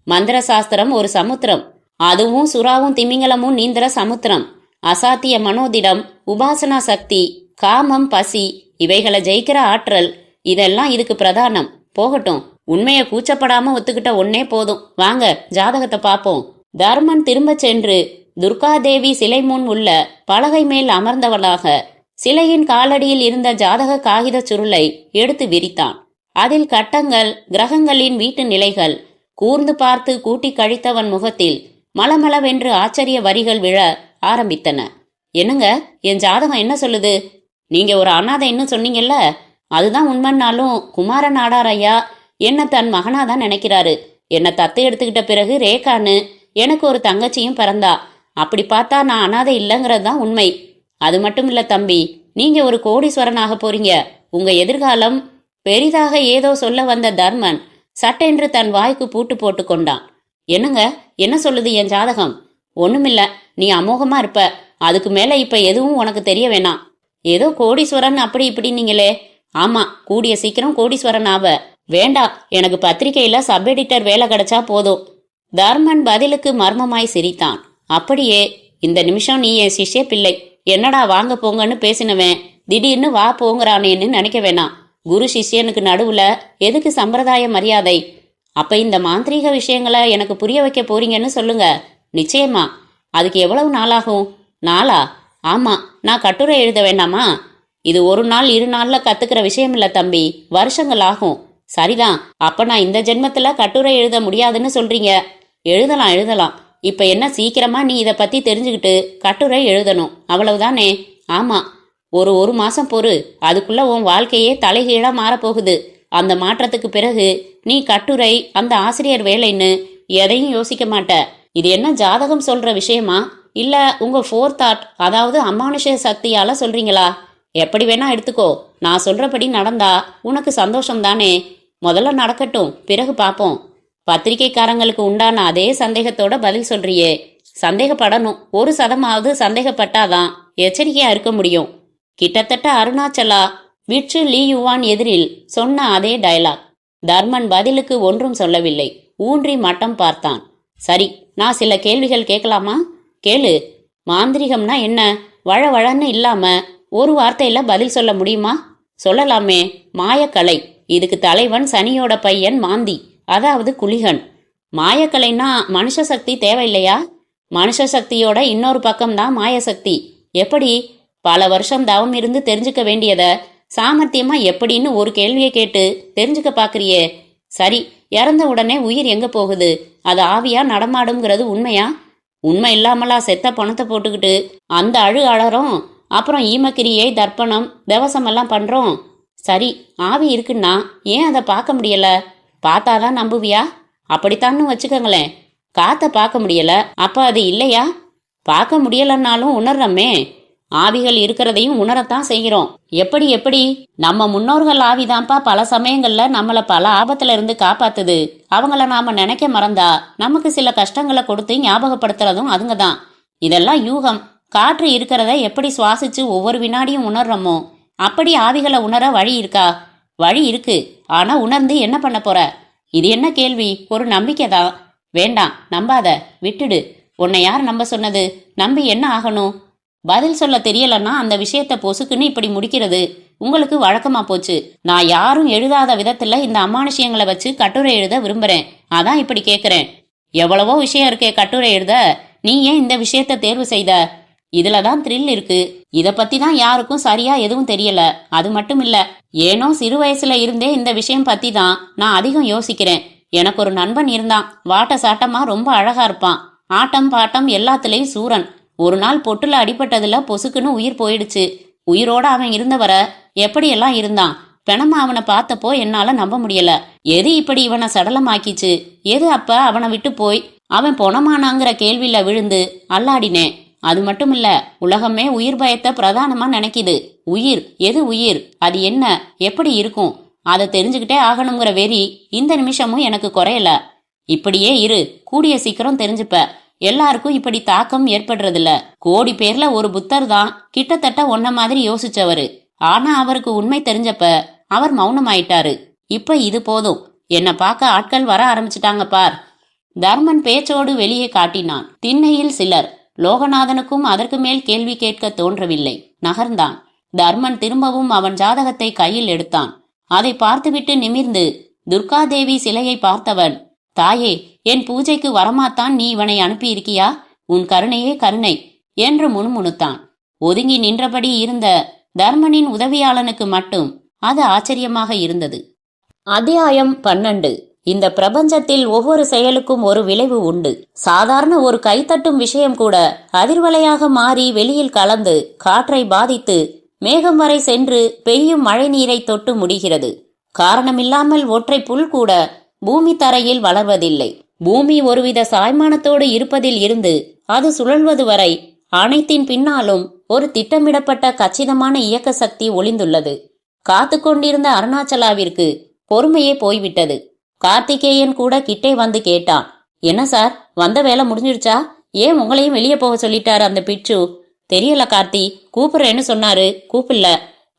மந்திர சாஸ்திரம் ஒரு சமுத்திரம், அதுவும் சுறாவும் திமிங்கலமும் நீந்திர சமுத்திரம். அசாத்திய மனோதிடம், உபாசனா சக்தி, காமம், பசி, இவைகளை ஜெயிக்கிற ஆற்றல், இதெல்லாம் இதுக்கு பிரதானம். போகட்டும், உண்மையை கூச்சப்படாம ஒத்துக்கிட்ட ஒன்னே போதும். வாங்க ஜாதகத்தை பார்ப்போம். தர்மன் திரும்ப சென்று துர்காதேவி சிலை முன் உள்ள பலகை மேல் அமர்ந்தவளாக சிலையின் காலடியில் இருந்த ஜாதக காகித சுருளை எடுத்து விரித்தான். அதில் கட்டங்கள், கிரகங்களின் வீட்டு நிலைகள் கூர்ந்து பார்த்து கூட்டி கழித்தவன் முகத்தில் மளமளவென்று ஆச்சரிய வரிகள் விழ ஆரம்பித்தன. என்னங்க, என் ஜாதகம் என்ன சொல்லுது? நீங்க ஒரு அனாதைன்னு சொன்னீங்கல்ல, அதுதான் உண்மைன்னாலும் குமாரன் ஆடார் ஐயா என்ன தன் மகனாதான் நினைக்கிறாரு. என்னை தத்து எடுத்துக்கிட்ட பிறகு ரேகான்னு எனக்கு ஒரு தங்கச்சியும் பிறந்தா. அப்படி பார்த்தா நான் அனாதை இல்லைங்கிறது தான் உண்மை. அது மட்டும் இல்ல தம்பி, நீங்க ஒரு கோடீஸ்வரனாக போறீங்க. உங்க எதிர்காலம் பெரிதாக ஏதோ சொல்ல வந்த தர்மன் சட்டென்று தன் வாய்க்கு பூட்டு போட்டு கொண்டான். என்னங்க, என்ன சொல்லுது என் ஜாதகம்? ஒண்ணுமில்ல, நீ அமோகமா இருப்ப. அதுக்கு மேல இப்ப எதுவும் உனக்கு தெரிய வேணாம். ஏதோ கோடீஸ்வரன் அப்படி இப்படி நீங்களே. ஆமா, கூடிய சீக்கிரம் கோடீஸ்வரன் ஆவ. வேண்டாம், எனக்கு பத்திரிகையில சப் எடிட்டர் வேலை கிடைச்சா போதும். தர்மன் பதிலுக்கு மர்மமாய் சிரித்தான். அப்படியே இந்த நிமிஷம் நீ என் சிஷ்ய பிள்ளை. என்னடா வாங்க போங்கன்னு பேசினவன் திடீர்னு வா போங்கிறானேன்னு நினைக்க வேணாம். குரு சிஷ்யனுக்கு நடுவுல எதுக்கு சம்பிரதாய மரியாதை? அப்ப இந்த மாந்திரீக விஷயங்களை எனக்கு புரிய வைக்க போறீங்கன்னு சொல்லுங்க. நிச்சயமா. அதுக்கு எவ்வளவு நாளாகும்? நாளா? ஆமா, நான் கட்டுரை எழுத வேண்டாமா? இது ஒரு நாள் 2 நாள்ல கத்துக்கிற விஷயம் இல்ல தம்பி, வருஷங்கள் ஆகும். சரிதான், அப்ப நான் இந்த ஜென்மத்துல கட்டுரை எழுத முடியாதுன்னு சொல்றீங்க. எழுதலாம் எழுதலாம். இப்ப என்ன, சீக்கிரமா நீ இதை பத்தி தெரிஞ்சுக்கிட்டு கட்டுரை எழுதணும், அவ்வளவுதானே? ஆமா, ஒரு மாசம் பொறு. அதுக்குள்ள உன் வாழ்க்கையே தலைகீழா மாறப்போகுது. அந்த மாற்றத்துக்கு பிறகு நீ கட்டுரை, அந்த ஆசிரியர் வேலைன்னு எதையும் யோசிக்க மாட்ட. இது என்ன ஜாதகம் சொல்ற விஷயமா, இல்ல உங்க ஃபோர் தாட், அதாவது அமானுஷ சக்தியால சொல்றீங்களா? எப்படி வேணா எடுத்துக்கோ. நான் சொல்றபடி நடந்தா உனக்கு சந்தோஷம் தானே? முதல்ல நடக்கட்டும், பிறகு பார்ப்போம். பத்திரிகைக்காரங்களுக்கு உண்டான அதே சந்தேகத்தோட பதில் சொல்றியே. சந்தேகப்படணும், 1% சந்தேகப்பட்டாதான் எச்சரிக்கையா இருக்க முடியும். கிட்டத்தட்ட அருணாச்சலா விற்று லீ யுவான் எதிரில் சொன்ன அதே டயலாக். தர்மன் பதிலுக்கு ஒன்றும் சொல்லவில்லை. ஊன்றி மட்டம் பார்த்தான். சரி, நான் சில கேள்விகள் கேட்கலாமா? கேளு. மாந்திரிகம்னா என்ன? வழவழன்னு இல்லாம ஒரு வார்த்தையில பதில் சொல்ல முடியுமா? சொல்லலாமே. மாயக்கலை. இதுக்கு தலைவன் சனியோட பையன் மாந்தி, அதாவது குளிகன். மாயக்கலைன்னா மனுஷ சக்தி தேவையில்லையா? மனுஷ சக்தியோட இன்னொரு பக்கம்தான் மாயசக்தி. எப்படி? பல வருஷம் தவம் இருந்து தெரிஞ்சுக்க வேண்டியத சாமர்த்தியமா எப்படின்னு ஒரு கேள்வியை கேட்டு தெரிஞ்சுக்க பாக்குறியே. சரி, இறந்த உடனே உயிர் எங்க போகுது? அது ஆவியா நடமாடுங்கிறது உண்மையா? உண்மை இல்லாமலா செத்த பணத்தை போட்டுக்கிட்டு அந்த அழறோம். அப்புறம் ஈமக்கிரியை தர்ப்பணம் தவசமெல்லாம் பண்றோம். சரி, ஆவி இருக்குன்னா ஏன் அதை பார்க்க முடியல? பார்த்தாதான் நம்புவியா? அப்படித்தான்னு வச்சுக்கோங்களேன். காத்த பார்க்க முடியல, அப்ப அது இல்லையா? பார்க்க முடியலன்னாலும் உணர்றமே. ஆவிகள் இருக்கிறதையும் உணரத்தான் செய்கிறோம். எப்படி நம்ம முன்னோர்கள் ஆவிதான்ப்பா பல சமயங்கள்ல நம்மள பல ஆபத்துல இருந்து காப்பாத்துது. அவங்கள நாம நினைக்க மறந்தா நமக்கு சில கஷ்டங்களை கொடுத்து ஞாபகப்படுத்துறதும் அதுங்க தான். இதெல்லாம் யூகம். காற்று இருக்கிறத எப்படி சுவாசிச்சு ஒவ்வொரு வினாடியும் உணர்றோமோ அப்படி ஆவிகளை உணர வழி இருக்கா? வழி இருக்கு. ஆனா உணர்ந்து என்ன பண்ண போற? இது என்ன கேள்வி? ஒரு நம்பிக்கை தான். வேண்டாம், நம்பாத, விட்டுடு. உன்னை யார் நம்ப சொன்னது? நம்பி என்ன ஆகணும்? பதில் சொல்ல தெரியலன்னா அந்த விஷயத்த பொசுக்குன்னு இப்படி முடிக்கிறது உங்களுக்கு வழக்கமா போச்சு. நான் யாரும் எழுதாத விதத்துல இந்த அமானுஷியங்களை வச்சு கட்டுரை எழுத விரும்புறேன். அதான் இப்படி கேக்குறேன். எவ்வளவோ விஷயம் இருக்கே கட்டுரை எழுத. நீ ஏன் இந்த விஷயத்த தேர்வு செய்த? இதுலதான் த்ரில் இருக்கு. இத பத்தி தான் யாருக்கும் சரியா எதுவும் தெரியல. அது மட்டும் இல்ல, ஏனோ சிறு வயசுல இருந்தே இந்த விஷயம் பத்தி தான் நான் அதிகம் யோசிக்கிறேன். எனக்கு ஒரு நண்பன் இருந்தான். வாட்ட சாட்டமா ரொம்ப அழகா இருப்பான். ஆட்டம் பாட்டம் எல்லாத்துலயும் சூரன். ஒரு நாள் பொட்டுல அடிபட்டதுல பொசுக்குன்னு உயிர் போயிடுச்சு. உயிரோட அவன் இருந்தவர எப்படியெல்லாம் இருந்தான். பெணமா அவனை பார்த்தப்போ என்னால நம்ப முடியல. எது இப்படி இவனை சடலமாக்கிச்சு? எது அப்ப அவனை விட்டு போய் அவன் பொணமானாங்கிற கேள்வியில விழுந்து அல்லாடினேன். அது மட்டும் இல்ல, உலகமே உயிர் பயத்தை பிரதானமா நினைக்குது. உயிர் எது? உயிர் அது என்ன? எப்படி இருக்கும்? அதை தெரிஞ்சுக்கிட்டே ஆகணுங்கிற வெறி இந்த நிமிஷமும் எனக்கு குறையல. இப்படியே இரு, கூடிய சீக்கிரம் தெரிஞ்சுப்ப. எல்லாருக்கும் இப்படி தாக்கம் ஏற்படுறதில்ல. கோடி பேர்ல ஒரு புத்தர் தான் கிட்டத்தட்ட ஒன்ன மாதிரி யோசிச்சவரு. ஆனா அவருக்கு உண்மை தெரிஞ்சப்ப அவர் மௌனமாயிட்டாரு. இப்ப இது போதும், என்னை பார்க்க ஆட்கள் வர ஆரம்பிச்சிட்டாங்க பார். தர்மன் பேச்சோடு வெளியே காட்டினான். திண்ணையில் சிலர். லோகநாதனுக்கும் அதற்கு மேல் கேள்வி கேட்க தோன்றவில்லை. நகர்ந்தான். தர்மன் திரும்பவும் அவன் ஜாதகத்தை கையில் எடுத்தான். அதை பார்த்துவிட்டு நிமிர்ந்து துர்காதேவி சிலையை பார்த்தவன், தாயே, என் பூஜைக்கு வரமாத்தான் நீ இவனை அனுப்பியிருக்கியா? உன் கருணையே கருணை என்று முணுமுணுத்தான். ஒதுங்கி நின்றபடி இருந்த தர்மனின் உதவியாளனுக்கு மட்டும் அது ஆச்சரியமாக இருந்தது. அத்தியாயம் 12. இந்த பிரபஞ்சத்தில் ஒவ்வொரு செயலுக்கும் ஒரு விளைவு உண்டு. சாதாரண ஒரு கைத்தட்டும் விஷயம் கூட அதிர்வலையாக மாறி வெளியில் கலந்து காற்றை பாதித்து மேகம் வரை சென்று பெய்யும் மழை நீரை தொட்டு முடிகிறது. காரணமில்லாமல் ஒற்றை புல் கூட பூமி தரையில் வளர்வதில்லை. பூமி ஒருவித சாய்மானத்தோடு இருப்பதில் இருந்து அது சுழல்வது வரை அனைத்தின் பின்னாலும் ஒரு திட்டமிடப்பட்ட கச்சிதமான இயக்க சக்தி ஒளிந்துள்ளது. காத்து கொண்டிருந்த அருணாச்சலாவிற்கு பொறுமையே போய்விட்டது. கார்த்திகேயன் கூட கிட்டே வந்து கேட்டான், என்ன சார், வந்த வேலை முடிஞ்சிடுச்சா? ஏன் உங்களையும் வெளியே போக சொல்லிட்டாரு அந்த பிச்சு? தெரியல கார்த்தி, கூப்பிடுறேன்னு சொன்னாரு. கூப்பிடல.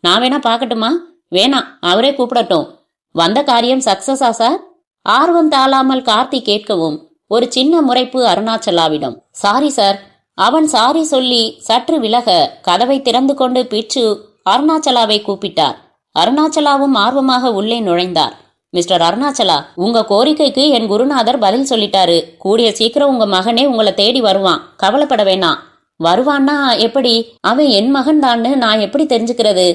நான் வேணா பாக்கட்டுமா? வேணாம், அவரே கூப்பிடட்டும். வந்த காரியம் சக்சஸா சார்? ஆர்வம் தாளாமல் கார்த்தி கேட்கவும் ஒரு சின்ன முறைப்பு அருணாச்சலாவிடம். Sorry sir. அவன் சாரி சொல்லி சற்று விலக கதவை திறந்து கொண்டு பிச்சு அருணாச்சலாவை கூப்பிட்டார். அருணாச்சலாவும் ஆர்வமாக உள்ளே நுழைந்தார். மிஸ்டர் அருணாச்சலா, உங்க கோரிக்கைக்கு என் குருநாதர் பதில் சொல்லிட்டாரு. கூடிய சீக்கிரம் உங்க மகனே உங்களை தேடி வருவான். கவலைப்பட வேணாம். வருவான்னா எப்படி? அவன் என் மகன் தான்னு நான் எப்படி தெரிஞ்சுக்கிறது?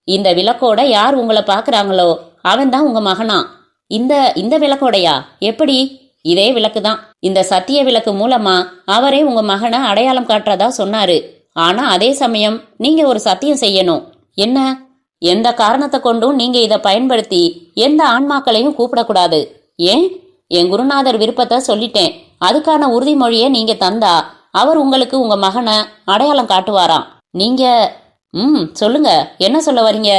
இந்த விளக்கோட யார் உங்களை பாக்குறாங்களோ அவன் தான் உங்க மகனா? இந்த விளக்கோடையா? எப்படி? இதே விளக்குதான். இந்த சத்திய விளக்கு மூலமா அவரே உங்க மகனை அடையாளம் காட்டுறதா சொன்னாரு. ஆனா அதே சமயம் நீங்க ஒரு சத்தியம் செய்யணும். என்ன? எந்த காரணத்தை கொண்டும் நீங்க இதை பயன்படுத்தி எந்த ஆன்மாக்களையும் கூப்பிடக்கூடாது. ஏன்? என் குருநாதர் விருப்பத்தை சொல்லிட்டேன். அதுக்கான உறுதிமொழியை நீங்க தந்தா அவர் உங்களுக்கு உங்க மகனை அடையாளம் காட்டுவாராம். நீங்க சொல்லுங்க, என்ன சொல்ல வரீங்க?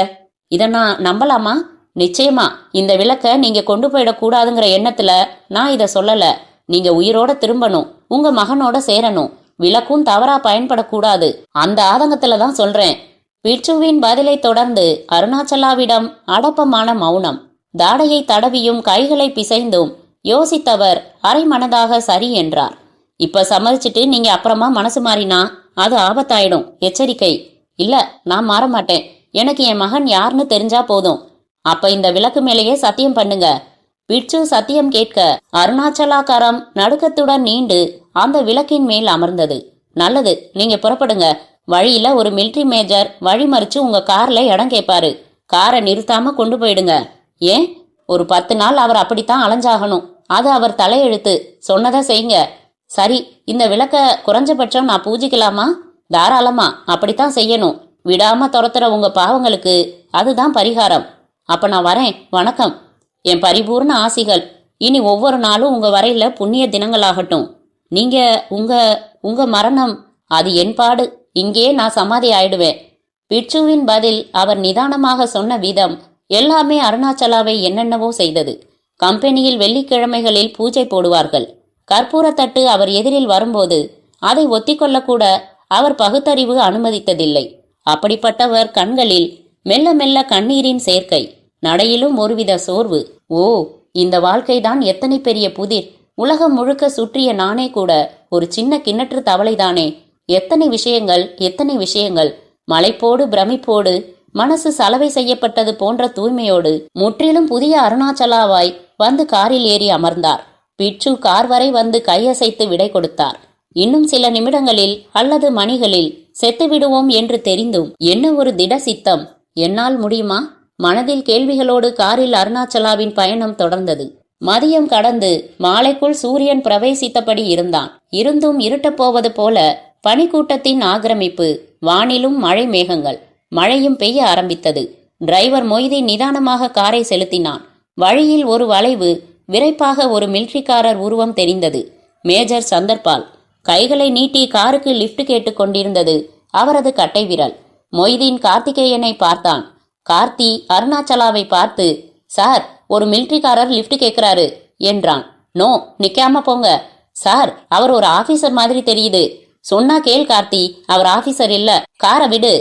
இதை நான் நம்பலாமா? நிச்சயமா. இந்த விளக்க நீங்க கொண்டு போயிடக்கூடாதுங்கிற எண்ணத்துல நான் இதை சொல்லல. நீங்க உயிரோட திரும்பணும், உங்க மகனோட சேரணும். விளக்கும் தவறா பயன்படக்கூடாது. அந்த ஆதங்கத்துலதான் சொல்றேன். பிட்சுவின் பதிலை தொடர்ந்து அருணாச்சலாவிடம் அடப்பமான மௌனம். தாடையை தடவியும் கைகளை பிசைந்தும் யோசித்தவர் அரை மனதாக சரி என்றார். இப்ப சம்மதிச்சுட்டு நீங்க அப்புறமா மனசு மாறினா அது ஆபத்தாயிடும். எச்சரிக்கை. இல்ல, நான் மாற மாட்டேன். எனக்கு என் மகன் யாருன்னு தெரிஞ்சா போதும். அப்ப இந்த விளக்கு மேலேயே சத்தியம் பண்ணுங்க. பிட்சு சத்தியம் கேட்க அருணாச்சலாக்காரம் நடுக்கத்துடன் நீண்டு அந்த விளக்கின் மேல் அமர்ந்தது. நல்லது, நீங்க புறப்படுங்க. வழியில ஒரு மிலிட்ரி மேஜர் வழிமறிச்சு உங்க கார்ல இடம் கேட்பாரு. காரை நிறுத்தாம கொண்டு போயிடுங்க. ஏன்? ஒரு 10 நாள் அவர் அப்படித்தான் அலைஞ்சாகணும். அது அவர் தலையெழுத்து. சொன்னதை செய்யுங்க. சரி, இந்த விளக்க குறைஞ்சபட்சம் நான் பூஜிக்கலாமா? தாராளமா, அப்படித்தான் செய்யணும். விடாம துரத்துற உங்க பாவங்களுக்கு அதுதான் பரிகாரம். அப்ப நான் வரேன். வணக்கம். என் பரிபூர்ண ஆசிகள். இனி ஒவ்வொரு நாளும் உங்க வரையில புண்ணிய தினங்களாகட்டும். நீங்க உங்க உங்க மரணம் அது என் பாடு. இங்கே நான் சமாதி ஆயிடுவேன். பிட்சுவின் பதில், அவர் நிதானமாக சொன்ன விதம் எல்லாமே அருணாச்சலாவை என்னென்னவோ செய்தது. கம்பெனியில் வெள்ளிக்கிழமைகளில் பூஜை போடுவார்கள். கற்பூரத்தட்டு அவர் எதிரில் வரும்போது அதை ஒத்திக்கொள்ளக்கூட அவர் பகுத்தறிவு அனுமதித்ததில்லை. அப்படிப்பட்டவர் கண்களில் மெல்ல மெல்ல கண்ணீரின் சேர்க்கை, நடையிலும் ஒருவித சோர்வு. ஓ, இந்த வாழ்க்கைதான் எத்தனை பெரிய புதிர்! உலகம் முழுக்க சுற்றிய நானே கூட ஒரு சின்ன கிணற்று தவளைதானே. எத்தனை விஷயங்கள், எத்தனை விஷயங்கள்! மலைப்போடு பிரமிப்போடு, மனசு சலவை செய்யப்பட்டது போன்ற தூய்மையோடு முற்றிலும் புதிய அருணாச்சலாவாய் வந்து காரில் ஏறி அமர்ந்தார். பிட்சு கார் வரை வந்து கையசைத்து விடை கொடுத்தார். இன்னும் சில நிமிடங்களில் அல்லது மணிகளில் செத்து விடுவோம் என்று தெரிந்தும் என்ன ஒரு திட சித்தம்! என்னால் முடியுமா? மனதில் கேள்விகளோடு காரில் அருணாச்சலாவின் பயணம் தொடர்ந்தது. மதியம் கடந்து மாலைக்குள் சூரியன் பிரவேசித்தபடி இருந்தான். இருந்தும் இருட்டப் போவது போல பனிக்கூட்டத்தின் ஆக்கிரமிப்பு. வானிலும் மழை மேகங்கள். மழையும் பெய்ய ஆரம்பித்தது. டிரைவர் மொய்தீன் நிதானமாக காரை செலுத்தினான். வழியில் ஒரு வளைவு. விரைப்பாக ஒரு மிலிட்ரிக்காரர் உருவம் தெரிந்தது. Major Chanderpaul. கைகளை நீட்டி காருக்கு லிப்ட் கேட்டுக் கொண்டிருந்தது அவரது கட்டை விரல். மொய்தீன் கார்த்திகேயனை பார்த்தான். கார்த்தி அருணாச்சலாவை பார்த்து, சார், ஒரு மிலிட்ரிக்காரர் லிப்ட் கேட்கிறாரு என்றான். நோ, நிக்காம போங்க. சார், அவர் ஒரு ஆபீசர் மாதிரி தெரியுது. சொன்னா கேள் கார்த்தி, அவர் ஆபீசர் இல்ல, காரை விடு.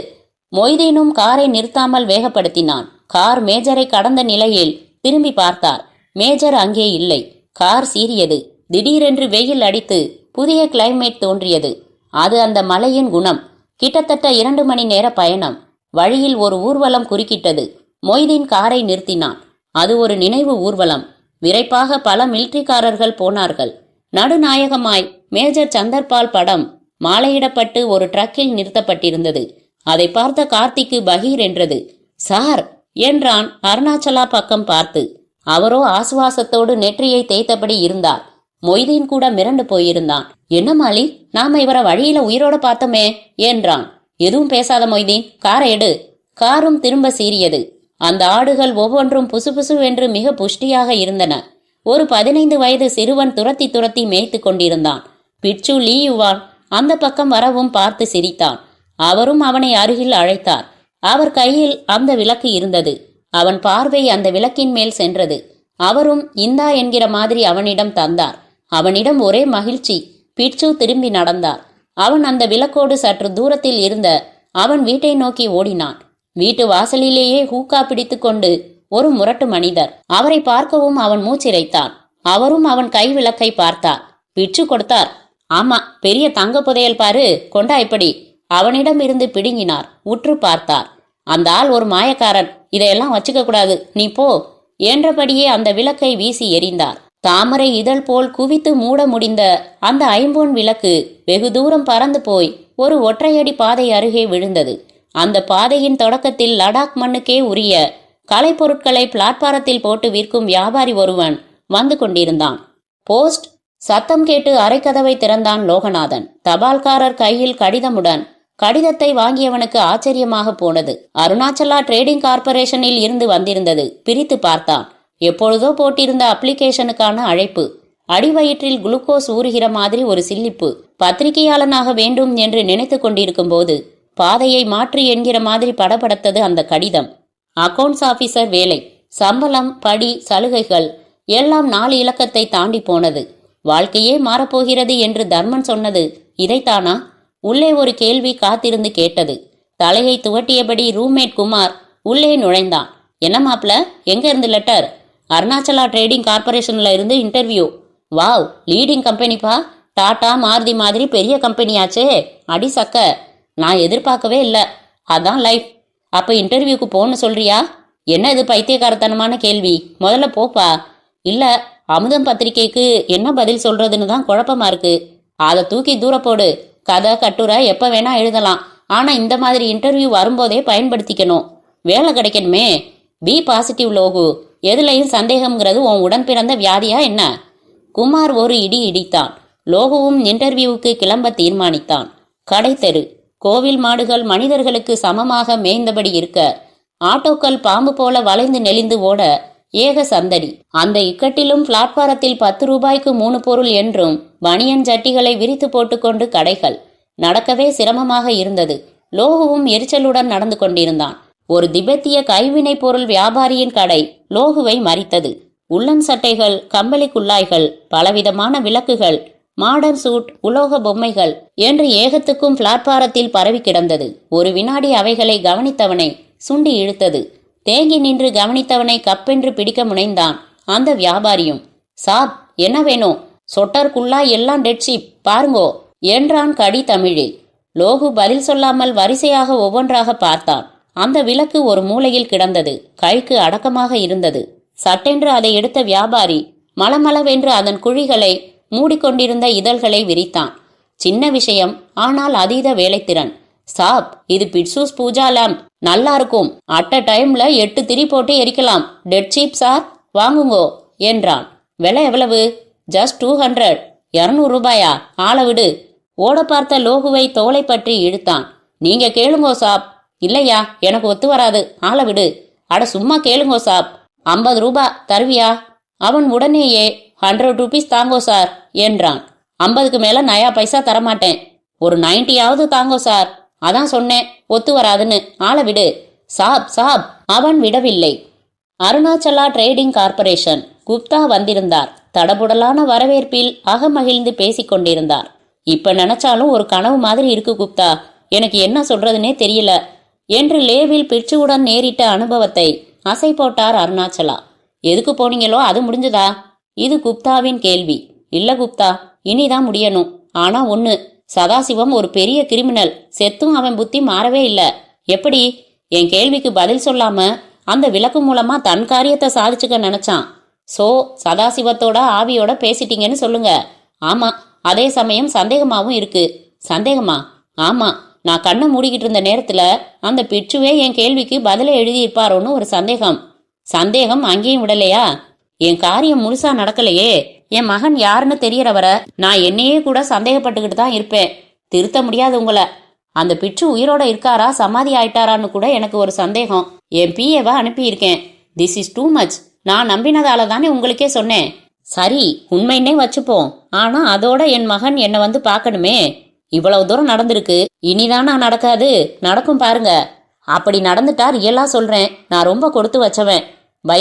மொய்தீனும் காரை நிறுத்தாமல் வேகப்படுத்தினான். கார் மேஜரை கடந்த நிலையில் திரும்பி பார்த்தார். மேஜர் அங்கே இல்லை. கார் சீறியது. திடீரென்று வெயில் அடித்து புதிய கிளைமேட் தோன்றியது. அது அந்த மலையின் குணம். கிட்டத்தட்ட 2 மணி நேர பயணம். வழியில் ஒரு ஊர்வலம் குறுக்கிட்டது. மொய்தீன் காரை நிறுத்தினான். அது ஒரு நினைவு ஊர்வலம். விரைப்பாக பல மிலிட்ரிக்காரர்கள் போனார்கள். நடுநாயகமாய் மேஜர் சந்தர்பால் படம் மாலையிடப்பட்டு ஒரு ட்ரக்கில் நிறுத்தப்பட்டிருந்தது. அதை பார்த்த கார்த்திக்கு பகீர் என்றது. சார் என்றான் அருணாச்சலா பக்கம் பார்த்து. அவரோ ஆசுவாசத்தோடு நெற்றியை தேய்த்தபடி இருந்தார். மொய்தீன் கூட மிரண்டு போயிருந்தான். என்ன மாலி, நாம இவரை வழியில உயிரோட பார்த்தோமே என்றான். எதுவும் பேசாத மொய்தீன், காரை எடு. காரும் திரும்ப சீறியது. அந்த ஆடுகள் ஒவ்வொன்றும் புசு என்று மிக புஷ்டியாக இருந்தன. ஒரு 15 வயது சிறுவன் துரத்தி துரத்தி மேய்த்து கொண்டிருந்தான். பிட்சு லீயுவான் அந்த பக்கம் வரவும் பார்த்து சிரித்தான். அவரும் அவனை அருகில் அழைத்தார். அவர் கையில் அந்த விளக்கு இருந்தது. அவன் பார்வை அந்த விளக்கின் மேல் சென்றது. அவரும் இந்தா என்கிற மாதிரி அவனிடம் தந்தார். அவனிடம் ஒரே மகிழ்ச்சி. பிட்சு திரும்பி நடந்தார். அவன் அந்த விளக்கோடு சற்று தூரத்தில் இருந்த அவன் வீட்டை நோக்கி ஓடினான். வீட்டு வாசலிலேயே ஹூக்கா பிடித்து கொண்டு ஒரு முரட்டு மனிதர். அவரை பார்க்கவும் அவன் மூச்சிரைத்தான். அவரும் அவன் கை விளக்கை பார்த்தார். பிட்சு கொடுத்தார். ஆமா, பெரிய தங்க புதையல் பாரு, கொண்டா இப்படி. அவனிடம் இருந்து பிடுங்கினார். உற்று பார்த்தார். அந்த ஆள் ஒரு மாயக்காரன், இதையெல்லாம் வச்சுக்க கூடாது, நீ போ என்றபடியே அந்த விளக்கை வீசி எறிந்தார். தாமரை இதழ் போல் குவித்து மூட முடிந்த அந்த ஐம்பொன் விளக்கு வெகு தூரம் பறந்து போய் ஒரு ஒற்றையடி பாதை அருகே விழுந்தது. அந்த பாதையின் தொடக்கத்தில் லடாக் மண்ணுக்கே உரிய கலைப்பொருட்களை பிளாட்பாரத்தில் போட்டு விற்கும் வியாபாரி ஒருவன் வந்து கொண்டிருந்தான். போஸ்ட் சத்தம் கேட்டு அரைக்கதவை திறந்தான் லோகநாதன். தபால்காரர் கையில் கடிதமுடன். கடிதத்தை வாங்கியவனுக்கு ஆச்சரியமாக போனது. அருணாச்சலா ட்ரேடிங் கார்ப்பரேஷனில் இருந்து வந்திருந்தது. பிரித்து பார்த்தான். எப்பொழுதோ போட்டிருந்த அப்ளிகேஷனுக்கான அழைப்பு. அடிவயிற்றில் குளுக்கோஸ் ஊறுகிற மாதிரி ஒரு சில்லிப்பு. பத்திரிகையாளனாக வேண்டும் என்று நினைத்து கொண்டிருக்கும் போது பாதையை மாற்றி என்கிற மாதிரி படபடத்தது அந்த கடிதம். அக்கவுண்ட்ஸ் ஆபீசர் வேலை. சம்பளம், படி, சலுகைகள் எல்லாம் 4 இலக்கத்தை தாண்டி போனது. வாழ்க்கையே மாறப்போகிறது என்று தர்மன் சொன்னது இதைத்தானா? உள்ளே ஒரு கேள்வி காத்திருந்து கேட்டது. தலையை துவட்டியபடி ரூம்மேட் குமார் உள்ளே நுழைந்தான். என்ன மாப்ள, எங்க இருந்து லெட்டர்? அருணாச்சலா ட்ரேடிங் கார்ப்பரேஷன்ல இருந்து இன்டர்வியூ. வாவ், லீடிங் கம்பெனிப்பா. டாடா, மாருதி மாதிரி பெரிய கம்பெனியாச்சே. அடி சக்க, நான் எதிர்பார்க்கவே இல்லை. அதான் லைஃப். அப்ப இன்டர்வியூக்கு போன்னு சொல்றியா? என்ன இது பைத்தியக்காரத்தனமான கேள்வி? முதல்ல போப்பா. இல்ல, அமுதம் பத்திரிகைக்கு என்ன பதில் சொல்றதுன்னு தான் குழப்பமா இருக்கு. அதை தூக்கி தூர போடு. கதை கட்டுரை எப்ப வேணா எழுதலாம். ஆனா இந்த மாதிரி இன்டர்வியூ வரும்போதே பயன்படுத்திக்கணும். வேலை கிடைக்கணுமே. Be positive Logu. எதுலையும் சந்தேகம்ங்கிறது உன் உடன் பிறந்த வியாதியா என்ன? குமார் ஒரு இடி இடித்தான். லோகுவும் இன்டர்வியூவுக்கு கிளம்ப தீர்மானித்தான். கடைத்தெரு. கோவில் மாடுகள் மனிதர்களுக்கு சமமாக மேய்ந்தபடி இருக்க, ஆட்டோக்கள் பாம்பு போல வளைந்து நெளிந்து ஓட ஏக சந்தடி. அந்த இக்கட்டிலும் பிளாட்பாரத்தில் 10 ரூபாய்க்கு 3 பொருள் என்றும் பனியன் ஜட்டிகளை விரித்து போட்டுக்கொண்டு கடைகள். நடக்கவே சிரமமாக இருந்தது. லோகுவும் எரிச்சலுடன் நடந்து கொண்டிருந்தான். ஒரு திபெத்திய கைவினை பொருள் வியாபாரியின் கடை லோகுவை மறித்தது. உள்ளன் சட்டைகள், கம்பளி குல்லாய்கள், பலவிதமான விளக்குகள், மாடர்ன் சூட், உலோக பொம்மைகள் என்று ஏகத்துக்கும் பிளாட்பாரத்தில் பரவி கிடந்தது. ஒரு வினாடி அவைகளை கவனித்தவனை சுண்டி இழுத்தது. தேங்கி நின்று கவனித்தவனை கப்பென்று பிடிக்க முனைந்தான் அந்த வியாபாரியும். சாப், என்ன வேணும்? சொட்டர் குல்லாய் எல்லாம் டெட் ஷீப் பாருங்கோ என்றான் கடி தமிழில். லோகு பதில் சொல்லாமல் வரிசையாக ஒவ்வொன்றாக பார்த்தான். அந்த விளக்கு ஒரு மூலையில் கிடந்தது. கைக்கு அடக்கமாக இருந்தது. சட்டென்று அதை எடுத்த வியாபாரி மளமளவென்று அதன் குழிகளை மூடிக்கொண்டிருந்த இதழ்களை விரித்தான். சின்ன விஷயம், ஆனால் அதீத வேலைத்திறன். சாப், இது பிட்சூஸ் பூஜா லேம்ப், நல்லா இருக்கும். அட்ட டைம்ல 8 திரி போட்டு எரிக்கலாம். டெட் சீப் சார், வாங்குங்கோ என்றான். விலை எவ்வளவு? ஜஸ்ட் 200. 200 ரூபாயா? ஆளை விடு. ஓட பார்த்த லோகுவை தோலை பற்றி இழுத்தான். நீங்க கேளுங்கோ சாப். இல்லையா, எனக்கு ஒத்து வராது, ஆளை விடு. அட சும்மா கேளுங்கோ சாப். 50 ரூபா தருவியா? அவன் உடனேயே 100 ரூபீஸ் தாங்கோ சார் என்றான். 50க்கு மேல நயா பைசா தரமாட்டேன். ஒரு 90யாவது தாங்கோ சார். அதான் சொன்னேன் ஒத்து வராதுன்னு, ஆளை விடு. சாப் சாப். அவன் விடவில்லை. அருணாச்சலா ட்ரேடிங் கார்ப்பரேஷன் குப்தா வந்திருந்தார். தடபுடலான வரவேற்பில் அகமகிழ்ந்து பேசிக் கொண்டிருந்தார். இப்ப நினைச்சாலும் ஒரு கனவு மாதிரி இருக்கு குப்தா, எனக்கு என்ன சொல்றதுன்னே தெரியல என்று லேவில் பிட்சுவுடன் நேரிட்ட அனுபவத்தை அசை போட்டார் அருணாச்சலா. எதுக்கு போனீங்களோ அது முடிஞ்சுதா? இது குப்தாவின் கேள்வி. இல்ல குப்தா, இனிதான் முடியணும். ஆனா ஒண்ணு, சதாசிவம் ஒரு பெரிய கிரிமினல். செத்தும் அவன் புத்தி மாறவே இல்ல. எப்படி? என் கேள்விக்கு பதில் சொல்லாம அந்த விளக்கு மூலமா தன் காரியத்தை சாதிச்சுக்க நினைச்சான். சோ சதாசிவத்தோட ஆவியோட பேசிட்டீங்கன்னு சொல்லுங்க. ஆமா, அதே சமயம் சந்தேகமாவும் இருக்கு. சந்தேகமா? ஆமா, நான் கண்ணை மூடிக்கிட்டு இருந்த நேரத்துல அந்த பிட்சுவே என் கேள்விக்கு பதிலை எழுதியிருப்பாரோன்னு ஒரு சந்தேகம். சந்தேகம் அங்கேயும் விடலையா? என் காரியம் முழுசா நடக்கலையே. என் மகன் யாருன்னு தெரியறவர நான் என்னையே கூட சந்தேகப்பட்டுக்கிட்டு தான் இருப்பேன். திருத்த முடியாது உங்களை. அந்த பிட்சு உயிரோட இருக்காரா, சமாதி ஆயிட்டாரான்னு கூட எனக்கு ஒரு சந்தேகம். என் பிஏவை அனுப்பியிருக்கேன். This is too much. நான் நம்பினதால தானே உங்களுக்கே சொன்னேன். சரி, உண்மைன்னே வச்சுப்போம். ஆனா அதோட என் மகன் என்னை வந்து பார்க்கணுமே. இவ்வளவு தூரம் நடந்திருக்கு, இனிதானா நடக்காது? நடக்கும் பாருங்க. அப்படி நடந்துட்டா ரியலா சொல்றேன், நான் ரொம்ப கொடுத்து வச்சவன். பை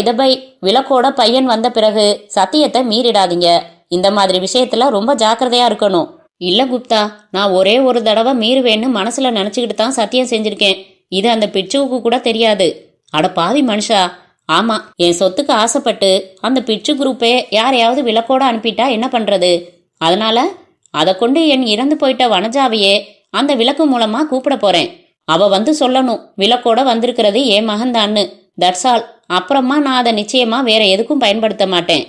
விளக்கோட பையன் வந்த பிறகு சத்தியத்தை மீறிடாதீங்க. இந்த மாதிரி விஷயத்துல ரொம்ப ஜாக்கிரதையா இருக்கணும். இல்ல குப்தா, நான் ஒரே ஒரு தடவை மீறுவேன்னு மனசுல நினைச்சுக்கிட்டு தான் சத்தியம் செஞ்சிருக்கேன். இது அந்த பிட்சுவுக்கு கூட தெரியாது. அட பாவி மனுஷா. ஆமா, என் சொத்துக்கு ஆசைப்பட்டு அந்த பிட்சு குரூப்பே யாரையாவது விளக்கோட அனுப்பிட்டா என்ன பண்றது? அதனால அதை கொண்டு என் இறந்து போயிட்ட வனஜாவையே அந்த விளக்கு மூலமா கூப்பிட போறேன். அவ வந்து சொல்லணும் விளக்கோட வந்திருக்கிறது என் மகன்தான்னு. That's all. அப்புறமா நான் அதை நிச்சயமா வேற எதுக்கும் பயன்படுத்த மாட்டேன்.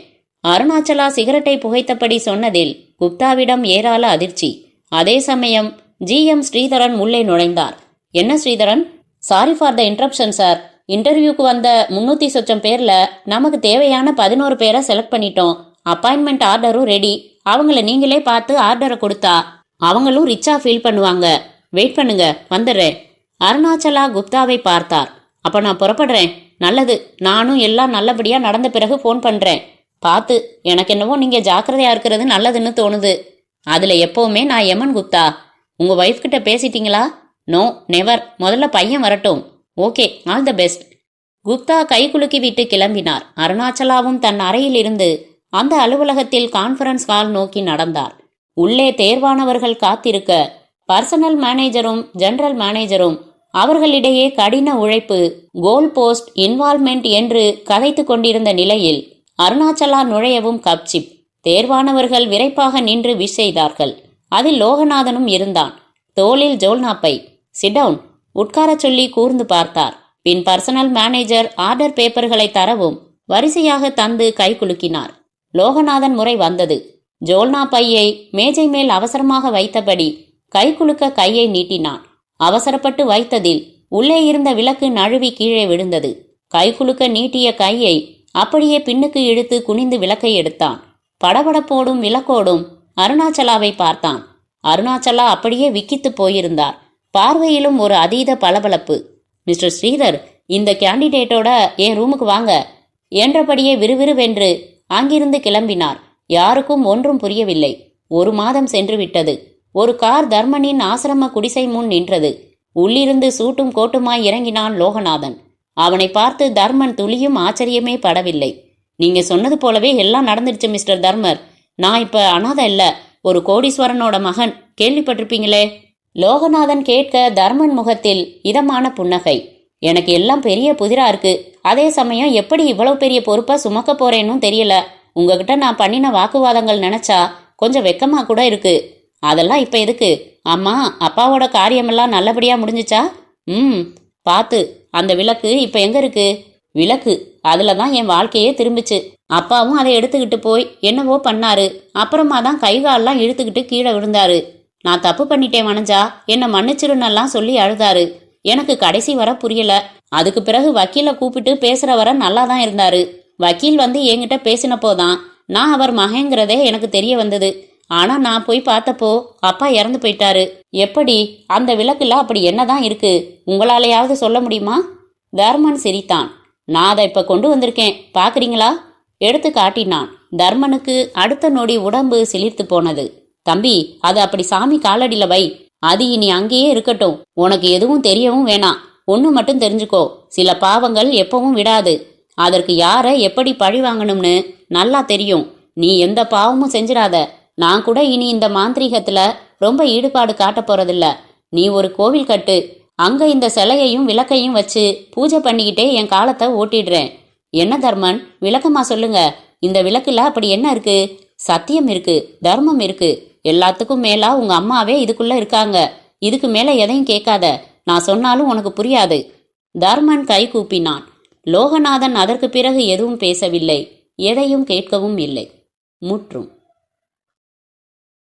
அருணாச்சலா சிகரெட்டை புகைத்தபடி சொன்னதில் குப்தாவிடம் ஏராள அதிர்ச்சி. அதே சமயம் ஜிஎம் ஸ்ரீதரன் உள்ளே நுழைந்தார். என்ன Sridharan? Sorry for the interruption sir. இன்டர்வியூக்கு வந்த 300 சொச்சம் பேர்ல நமக்கு தேவையான 11 பேரை செலக்ட் பண்ணிட்டோம். அப்பாயின்மெண்ட் ஆர்டரும் ரெடி. அவங்கள நீங்களே பார்த்து ஆர்டரை கொடுத்தா அவங்களும் ரிச்சா ஃபீல் பண்ணுவாங்க. வெயிட் பண்ணுங்க, வந்துடுறேன். அருணாச்சலா குப்தாவை பார்த்தார். அப்ப நான் புறப்படுறேன். நல்லது, நானும் எல்லாம் நல்லபடியா நடந்த பிறகு ஃபோன் பண்றேன். பார்த்து, எனக்கு என்னவோ நீங்க ஜாக்கிரதையா இருக்கிறது நல்லதுன்னு தோணுது. அதுல எப்பவுமே நான் யமன் குப்தா. உங்க ஒய்ஃப் கிட்ட பேசிட்டீங்களா? No, never. முதல்ல பையன் வரட்டும். Okay, all the best. Gupta கை குலுக்கி விட்டு கிளம்பினார். அருணாச்சலாவும் தன் அறையில் இருந்து அந்த அலுவலகத்தில் கான்ஃபரன்ஸ் ஹால் நோக்கி நடந்தார். உள்ளே தேர்வானவர்கள் காத்திருக்க பர்சனல் மேனேஜரும் ஜெனரல் மேனேஜரும் அவர்களிடையே கடின உழைப்பு, கோல் போஸ்ட், இன்வால்வ்மெண்ட் என்று கதைத்து கொண்டிருந்த நிலையில் அருணாச்சலா நுழையவும் கப்சிப். தேர்வானவர்கள் விரைப்பாக நின்று விஷ் செய்தார்கள். அதில் லோகநாதனும் இருந்தான். தோளில் ஜோல்னாப்பை. சிடவுன், உட்காரச் சொல்லி கூர்ந்து பார்த்தார். பின் பர்சனல் மேனேஜர் ஆர்டர் பேப்பர்களை தரவும் வரிசையாக தந்து கை குலுக்கினார். லோகநாதன் முறை வந்தது. ஜோல்னா பையை மேஜை மேல் அவசரமாக வைத்தபடி கை குலுக்க கையை நீட்டினான். அவசரப்பட்டு வைத்ததில் உள்ளே இருந்த விளக்கு நழுவி கீழே விழுந்தது. கை குலுக்க நீட்டிய கையை அப்படியே பின்னுக்கு இழுத்து குனிந்து விளக்கை எடுத்தான். படபடப்போடும் விளக்கோடும் அருணாச்சலாவை பார்த்தான். அருணாச்சலா அப்படியே விக்கித்து போயிருந்தார். பார்வையிலும் ஒரு அதீத பளபளப்பு. மிஸ்டர் ஸ்ரீதர், இந்த கேண்டிடேட்டோட என் ரூமுக்கு வாங்க என்றபடியே விறுவிறுவென்று அங்கிருந்து கிளம்பினார். யாருக்கும் ஒன்றும் புரியவில்லை. 1 மாதம் சென்று விட்டது. ஒரு கார் தர்மனின் ஆசிரம குடிசை முன் நின்றது. உள்ளிருந்து சூட்டும் கோட்டுமாய் இறங்கினான் லோகநாதன். அவனை பார்த்து தர்மன் துளியும் ஆச்சரியமே படவில்லை. நீங்க சொன்னது போலவே எல்லாம் நடந்துடுச்சு மிஸ்டர் தர்மர். நான் இப்ப அனாதை இல்ல, ஒரு கோடீஸ்வரனோட மகன். கேள்விப்பட்டிருப்பீங்களே? லோகநாதன் கேட்க தர்மன் முகத்தில் இதமான புன்னகை. எனக்கு எல்லாம் பெரிய புதிரா இருக்கு. அதே சமயம் எப்படி இவ்வளவு பெரிய பொறுப்பை சுமக்க போறேன்னும் தெரியல. உங்ககிட்ட நான் பண்ணின வாக்குவாதங்கள் நினைச்சா கொஞ்சம் வெக்கமா கூட இருக்கு. அதெல்லாம் இப்ப எதுக்கு? அம்மா அப்பாவோட காரியமெல்லாம் நல்லபடியா முடிஞ்சுச்சா? பார்த்து. அந்த விளக்கு இப்ப எங்க இருக்கு? விளக்கு, அதுலதான் என் வாழ்க்கையே திரும்பிச்சு. அப்பாவும் அதை எடுத்துக்கிட்டு போய் என்னவோ பண்ணாரு. அப்புறமா தான் கை காலெல்லாம் இழுத்துக்கிட்டு கீழே விழுந்தாரு. நான் தப்பு பண்ணிட்டேன் வனஜா, என்னை மன்னிச்சிருன்னெல்லாம் சொல்லி அழுதாரு. எனக்கு கடைசி வர புரியல. அதுக்கு பிறகு வக்கீல கூப்பிட்டு பேசுற வர நல்லா தான் இருந்தாரு. வக்கீல் வந்து என்கிட்ட பேசினப்போதான் நான் அவர் மகங்கிறதே எனக்கு தெரிய வந்தது. ஆனா நான் போய் பார்த்தப்போ அப்பா இறந்து போயிட்டாரு. எப்படி? அந்த விளக்குல அப்படி என்னதான் இருக்கு? உங்களாலேயாவது சொல்ல முடியுமா? தர்மன் சிரித்தான். நான் அதை இப்ப கொண்டு வந்திருக்கேன், பாக்குறீங்களா? எடுத்து காட்டினான். தர்மனுக்கு அடுத்த நொடி உடம்பு சிலிர்த்து போனது. தம்பி, அது அப்படி சாமி காலடியில வை. அது இனி அங்கேயே இருக்கட்டும். உனக்கு எதுவும் தெரியவும் வேணாம். ஒண்ணு மட்டும் தெரிஞ்சுக்கோ, சில பாவங்கள் எப்பவும் விடாது. அதற்கு யார எப்படி பழி வாங்கணும்னு நல்லா தெரியும். நீ எந்த பாவமும் செஞ்சிடாத. நான் கூட இனி இந்த மாந்திரீகத்துல ரொம்ப ஈடுபாடு காட்ட போறதில்ல. நீ ஒரு கோவில் கட்டு. அங்க இந்த சிலையையும் விளக்கையும் வச்சு பூஜை பண்ணிக்கிட்டே என் காலத்தை ஓட்டிடுறேன். என்ன தர்மன், விளக்கமா சொல்லுங்க. இந்த விளக்குல அப்படி என்ன இருக்கு? சத்தியம் இருக்கு, தர்மம் இருக்கு. எல்லாத்துக்கும் மேலா உங்க அம்மாவே இதுக்குள்ள இருக்காங்க. இதுக்கு மேல எதையும் கேட்காத. நான் சொன்னாலும் உனக்கு புரியாது. தர்மன் கை கூப்பினான். லோகநாதன் அதற்கு பிறகு எதுவும் பேசவில்லை, எதையும் கேட்கவும் இல்லை. முற்றும்.